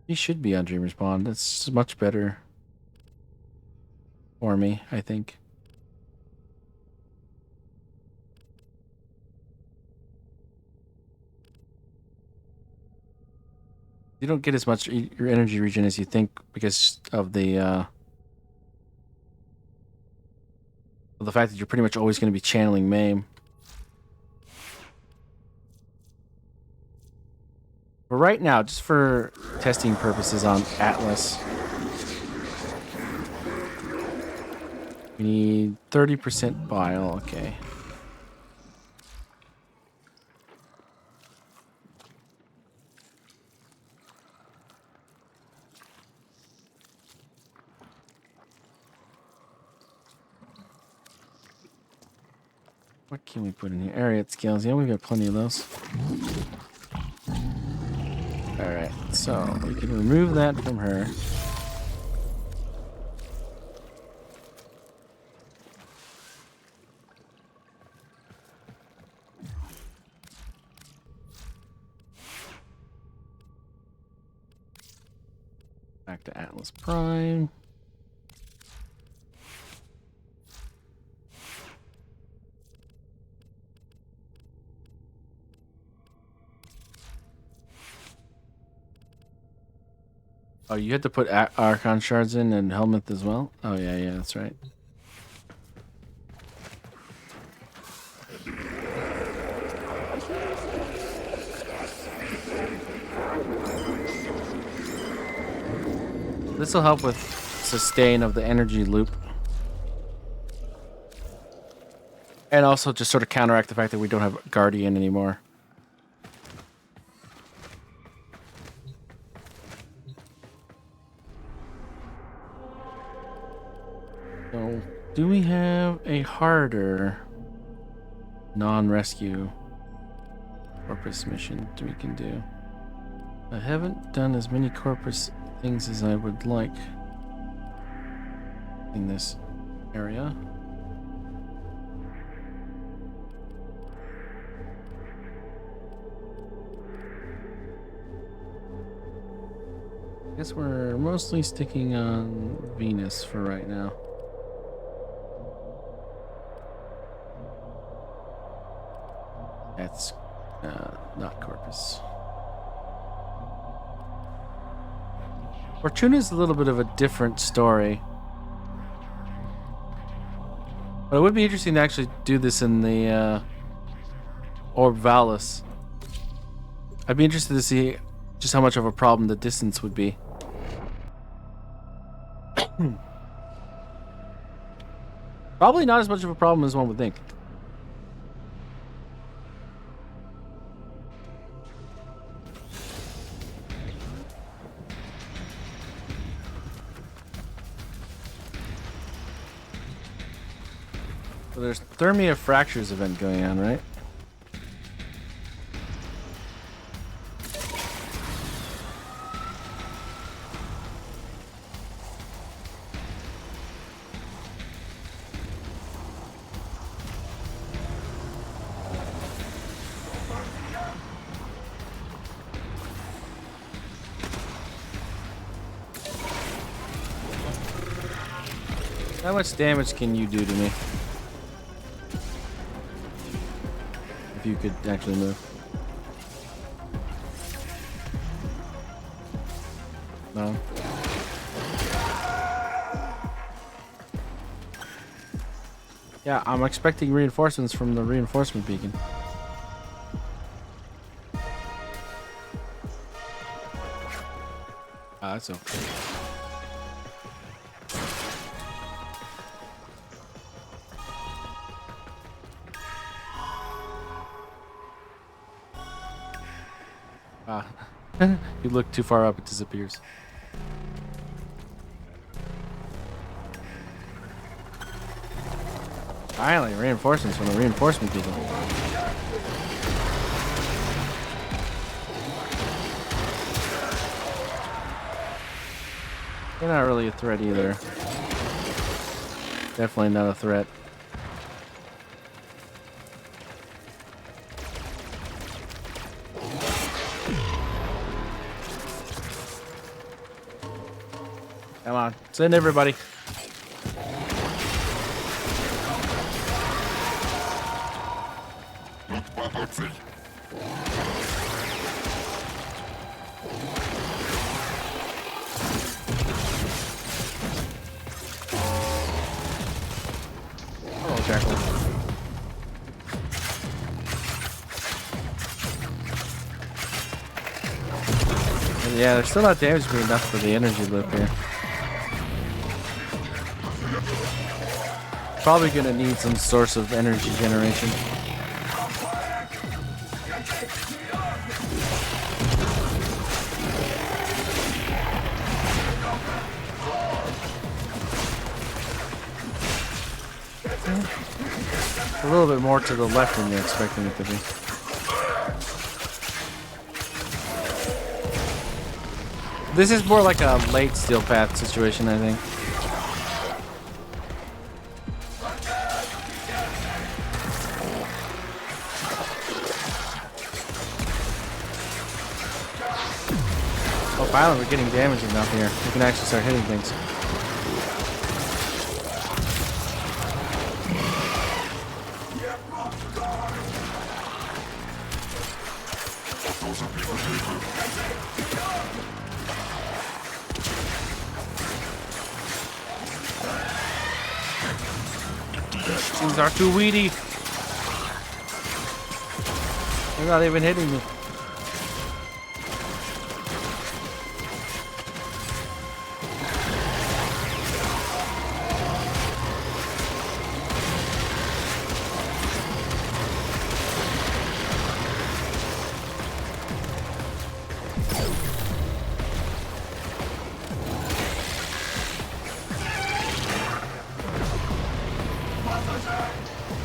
She should be on Dreamer's Bond. That's much better for me, I think. You don't get as much your energy regen as you think because of the fact that you're pretty much always going to be channeling Mame. But right now, just for testing purposes on Atlas, we need 30% bile. Okay. What can we put in here? Ariat scales. Yeah, we've got plenty of those. Alright, so we can remove that from her. Back to Atlas Prime. Oh, you had to put Archon shards in and Helmet as well? Oh, yeah, that's right. This will help with sustain of the energy loop. And also just sort of counteract the fact that we don't have Guardian anymore. So, do we have a harder non-rescue Corpus mission we can do? I haven't done as many Corpus things as I would like in this area. I guess we're mostly sticking on Venus for right now. That's not Corpus. Fortuna is a little bit of a different story. But it would be interesting to actually do this in the Orb Valus. I'd be interested to see just how much of a problem the distance would be. Probably not as much of a problem as one would think. So there's Thermia Fractures event going on, right? How much damage can you do to me? If you could actually move. No. Yeah, I'm expecting reinforcements from the reinforcement beacon. Ah, that's okay. You look too far up, it disappears. Finally, reinforcements from the reinforcement people. You're not really a threat either. Definitely not a threat. Come on, send everybody. Hello, Jackal. Yeah, they're still not damaging me enough for the energy loop here. Probably gonna need some source of energy generation. A little bit more to the left than you're expecting it to be. This is more like a late steel path situation, I think. Oh, finally we're getting damage enough here. We can actually start hitting things. Things are too weedy. They're not even hitting me.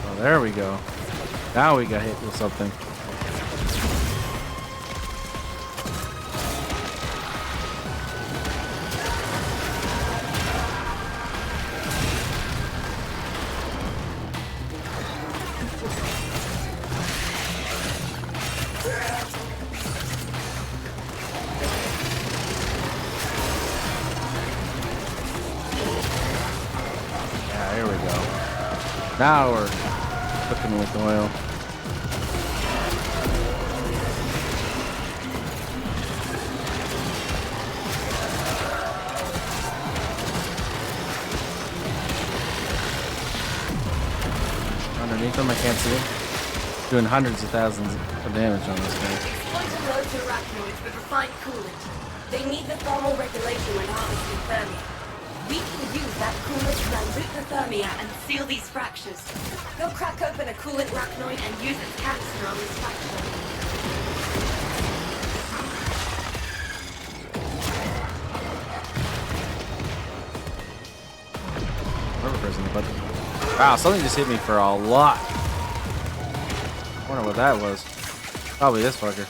Oh, there we go. Now we got hit with something. Yeah, here we go. Now we're cooking with oil. Underneath them, I can't see it. Doing hundreds of thousands of damage on this guy. Exploited loads of arachnoids with refined coolant. They need the thermal regulation when harvesting thermia. We can use that coolant to dilute the thermia and seal these fractures. Go crack open a coolant arachnoid and use its cancer on this fracture. Never pressing the button. Wow, something just hit me for a lot. I wonder what that was. Probably this fucker.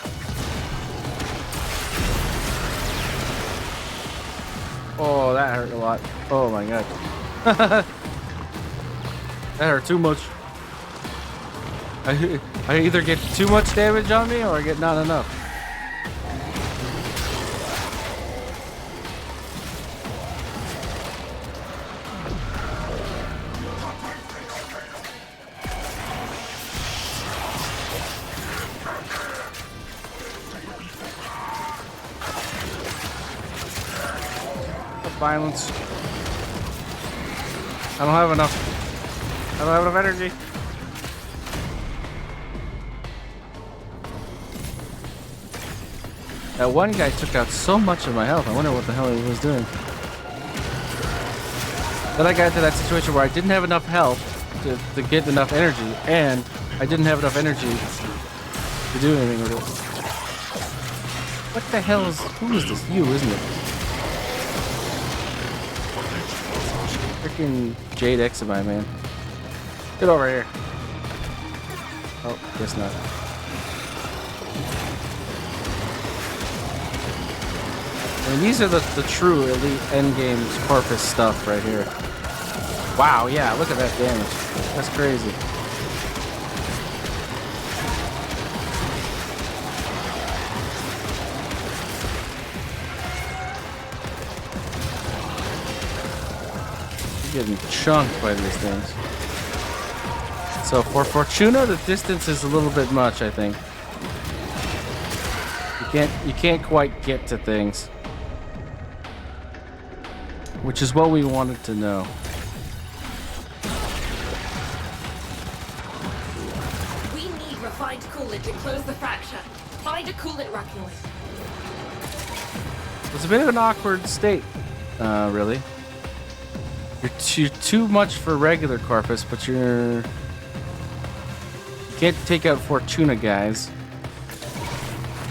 Oh, that hurt a lot. Oh my god. That hurt too much. I either get too much damage on me or I get not enough. Violence. I don't have enough. I don't have enough energy. That one guy took out so much of my health. I wonder what the hell he was doing. Then I got into that situation where I didn't have enough health to get enough energy, and I didn't have enough energy to do anything with it. What the hell is... Who is this? You, isn't it? Freaking Jade Exabyte, man. Get over here. Oh, guess not. And these are the true elite endgame Corpus stuff right here. Wow, yeah, look at that damage. That's crazy. You're getting chunked by these things. So for Fortuna, the distance is a little bit much, I think. You can't quite get to things. Which is what we wanted to know. We need refined coolant to close the fracture. Find a coolant racnoid. It's a bit of an awkward state, really. You're too much for regular Corpus, but you can't take out Fortuna guys.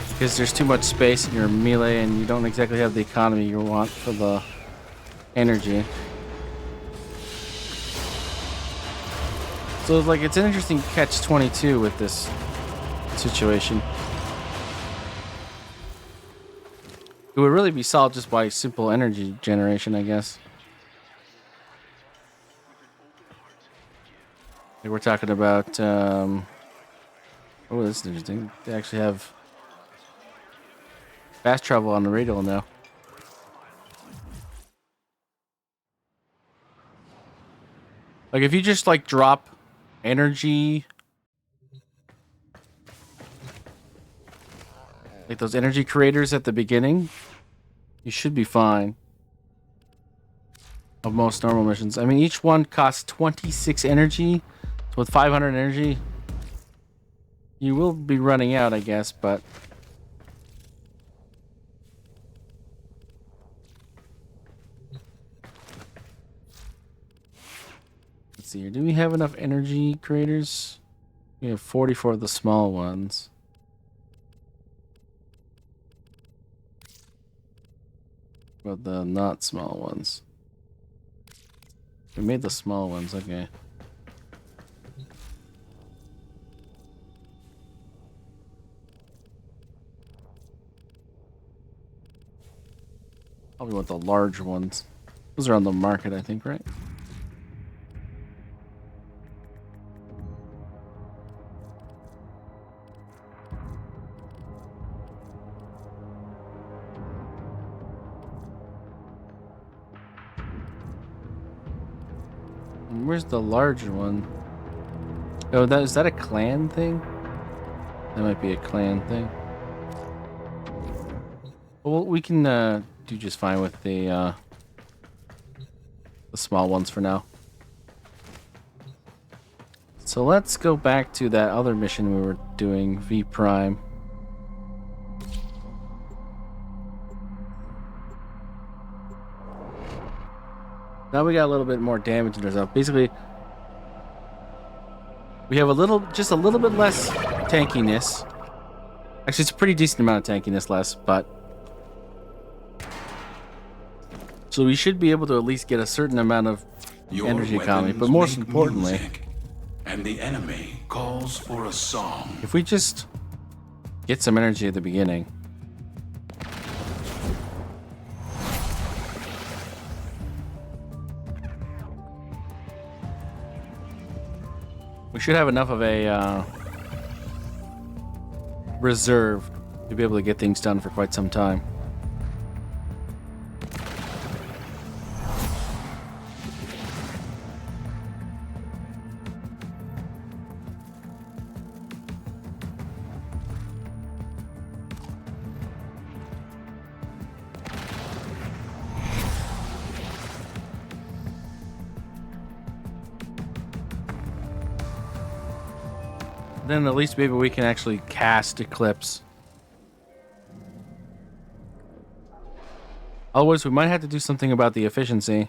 Because there's too much space in your melee and you don't exactly have the economy you want for the energy. So it's an interesting catch-22 with this situation. It would really be solved just by simple energy generation, I guess. Like we're talking about, oh, this is interesting. They actually have fast travel on the radial now. Like if you just like drop energy, like those energy creators at the beginning, you should be fine. Of most normal missions. I mean, each one costs 26 energy. So with 500 energy, you will be running out, I guess, but let's see here. Do we have enough energy creators? We have 44 of the small ones. But the not small ones. We made the small ones, okay. Probably want the large ones. Those are on the market, I think, right? Where's the larger one? Oh, is that a clan thing? That might be a clan thing. Well, we can do just fine with the small ones for now. So let's go back to that other mission we were doing, V Prime. Now we got a little bit more damage in ourselves. Basically, we have just a little bit less tankiness. Actually, it's a pretty decent amount of tankiness less, but so we should be able to at least get a certain amount of energy economy. But most importantly, and the enemy calls for a song. If we just get some energy at the beginning. We should have enough of a reserve to be able to get things done for quite some time. Then at least maybe we can actually cast Eclipse. Otherwise, we might have to do something about the efficiency.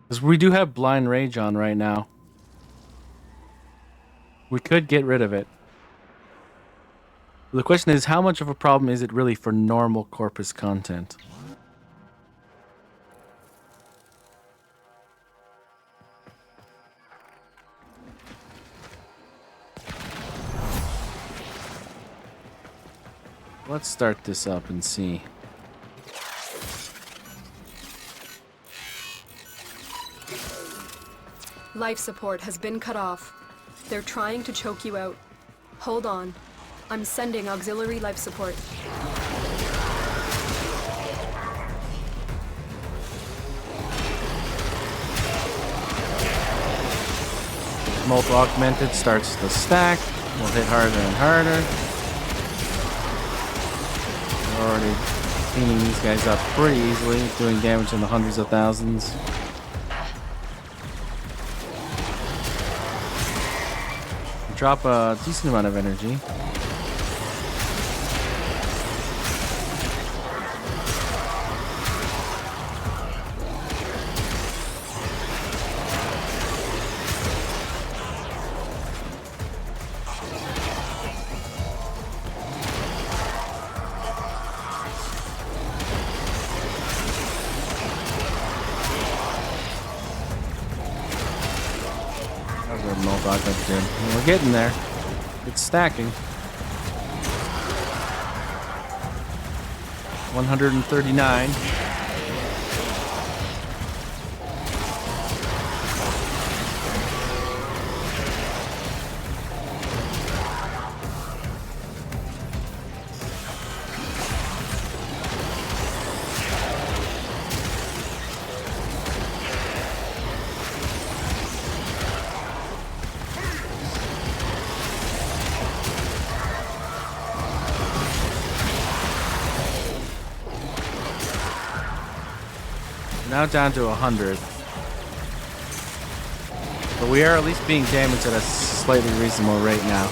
Because we do have Blind Rage on right now. We could get rid of it. The question is, how much of a problem is it really for normal Corpus content? Let's start this up and see. Life support has been cut off. They're trying to choke you out. Hold on. I'm sending auxiliary life support. Molt augmented starts to stack. We'll hit harder and harder. We're already cleaning these guys up pretty easily, doing damage in the hundreds of thousands. Drop a decent amount of energy. We're getting there. It's stacking. 139. Now down to 100. But we are at least being damaged at a slightly reasonable rate now.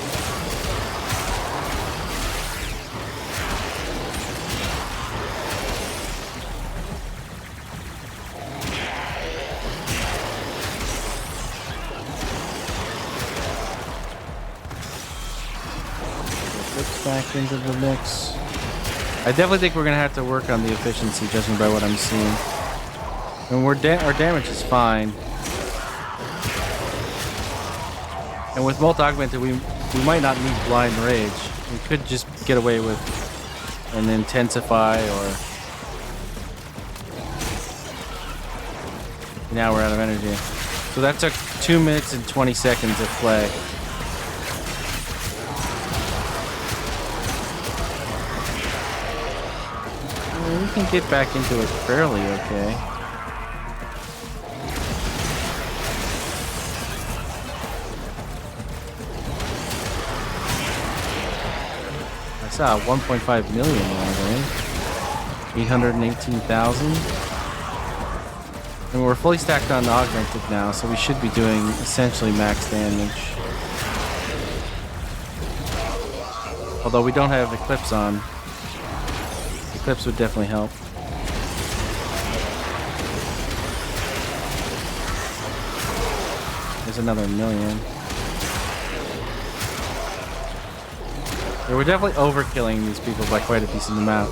Flips back into the mix. I definitely think we're going to have to work on the efficiency, judging by what I'm seeing. And our damage is fine. And with Molt Augmented, we might not need Blind Rage. We could just get away with an Intensify or... Now we're out of energy. So that took 2 minutes and 20 seconds of play. Well, we can get back into it fairly okay. I saw 1.5 million already. 818,000. And we're fully stacked on Augmented now, so we should be doing essentially max damage. Although we don't have Eclipse on. Eclipse would definitely help. There's another million. Yeah, we're definitely overkilling these people by quite a decent amount.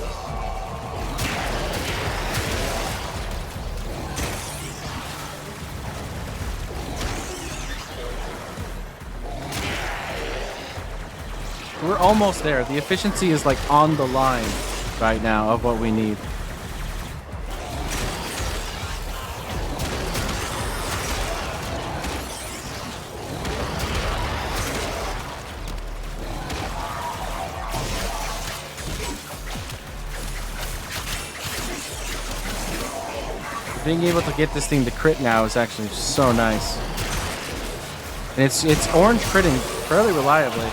We're almost there. The efficiency is like on the line right now of what we need. Being able to get this thing to crit now is actually so nice. And it's orange critting fairly reliably.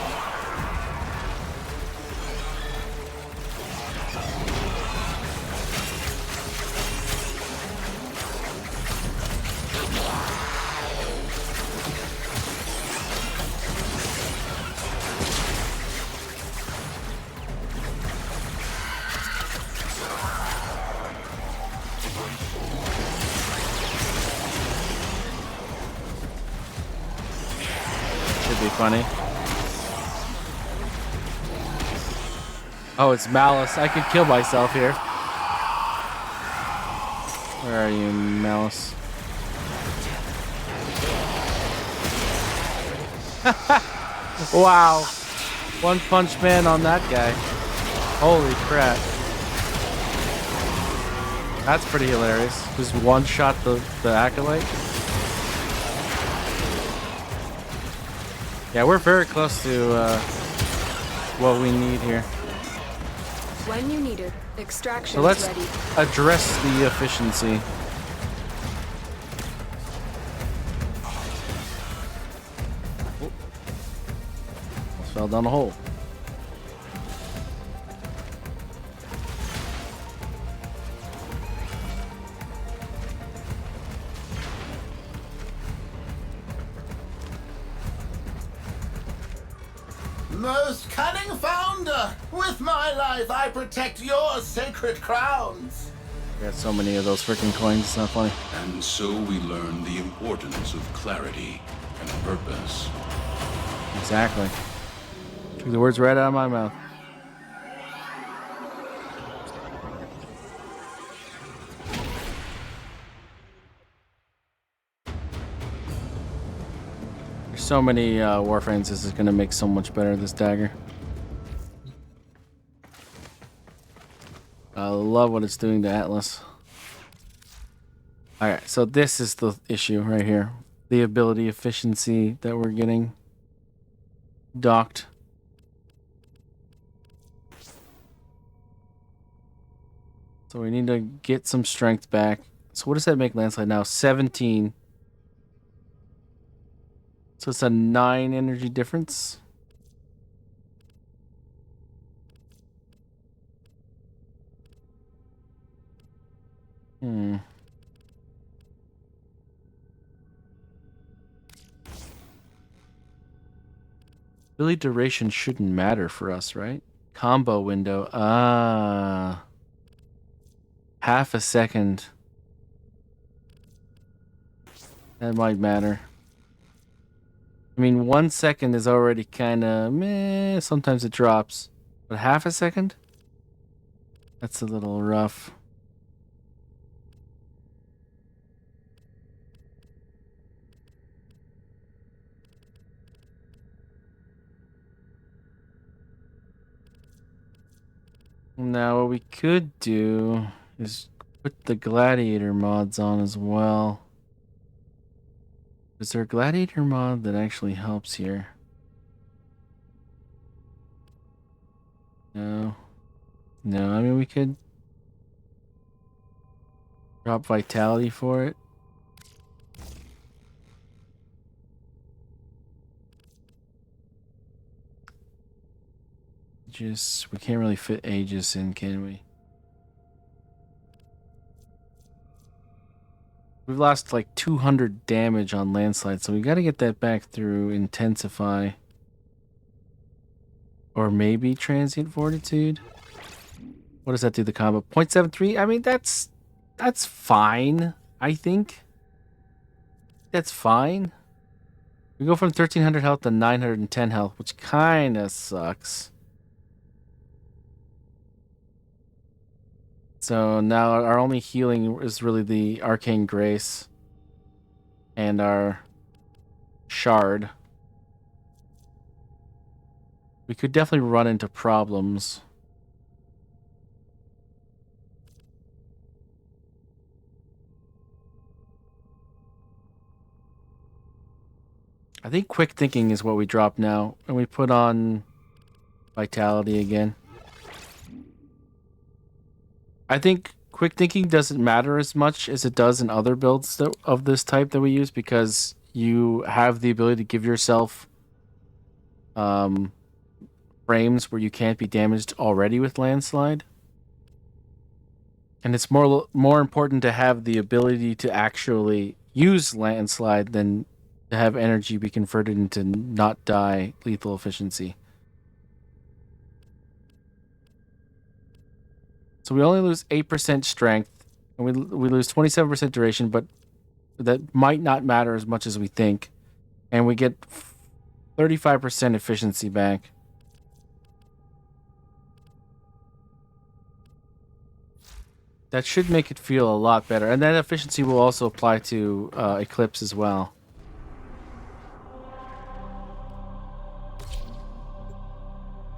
Be funny. Oh, it's Malice. I could kill myself here. Where are you, Malice? Wow. One punch man on that guy. Holy crap. That's pretty hilarious. Just one shot the Acolyte. Yeah, we're very close to what we need here. When you need it, extraction So let's is ready. address the efficiency. Almost fell down a hole. Most cunning founder! With my life, I protect your sacred crowns! We got so many of those freaking coins, it's not funny. And so we learn the importance of clarity and purpose. Exactly. Took the words right out of my mouth. There's so many warframes, this is going to make so much better, this dagger. I love what it's doing to Atlas. Alright, so this is the issue right here. The ability efficiency that we're getting docked. So we need to get some strength back. So what does that make landslide now? 17. So it's a 9 energy difference. Ability duration shouldn't matter for us, right? Combo window. Half a second. That might matter. I mean, 1 second is already kind of meh. Sometimes it drops. But half a second? That's a little rough. Now, what we could do is put the gladiator mods on as well. Is there a gladiator mod that actually helps here? No. No, I mean, we could drop vitality for it. We can't really fit Aegis in, can we? We've lost like 200 damage on landslide, so we got to get that back through intensify. Or maybe transient fortitude. What does that do to the combo? 0.73? I mean, that's fine, I think. That's fine. We go from 1300 health to 910 health, which kind of sucks. So now our only healing is really the Arcane Grace and our Shard. We could definitely run into problems. I think quick thinking is what we drop now, and we put on vitality again. I think quick thinking doesn't matter as much as it does in other builds of this type that we use, because you have the ability to give yourself frames where you can't be damaged already with landslide. And it's more important to have the ability to actually use landslide than to have energy be converted into not die lethal efficiency. So we only lose 8% strength, and we lose 27% duration, but that might not matter as much as we think. And we get 35% efficiency back. That should make it feel a lot better. And that efficiency will also apply to Eclipse as well.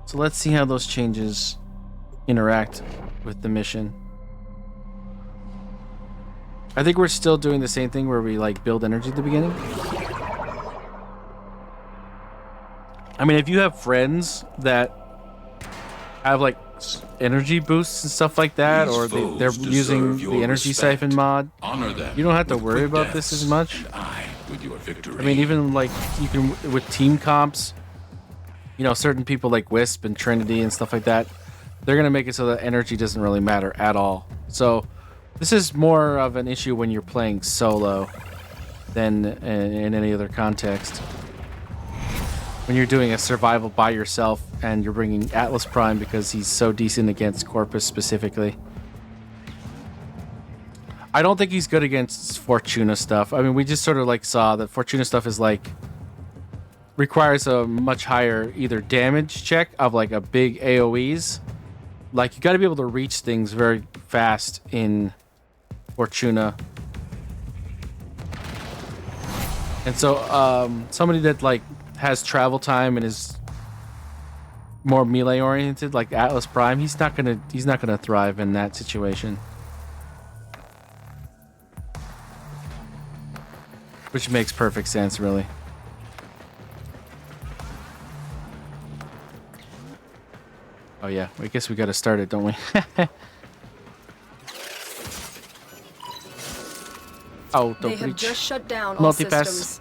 So let's see how those changes interact with the mission. I think we're still doing the same thing where we like build energy at the beginning. I mean, if you have friends that have like energy boosts and stuff like that, These or foes they're deserve using your the energy respect. siphon mod, Honor them. you don't have to with worry quick about this deaths, as much. and I with your victory. I mean, even like you can with team comps, you know, certain people like Wisp and Trinity and stuff like that, they're gonna make it so that energy doesn't really matter at all. So this is more of an issue when you're playing solo than in any other context. When you're doing a survival by yourself and you're bringing Atlas Prime because he's so decent against Corpus specifically. I don't think he's good against Fortuna stuff. I mean, we just sort of like saw that Fortuna stuff is like requires a much higher either damage check of like a big AoEs. Like you got to be able to reach things very fast in Fortuna. And so somebody that like has travel time and is more melee oriented like Atlas Prime, he's not gonna thrive in that situation. Which makes perfect sense, really. Oh yeah, I guess we gotta start it, don't we? Oh, don't They have reach. just shut down all Multipass. systems.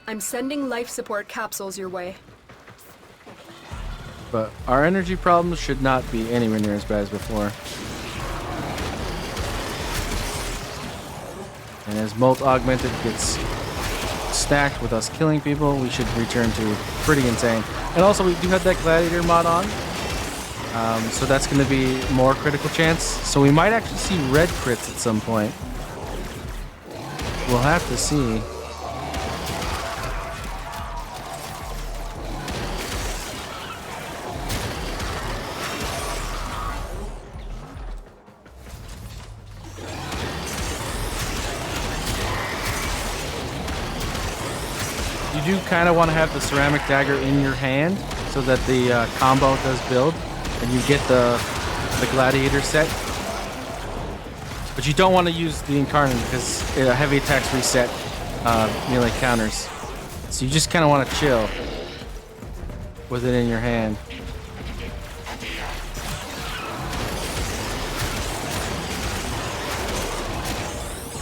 I'm sending life support capsules your way. But our energy problems should not be anywhere near as bad as before. And as Molt Augmented gets stacked with us killing people, we should return to pretty insane. And also, we do have that Gladiator mod on. So that's going to be more critical chance. So we might actually see red crits at some point. We'll have to see. You do kind of want to have the ceramic dagger in your hand so that the combo does build and you get the gladiator set. But you don't want to use the Incarnon because heavy attacks reset melee counters. So you just kind of want to chill with it in your hand.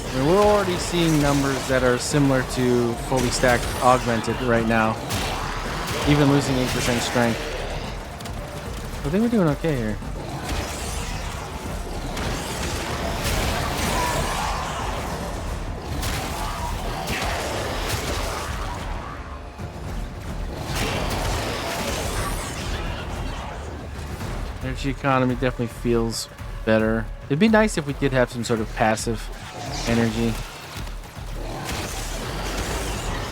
I mean, we're already seeing numbers that are similar to fully stacked augmented right now, even losing 8% strength. I think we're doing okay here. Energy economy definitely feels better. It'd be nice if we did have some sort of passive energy.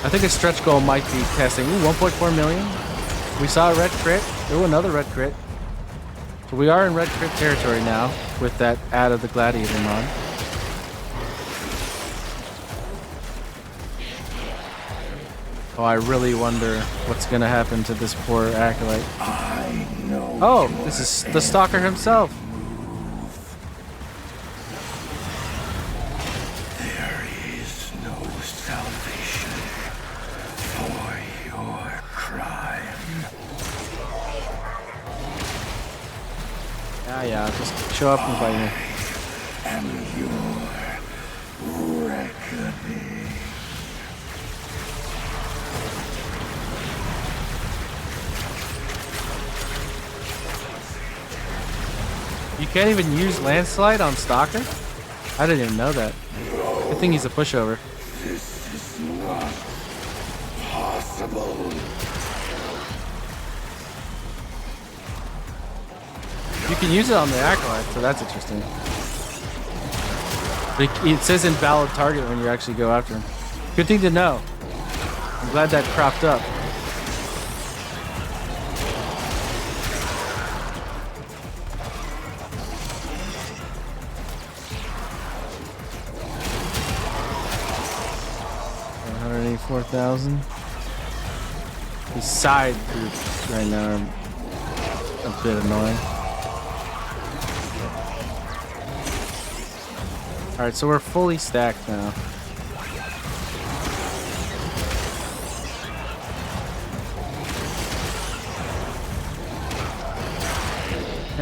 I think a stretch goal might be testing. Ooh, 1.4 million. We saw a red crit. Ooh, another red crit. So we are in red crit territory now with that add of the Gladiator mod. Oh, I really wonder what's gonna happen to this poor acolyte. I know. Oh, this is the Stalker himself. There is no salvation for your crime. Yeah, just show up and fight me. And your reckoning. You can't even use Landslide on Stalker? I didn't even know that. Good thing he's a pushover. This is not possible. You can use it on the Acolyte, so that's interesting. But it says invalid target when you actually go after him. Good thing to know. I'm glad that cropped up. $184,000. These side groups right now are a bit annoying. Alright, so we're fully stacked now.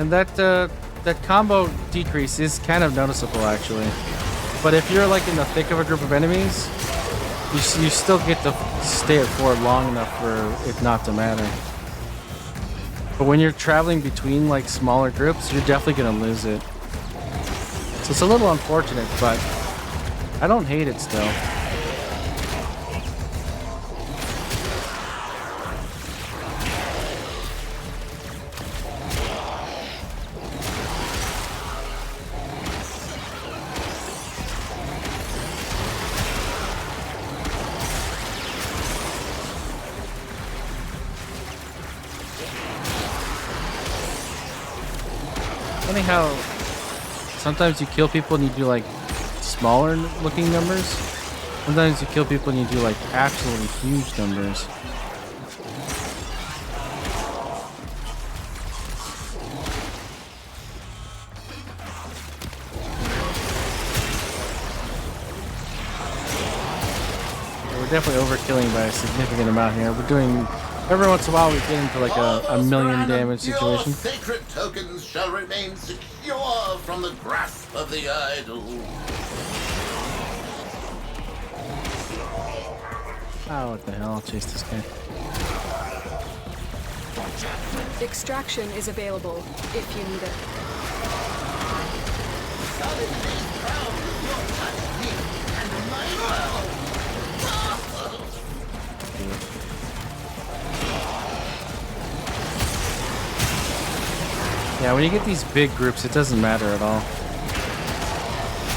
And that combo decrease is kind of noticeable, actually. But if you're like in the thick of a group of enemies, you still get to stay at 4 long enough for it not to matter. But when you're traveling between like smaller groups, you're definitely gonna lose it. So it's a little unfortunate, but I don't hate it still. Funny how sometimes you kill people and you do like smaller looking numbers. Sometimes you kill people and you do like absolutely huge numbers. We're definitely overkilling by a significant amount here. We're doing every once in a while we get into like a million damage situation. Your sacred tokens shall remain secure from the grasp of the idol. Oh, what the hell? I'll chase this guy. Extraction is available if you need it. Yeah, when you get these big groups, it doesn't matter at all.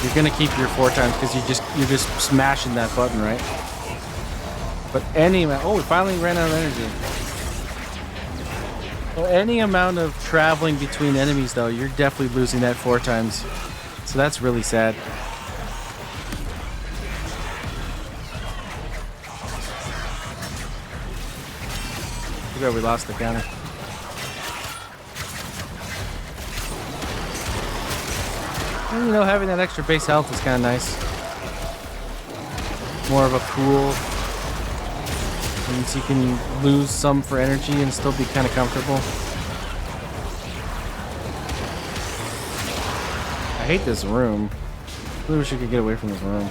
You're gonna keep your 4 times because you're just smashing that button, right? But any amount, oh, we finally ran out of energy. Well, any amount of traveling between enemies, though, you're definitely losing that 4 times. So that's really sad. Too bad we lost the counter. And, you know, having that extra base health is kind of nice. More of a pool. Means you can lose some for energy and still be kind of comfortable. I hate this room. I really wish I could get away from this room.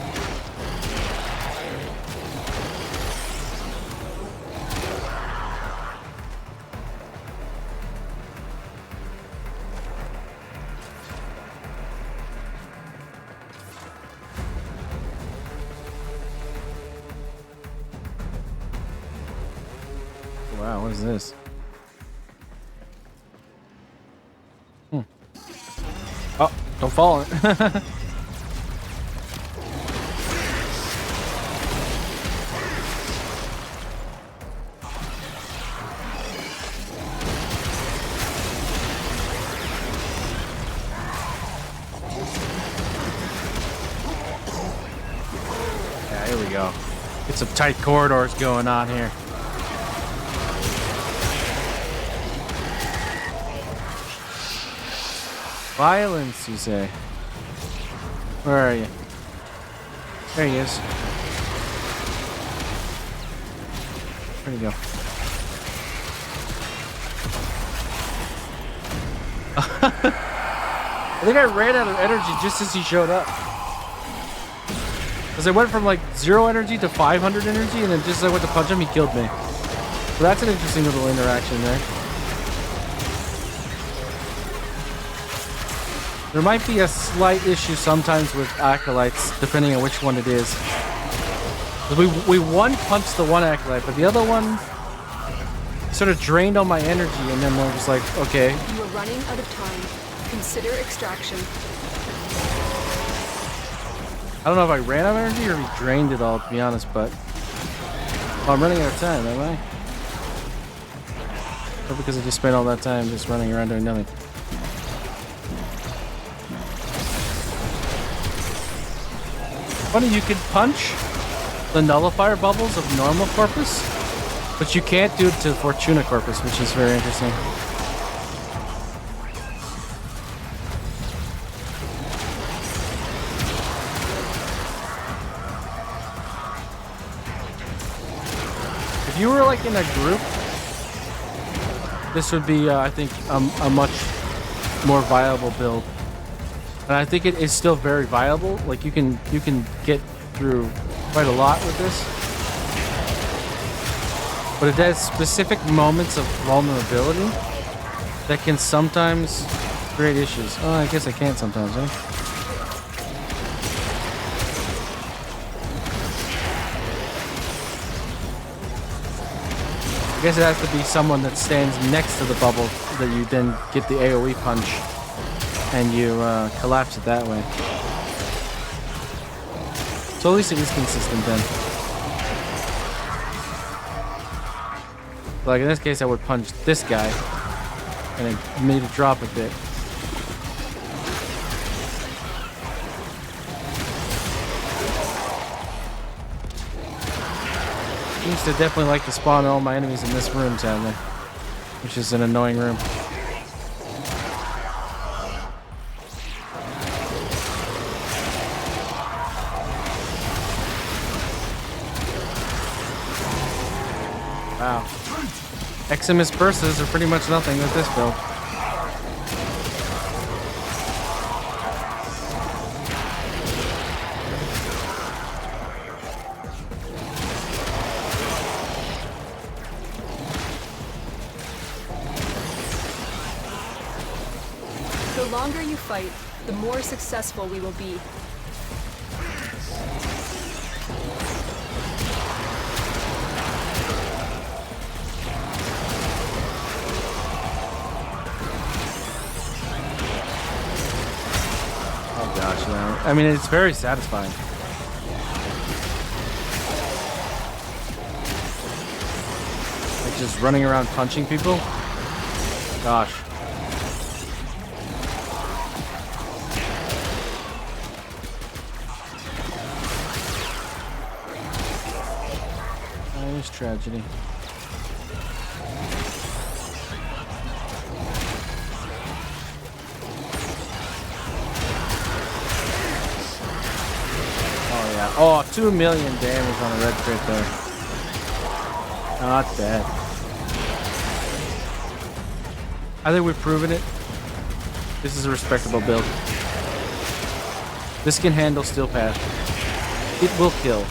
Wow, what is this? Oh, don't fall on it. Yeah, here we go. Get some tight corridors going on here. Violence, you say? Where are you? There he is. Where'd he go? I think I ran out of energy just as he showed up. Because I went from like 0 energy to 500 energy, and then just as I went to punch him, he killed me. So that's an interesting little interaction there. There might be a slight issue sometimes with acolytes, depending on which one it is. We one punched the one acolyte, but the other one sort of drained all my energy, and then I was like, okay. You are running out of time. Consider extraction. I don't know if I ran out of energy or he drained it all, to be honest, but... Oh, I'm running out of time, am I? Or because I just spent all that time just running around doing nothing. Funny, you can punch the nullifier bubbles of normal Corpus, but you can't do it to Fortuna Corpus, which is very interesting. If you were like in a group, this would be, I think, a much more viable build. And I think it is still very viable. Like you can get through quite a lot with this. But it has specific moments of vulnerability that can sometimes create issues. Oh, I guess I can't sometimes, huh? I guess it has to be someone that stands next to the bubble that you then get the AoE punch and you collapse it that way. So at least it is consistent then. Like in this case I would punch this guy and it made it drop a bit. Seems to definitely like to spawn all my enemies in this room, sadly. Which is an annoying room. Wow. Eximus bursts are pretty much nothing with this build. The longer you fight, the more successful we will be. Oh gosh, yeah. I mean, it's very satisfying. Like just running around punching people. Gosh. Tragedy. Oh yeah. Oh, 2 million damage on a red crit there. Not bad. I think we've proven it. This is a respectable build. This can handle Steel Path. It will kill.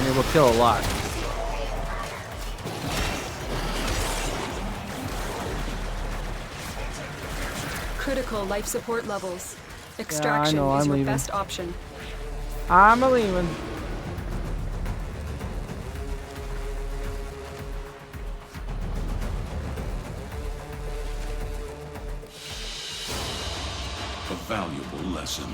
It will kill a lot. Critical life support levels. Extraction yeah, is your leaving. best option. I'm leaving. A valuable lesson.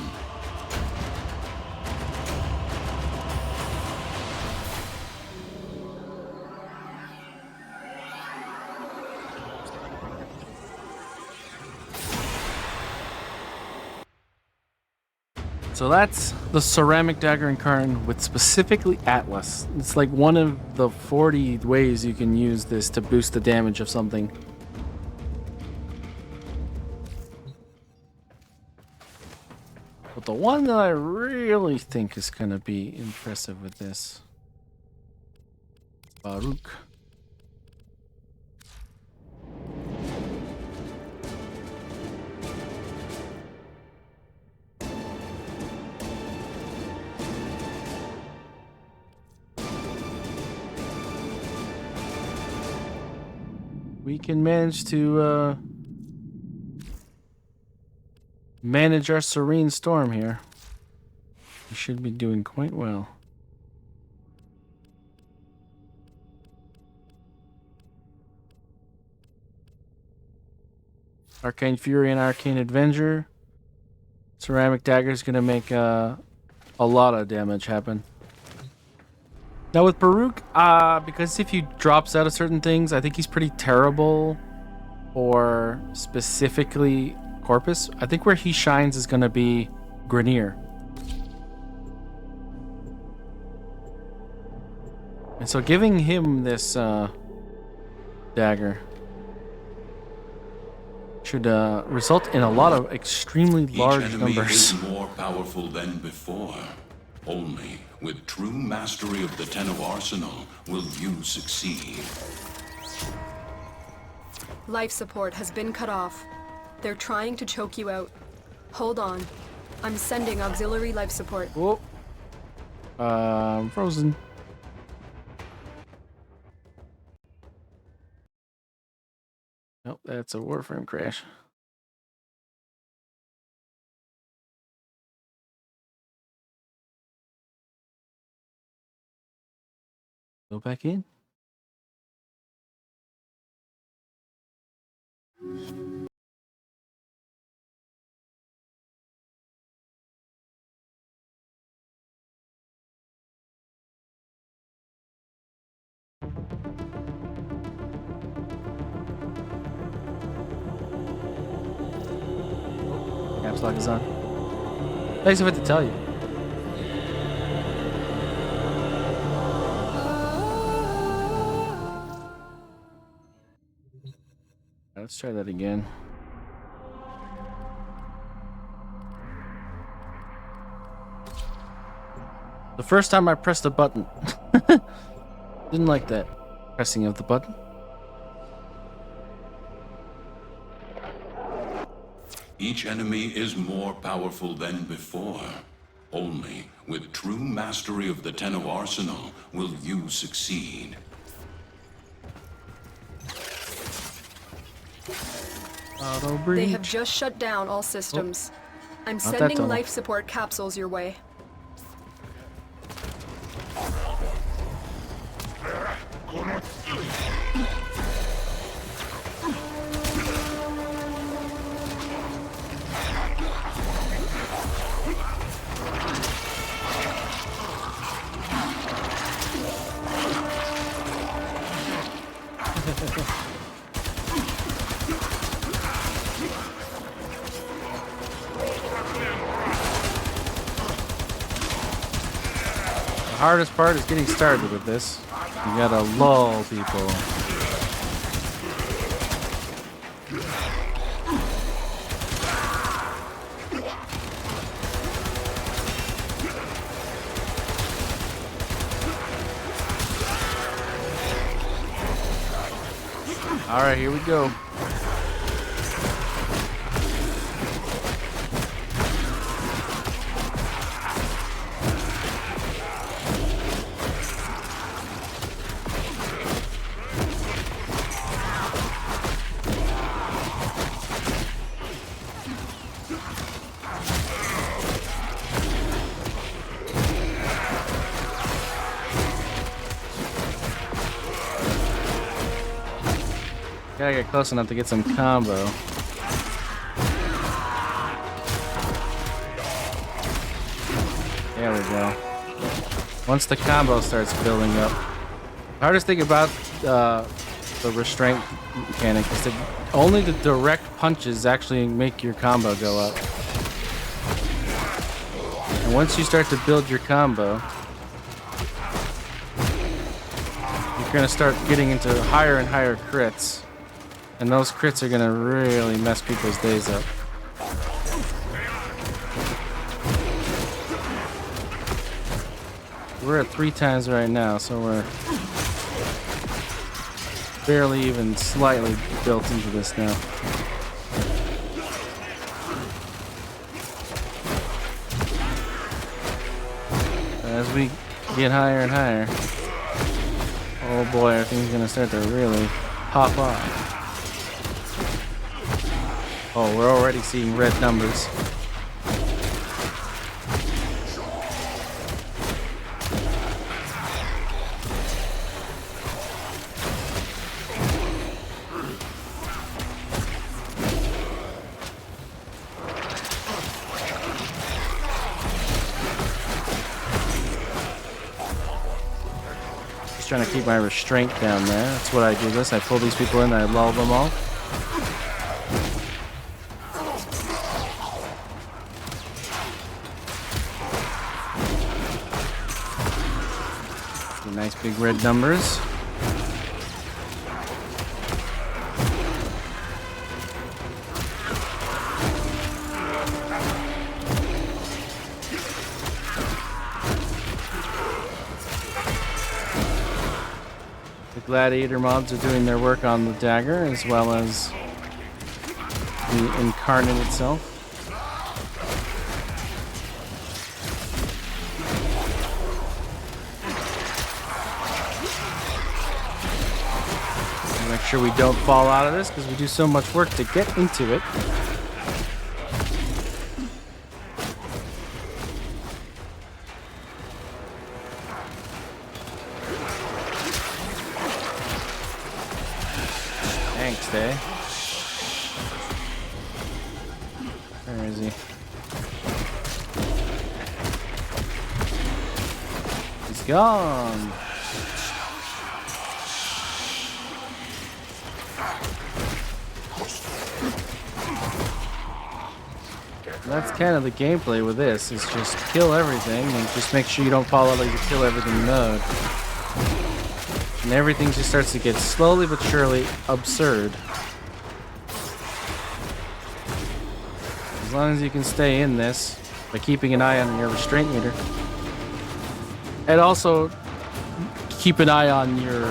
So that's the ceramic dagger Incarnon with specifically Atlas. It's like one of the 40 ways you can use this to boost the damage of something. But the one that I really think is going to be impressive with this, Baruch. We can manage to manage our serene storm here. We should be doing quite well. Arcane Fury and Arcane Avenger. Ceramic Dagger is going to make a lot of damage happen. Now with Baruch, because if he drops out of certain things, I think he's pretty terrible. Or specifically Corpus. I think where he shines is going to be Grineer. And so giving him this dagger should result in a lot of extremely large Each enemy numbers. is more powerful than before. Only with true mastery of the Ten of Arsenal will you succeed. Life support has been cut off. They're trying to choke you out. Hold on. I'm sending auxiliary life support. Oh. Frozen. Nope, that's a Warframe crash. Go back in. Caps lock is on. Thanks for to tell you. Let's try that again. The first time I pressed a button. Didn't like that pressing of the button. Each enemy is more powerful than before. Only with true mastery of the Tenno arsenal will you succeed. Auto breach. They have just shut down all systems. I'm that sending tunnel. life support capsules your way. The hardest part is getting started with this. You gotta lull people. All right, here we go. Gotta get close enough to get some combo. There we go. Once the combo starts building up. The hardest thing about the restraint mechanic is that only the direct punches actually make your combo go up. And once you start to build your combo, you're gonna start getting into higher and higher crits. And those crits are gonna really mess people's days up. We're at 3 times right now, so we're barely even slightly built into this now. As we get higher and higher, oh boy, everything's gonna start to really pop off. Oh, we're already seeing red numbers. Just trying to keep my restraint down there. That's what I do this. I pull these people in and I lull them all. Nice big red numbers. gladiator mobs are doing their work on the dagger, as well as the Incarnon itself. Make sure we don't fall out of this because we do so much work to get into it. Thanks, eh? Where is he? He's gone. That's kind of the gameplay with this, is just kill everything and just make sure you don't fall out of the kill everything mode. And everything just starts to get slowly but surely absurd. As long as you can stay in this by keeping an eye on your restraint meter. And also keep an eye on your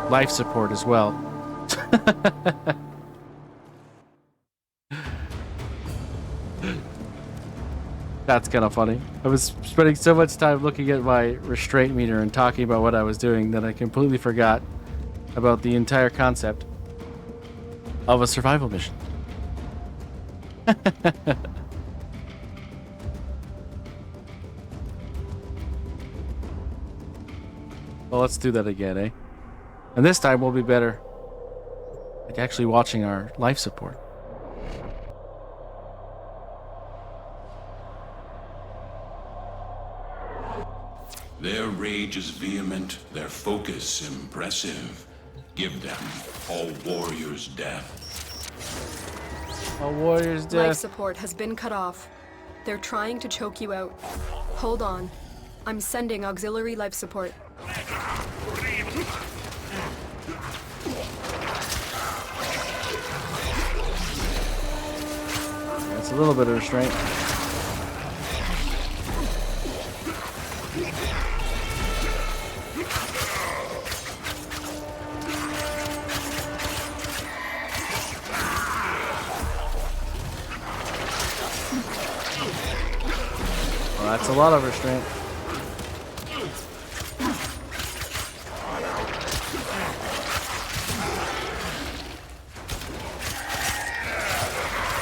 life support as well. That's kind of funny. I was spending so much time looking at my restraint meter and talking about what I was doing that I completely forgot about the entire concept of a survival mission. Well, let's do that again, eh? And this time we'll be better at actually watching our life support. Their rage is vehement, their focus impressive. Give them all warrior's death. A warrior's death. Life support has been cut off. They're trying to choke you out. Hold on. I'm sending auxiliary life support. That's a little bit of restraint. Well, that's a lot of restraint.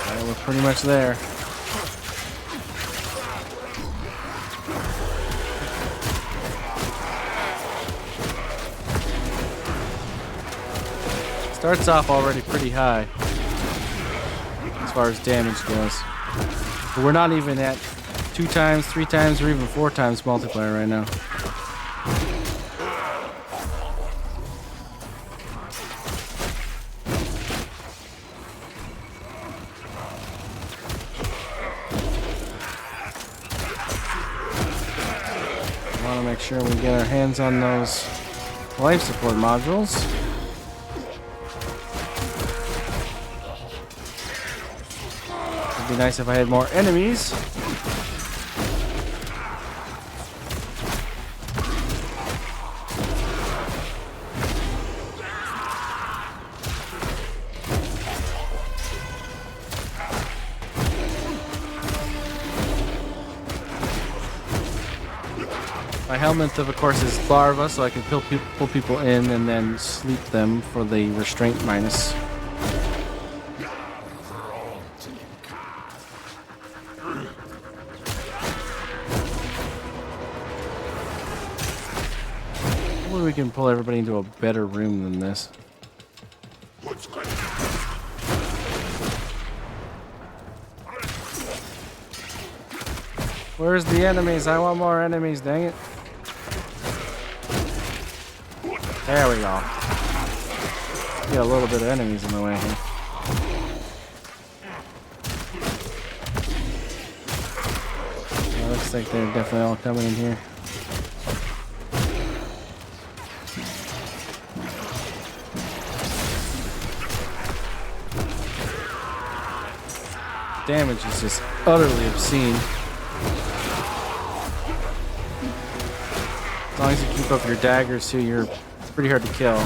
Well, we're pretty much there. Starts off already pretty high as far as damage goes. But we're not even at 2 times, 3 times, or even 4 times multiplier right now. I want to make sure we get our hands on those life support modules. It'd be nice if I had more enemies. My helmet, of course, is larva, so I can pull people in and then sleep them for the restraint minus. Hopefully we can pull everybody into a better room than this. Where's the enemies? I want more enemies, dang it. There we go. Get a little bit of enemies in the way here. Well, looks like they're definitely all coming in here. Damage is just utterly obscene. As long as you keep up your daggers too, you're pretty hard to kill.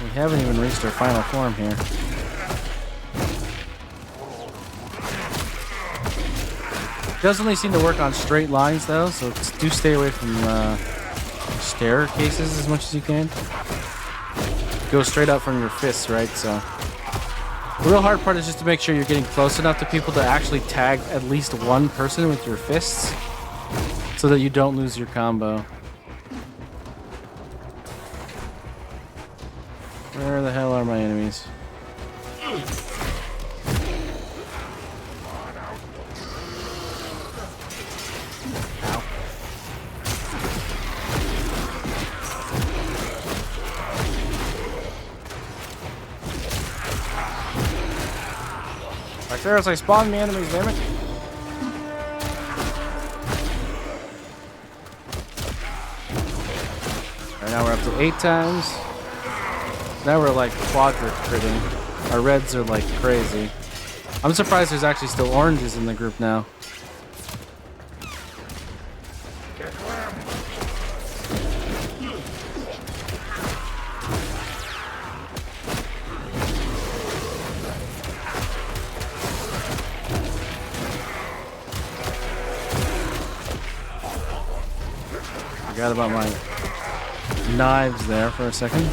We haven't even reached our final form here. It does only seem to work on straight lines though, so do stay away from staircases as much as you can. Go straight up from your fists, right? So the real hard part is just to make sure you're getting close enough to people to actually tag at least one person with your fists so that you don't lose your combo. Where the hell are my enemies? Ow. Like seriously, spawn me enemies, damn it. Right now we're up to 8 times. Now we're like quadra critting. Our reds are like crazy. I'm surprised there's actually still oranges in the group now. Forgot about my knives there for a second.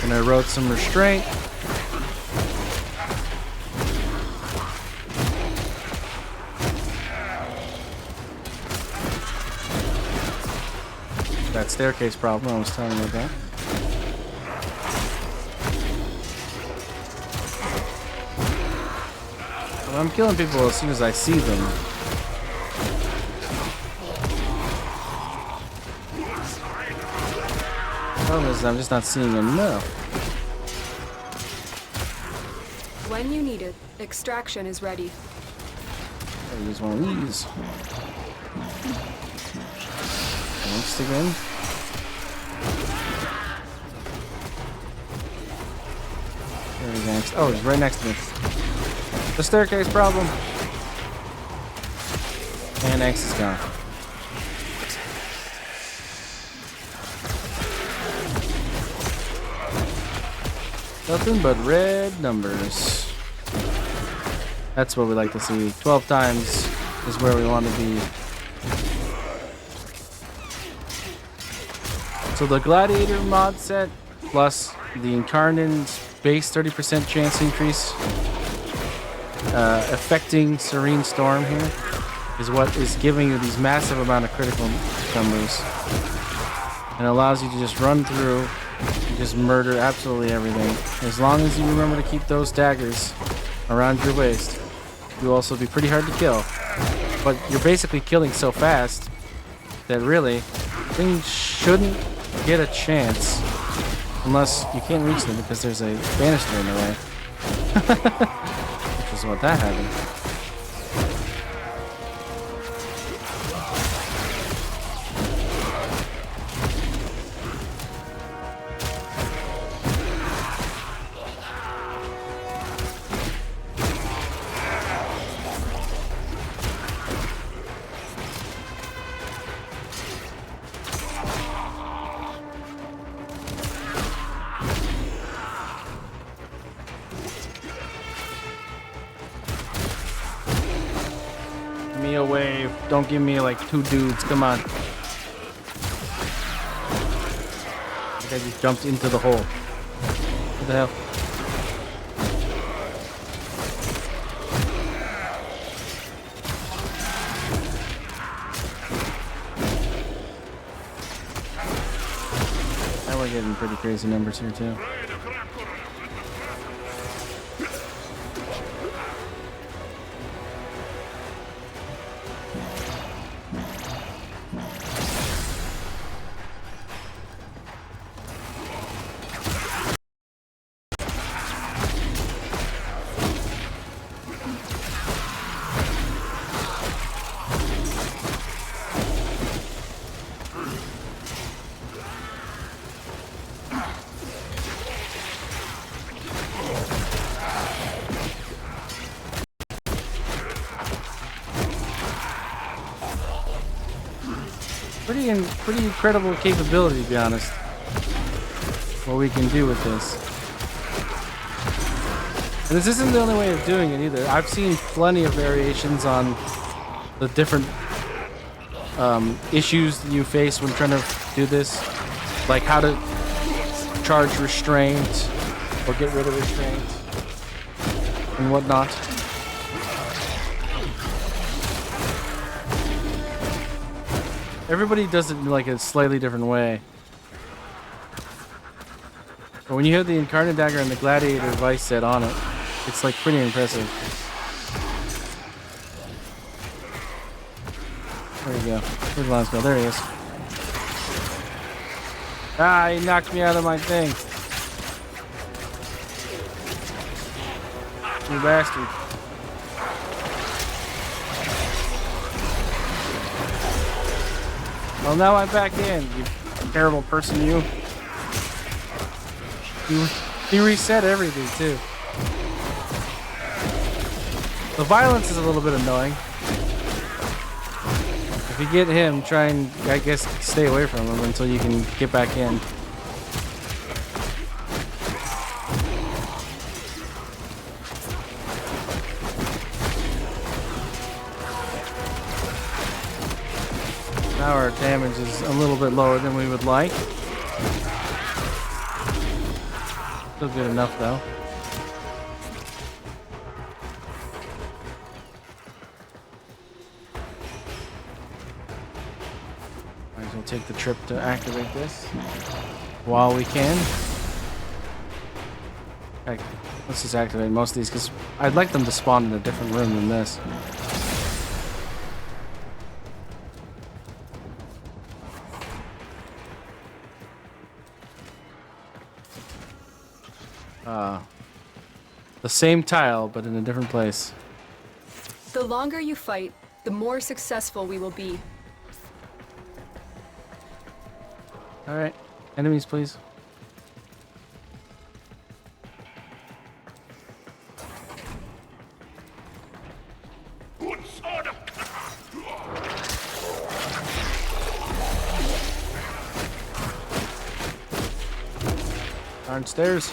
And I wrote some restraint. That staircase problem I was telling you about. Well, I'm killing people as soon as I see them. The problem is I'm just not seeing enough. When you need it, extraction is ready. I'll use one of these. Next again. Where is next? Oh, he's right next to me. The staircase problem. And X is gone. Nothing but red numbers. That's what we like to see. 12 times is where we want to be. So the Gladiator mod set plus the Incarnon's base 30% chance increase affecting Serene Storm here is what is giving you these massive amount of critical numbers. And allows you to just run through and just murder absolutely everything. As long as you remember to keep those daggers around your waist, you'll also be pretty hard to kill. But you're basically killing so fast that really things shouldn't get a chance unless you can't reach them because there's a banister in the way. Which is what that happened. Me a wave. Don't give me like 2 dudes. Come on. I think I just jumped into the hole. What the hell? Now we're getting pretty crazy numbers here too. pretty incredible capability, to be honest. What we can do with this. And this isn't the only way of doing it either. I've seen plenty of variations on the different issues that you face when trying to do this, like how to charge restraint or get rid of restraint and whatnot. Everybody does it in like a slightly different way. But when you have the Incarnon Dagger and the Gladiator Vice set on it, it's like pretty impressive. There you go. Where'd Lance go? There he is. Ah, he knocked me out of my thing. You bastard. Well, now I'm back in, you terrible person, you. He reset everything, too. The violence is a little bit annoying. If you get him, try and, I guess, stay away from him until you can get back in. Now our damage is a little bit lower than we would like. Still good enough, though. Might as well take the trip to activate this while we can. Heck, let's just activate most of these because I'd like them to spawn in a different room than this. The same tile, but in a different place. The longer you fight, the more successful we will be. Alright. Enemies, please. Downstairs.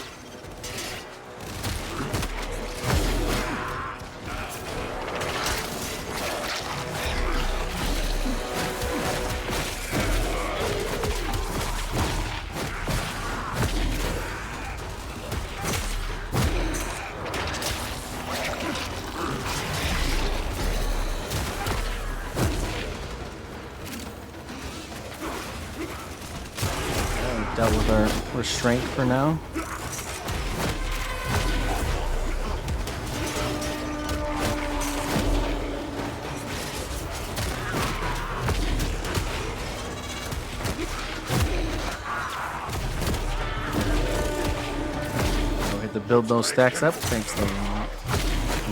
Dealt with our restraint for now. So we have to build those stacks up thanks to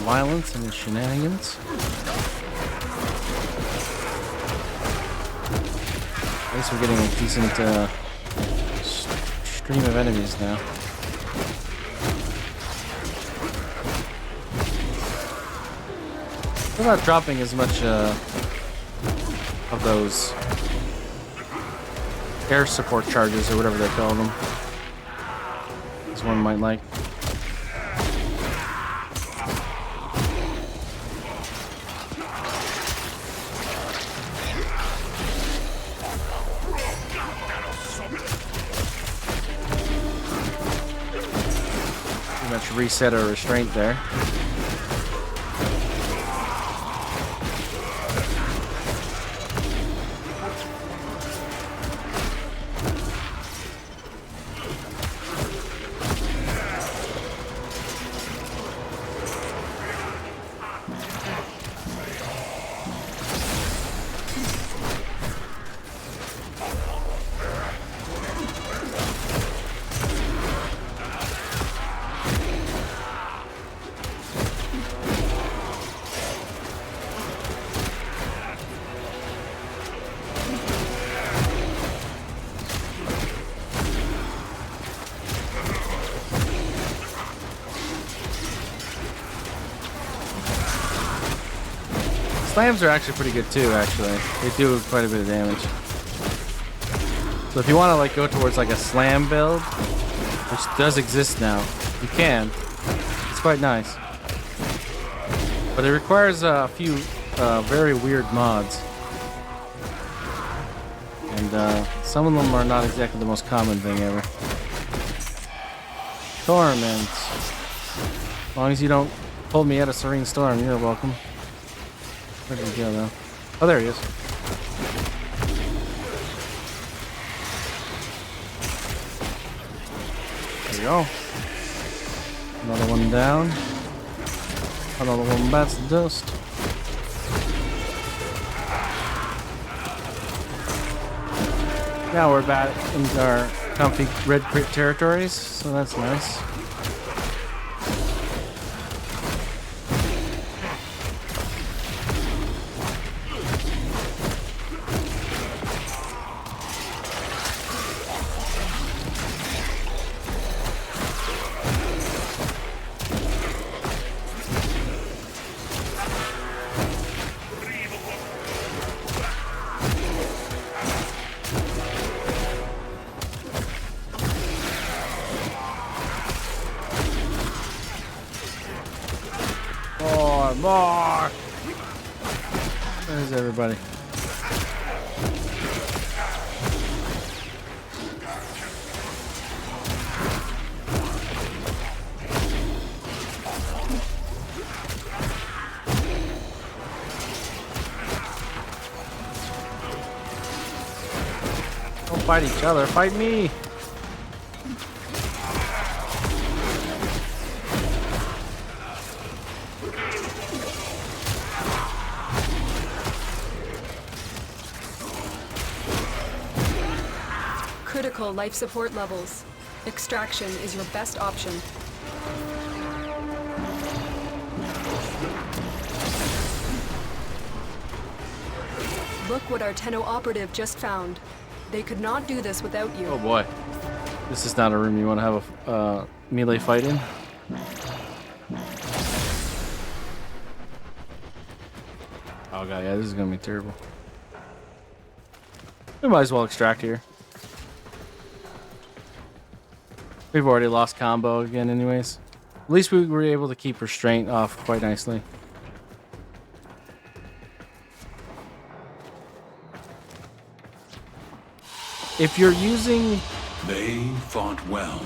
violence and the shenanigans. At least we're getting a decent stream of enemies now. We're not dropping as much of those air support charges or whatever they call them as one might like. Reset our restraint there. Slams are actually pretty good too, actually. They do quite a bit of damage. So if you want to like go towards like a slam build, which does exist now, you can. It's quite nice. But it requires a few very weird mods. And some of them are not exactly the most common thing ever. Torment. As long as you don't pull me out of Serene Storm, you're welcome. Where did he go though? Oh, there he is. There we go. Another one down. Another one bites the dust. Now we're back into our comfy red crit territories, so that's nice. More! Where's everybody? Don't fight each other, fight me! Critical life support levels. Extraction is your best option. Look what our Tenno operative just found. They could not do this without you. Oh boy. This is not a room you want to have a melee fight in. Oh god, yeah, this is gonna be terrible. We might as well extract here. We've already lost combo again anyways. At least we were able to keep restraint off quite nicely. If you're using... They fought well.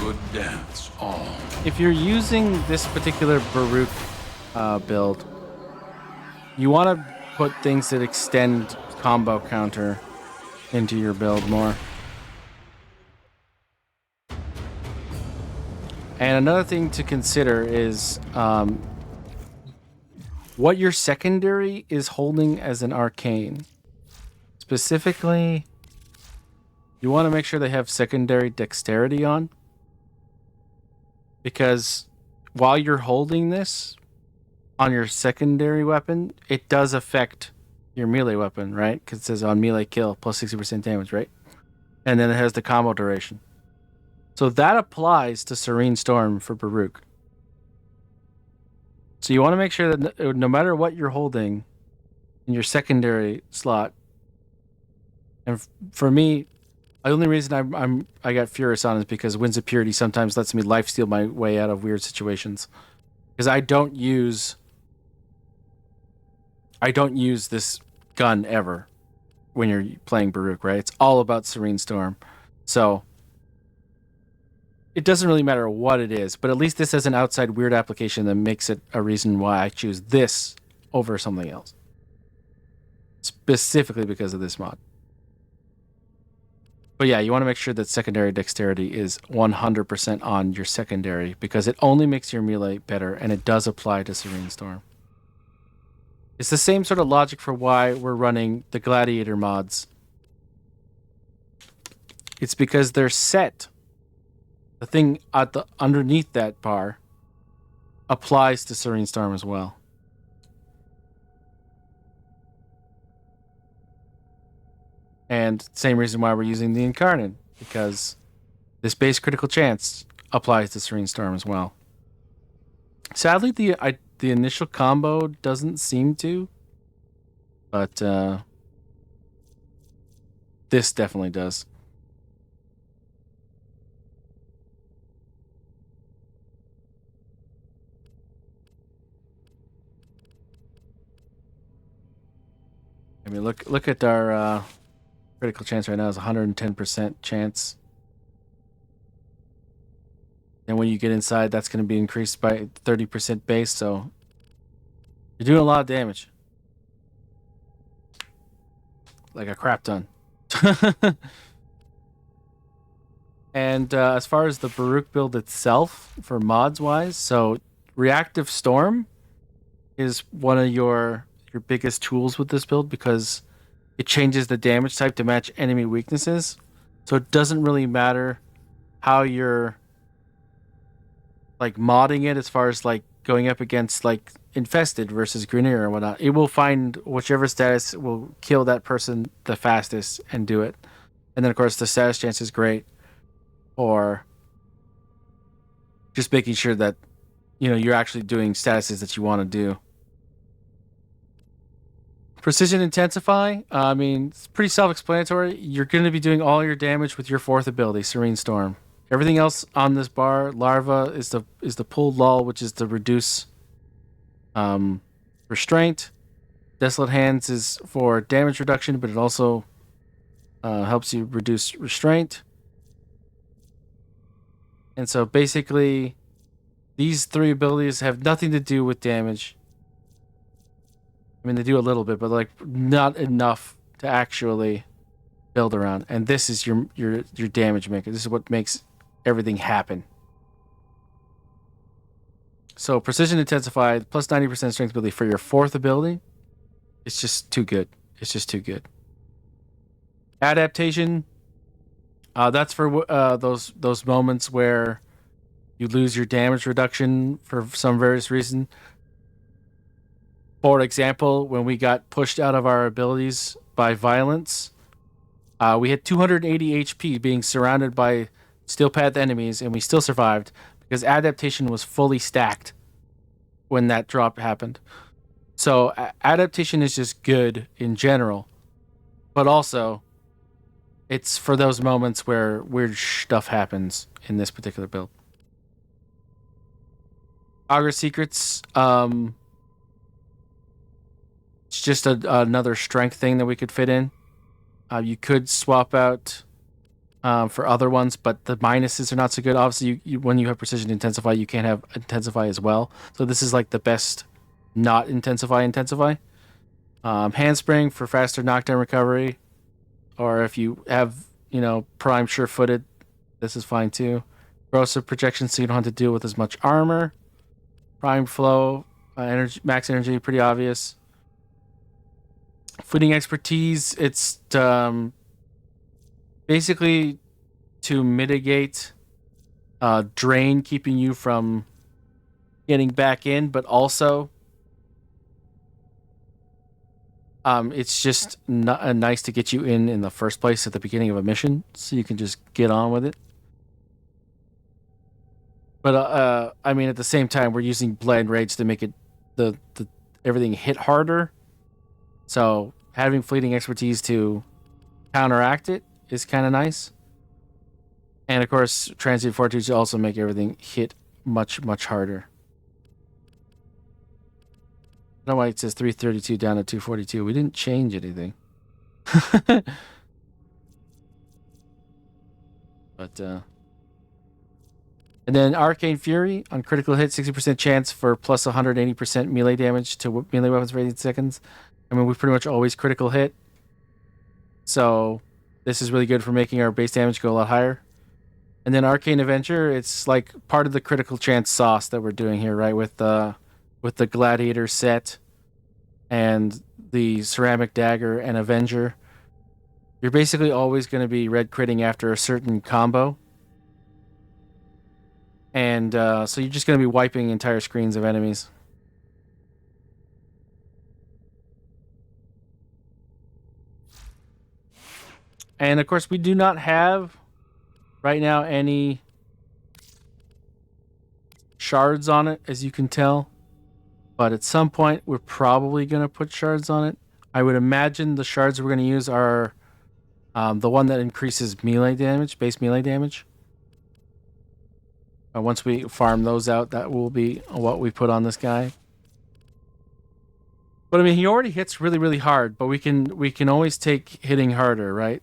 Good deaths, all. If you're using this particular Baruch build, you want to put things that extend combo counter into your build more. And another thing to consider is what your secondary is holding as an arcane. Specifically, you want to make sure they have secondary dexterity on. Because while you're holding this on your secondary weapon, it does affect your melee weapon, right? Because it says on melee kill plus 60% damage, right? And then it has the combo duration. So that applies to Serene Storm for Baruch. So you want to make sure that no matter what you're holding in your secondary slot, and for me, the only reason I got Furious on is because Winds of Purity sometimes lets me lifesteal my way out of weird situations. Because I don't use this gun ever when you're playing Baruch, right? It's all about Serene Storm. So it doesn't really matter what it is, but at least this has an outside weird application that makes it a reason why I choose this over something else. Specifically because of this mod. But yeah, you want to make sure that secondary dexterity is 100% on your secondary because it only makes your melee better and it does apply to Serene Storm. It's the same sort of logic for why we're running the Gladiator mods. It's because they're set. The thing at the underneath that bar applies to Serene Storm as well. And same reason why we're using the Incarnon, because this base critical chance applies to Serene Storm as well. Sadly, the initial combo doesn't seem to, but this definitely does. I mean, look at our critical chance right now is 110% chance. And when you get inside, that's going to be increased by 30% base, so you're doing a lot of damage. Like a crap ton. And as far as the Baruch build itself, for mods-wise, so Reactive Storm is one of your biggest tools with this build because it changes the damage type to match enemy weaknesses. So it doesn't really matter how you're like modding it as far as like going up against like Infested versus Grenier or whatnot. It will find whichever status will kill that person the fastest and do it. And then of course the status chance is great for just making sure that you're actually doing statuses that you want to do. Precision Intensify, I mean, it's pretty self-explanatory. You're going to be doing all your damage with your 4th ability, Serene Storm. Everything else on this bar, Larva is the pulled lull, which is to reduce restraint. Desolate Hands is for damage reduction, but it also helps you reduce restraint. And so basically, these 3 abilities have nothing to do with damage. I mean, they do a little bit, but like not enough to actually build around. And this is your damage maker. This is what makes everything happen. So Precision Intensify plus 90% strength ability for your 4th ability. It's just too good. It's just too good. Adaptation. That's for those moments where you lose your damage reduction for some various reason. For example, when we got pushed out of our abilities by violence, we had 280 HP being surrounded by Steel Path enemies, and we still survived because adaptation was fully stacked when that drop happened. So adaptation is just good in general, but also it's for those moments where weird stuff happens in this particular build. Augur Secrets, it's just another strength thing that we could fit in. You could swap out for other ones, but the minuses are not so good. Obviously, when you have Precision Intensify, you can't have Intensify as well. So this is like the best not Intensify. Handspring for faster knockdown recovery. Or if you have, Prime Sure-Footed, this is fine too. Corrosive projection so you don't have to deal with as much armor. Prime Flow, energy, max energy, pretty obvious. Fleeting Expertise, it's basically to mitigate drain, keeping you from getting back in, but also it's just nice to get you in the first place at the beginning of a mission, so you can just get on with it. But I mean, at the same time, we're using Blind Rage to make it the everything hit harder. So having Fleeting Expertise to counteract it is kind of nice. And of course, Transient Fortitude also make everything hit much, much harder. I don't know why it says 332 down to 242. We didn't change anything. But, and then Arcane Fury on critical hit, 60% chance for plus 180% melee damage to melee weapons for 18 seconds. I mean, we pretty much always critical hit. So this is really good for making our base damage go a lot higher. And then Arcane Avenger, it's like part of the critical chance sauce that we're doing here, right? With the Gladiator set and the Ceramic Dagger and Avenger. You're basically always going to be red critting after a certain combo. And so you're just going to be wiping entire screens of enemies. And of course, we do not have right now any shards on it, as you can tell. But at some point, we're probably going to put shards on it. I would imagine the shards we're going to use are the one that increases melee damage, base melee damage. Once we farm those out, that will be what we put on this guy. But I mean, he already hits really, really hard. But we can always take hitting harder, right?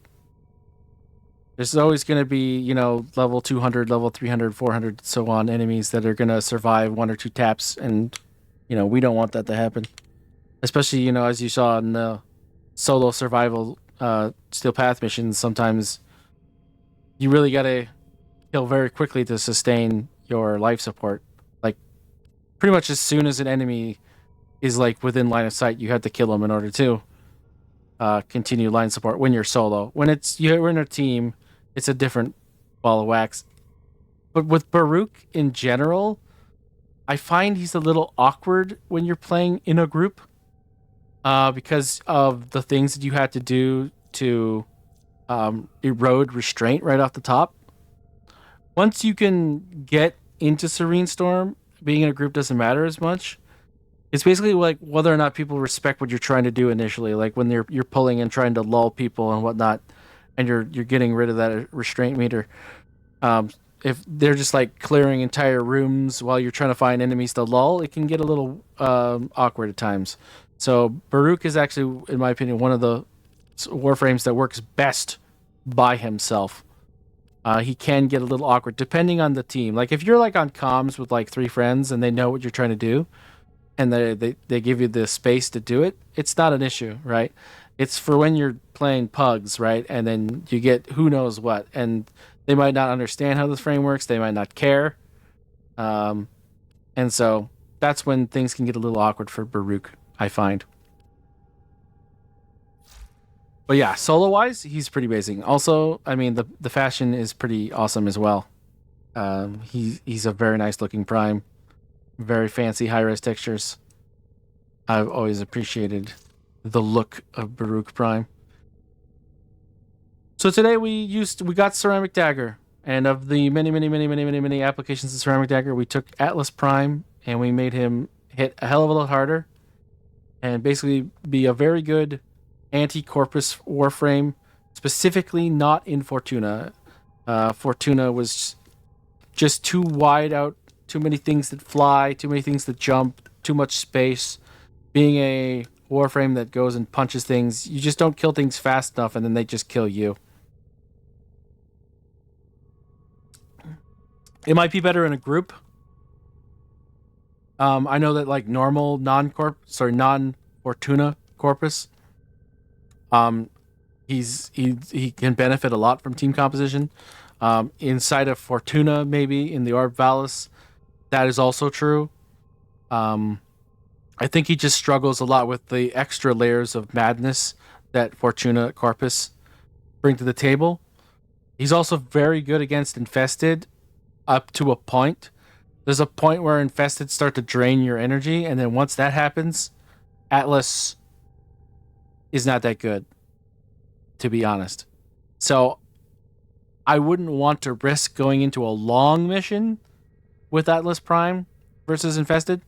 There's always going to be, level 200, level 300, 400, so on enemies that are going to survive one or two taps, and we don't want that to happen. Especially, as you saw in the solo survival Steel Path missions, sometimes you really got to kill very quickly to sustain your life support. Like, pretty much as soon as an enemy is like within line of sight, you have to kill them in order to continue line support when you're solo. When you're in a team, it's a different ball of wax. But with Baruch in general, I find he's a little awkward when you're playing in a group because of the things that you have to do to erode restraint right off the top. Once you can get into Serene Storm, being in a group doesn't matter as much. It's basically like whether or not people respect what you're trying to do initially, like when you're pulling and trying to lull people and whatnot, and you're getting rid of that restraint meter. If they're just like clearing entire rooms while you're trying to find enemies to lull, it can get a little awkward at times. So Baruch is actually, in my opinion, one of the warframes that works best by himself. He can get a little awkward depending on the team. Like if you're like on comms with like 3 friends and they know what you're trying to do, and they give you the space to do it, it's not an issue, right? It's for when you're playing pugs, right? And then you get who knows what, and they might not understand how this frame works. They might not care, and so that's when things can get a little awkward for Baruch, I find. But yeah, solo wise, he's pretty amazing. Also, I mean, the fashion is pretty awesome as well. He's a very nice looking prime. Very fancy high-res textures. I've always appreciated the look of Baruch Prime. So today we got Ceramic Dagger, and of the many applications of Ceramic Dagger, we took Atlas Prime and we made him hit a hell of a lot harder, and basically be a very good anti-Corpus warframe, specifically not in Fortuna. Fortuna was just too wide out. Too many things that fly, too many things that jump, too much space. Being a warframe that goes and punches things, you just don't kill things fast enough and then they just kill you. It might be better in a group. I know that like normal non-Fortuna Corpus, he can benefit a lot from team composition. Inside of Fortuna, maybe in the Orb Valis, that is also true. I think he just struggles a lot with the extra layers of madness that Fortuna Corpus bring to the table. He's also very good against Infested up to a point. There's a point where Infested start to drain your energy, and then once that happens, Atlas is not that good, to be honest. So I wouldn't want to risk going into a long mission with Atlas Prime versus Infested.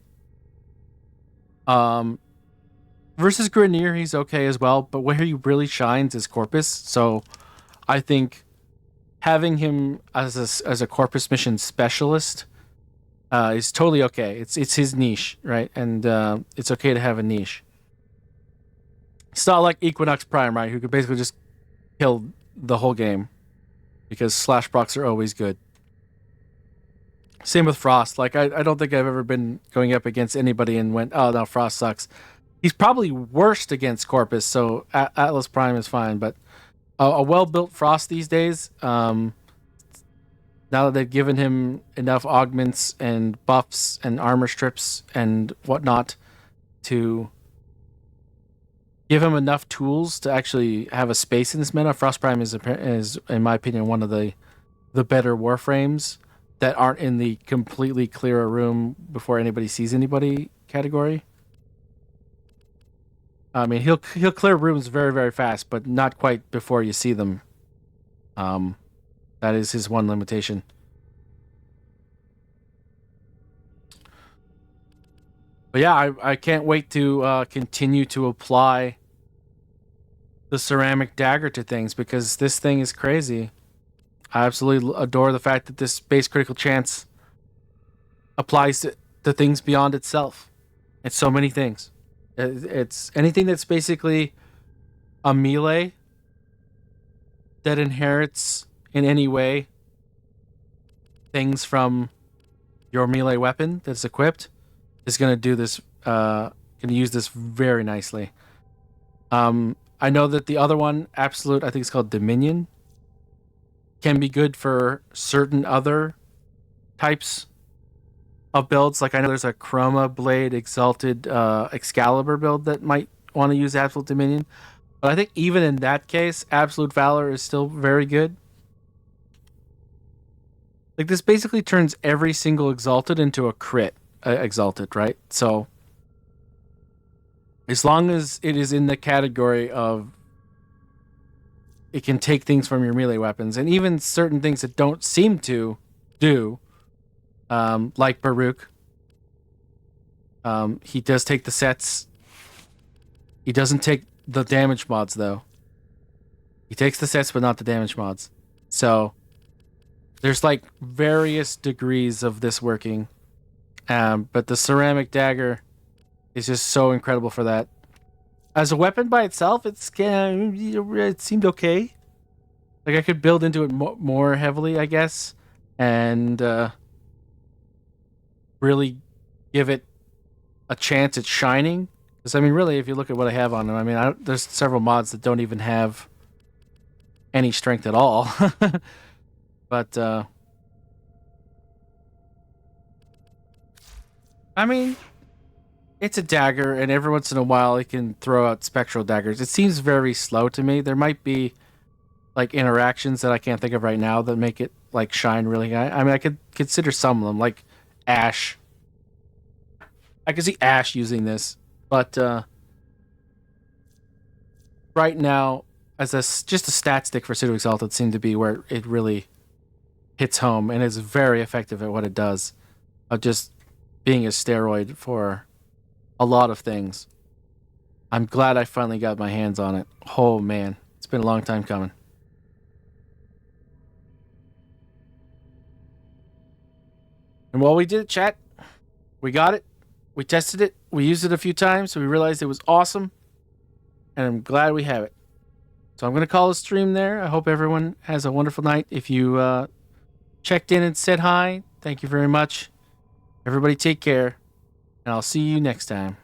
Versus Grenier, he's okay as well, but where he really shines is Corpus. So I think having him as a Corpus mission specialist is totally okay. It's his niche, right? And it's okay to have a niche. It's not like Equinox Prime, right? Who could basically just kill the whole game because slash procs are always good. Same with Frost. Like, I don't think I've ever been going up against anybody and went, oh, no, Frost sucks. He's probably worst against Corpus, so Atlas Prime is fine. But a well-built Frost these days, now that they've given him enough augments and buffs and armor strips and whatnot to give him enough tools to actually have a space in this meta, Frost Prime is in my opinion, one of the better warframes that aren't in the completely clear a room before anybody sees anybody category. I mean, he'll clear rooms very, very fast, but not quite before you see them. That is his one limitation. But yeah, I can't wait to continue to apply the Ceramic Dagger to things, because this thing is crazy. I absolutely adore the fact that this base critical chance applies to things beyond itself. It's so many things. It's anything that's basically a melee that inherits in any way things from your melee weapon that's equipped is going to do this. Going to use this very nicely. I know that the other one, Absolute, I think it's called Dominion, can be good for certain other types of builds. Like I know there's a Chroma Blade Exalted Excalibur build that might want to use Absolute Dominion. But I think even in that case, Absolute Valor is still very good. Like this basically turns every single Exalted into a crit Exalted, right? So as long as it is in the category of it can take things from your melee weapons, and even certain things that don't seem to do, like Baruch. He does take the sets. He doesn't take the damage mods, though. He takes the sets, but not the damage mods. So there's like various degrees of this working. But the ceramic dagger is just so incredible for that. As a weapon by itself, it seemed okay. Like I could build into it more heavily, I guess, and really give it a chance at shining. Because I mean, really, if you look at what I have on them, I mean, there's several mods that don't even have any strength at all. But I mean, it's a dagger, and every once in a while it can throw out spectral daggers. It seems very slow to me. There might be like interactions that I can't think of right now that make it like shine really high. I mean, I could consider some of them, like Ash. I could see Ash using this, but right now, as just a stat stick for Pseudo Exalted, seemed to be where it really hits home and is very effective at what it does, of just being a steroid for a lot of things. I'm glad I finally got my hands on it. Oh man, it's been a long time coming. And while we did it, chat, we got it. We tested it. We used it a few times. So we realized it was awesome. And I'm glad we have it. So I'm going to call the stream there. I hope everyone has a wonderful night. If you checked in and said hi, thank you very much. Everybody take care. And I'll see you next time.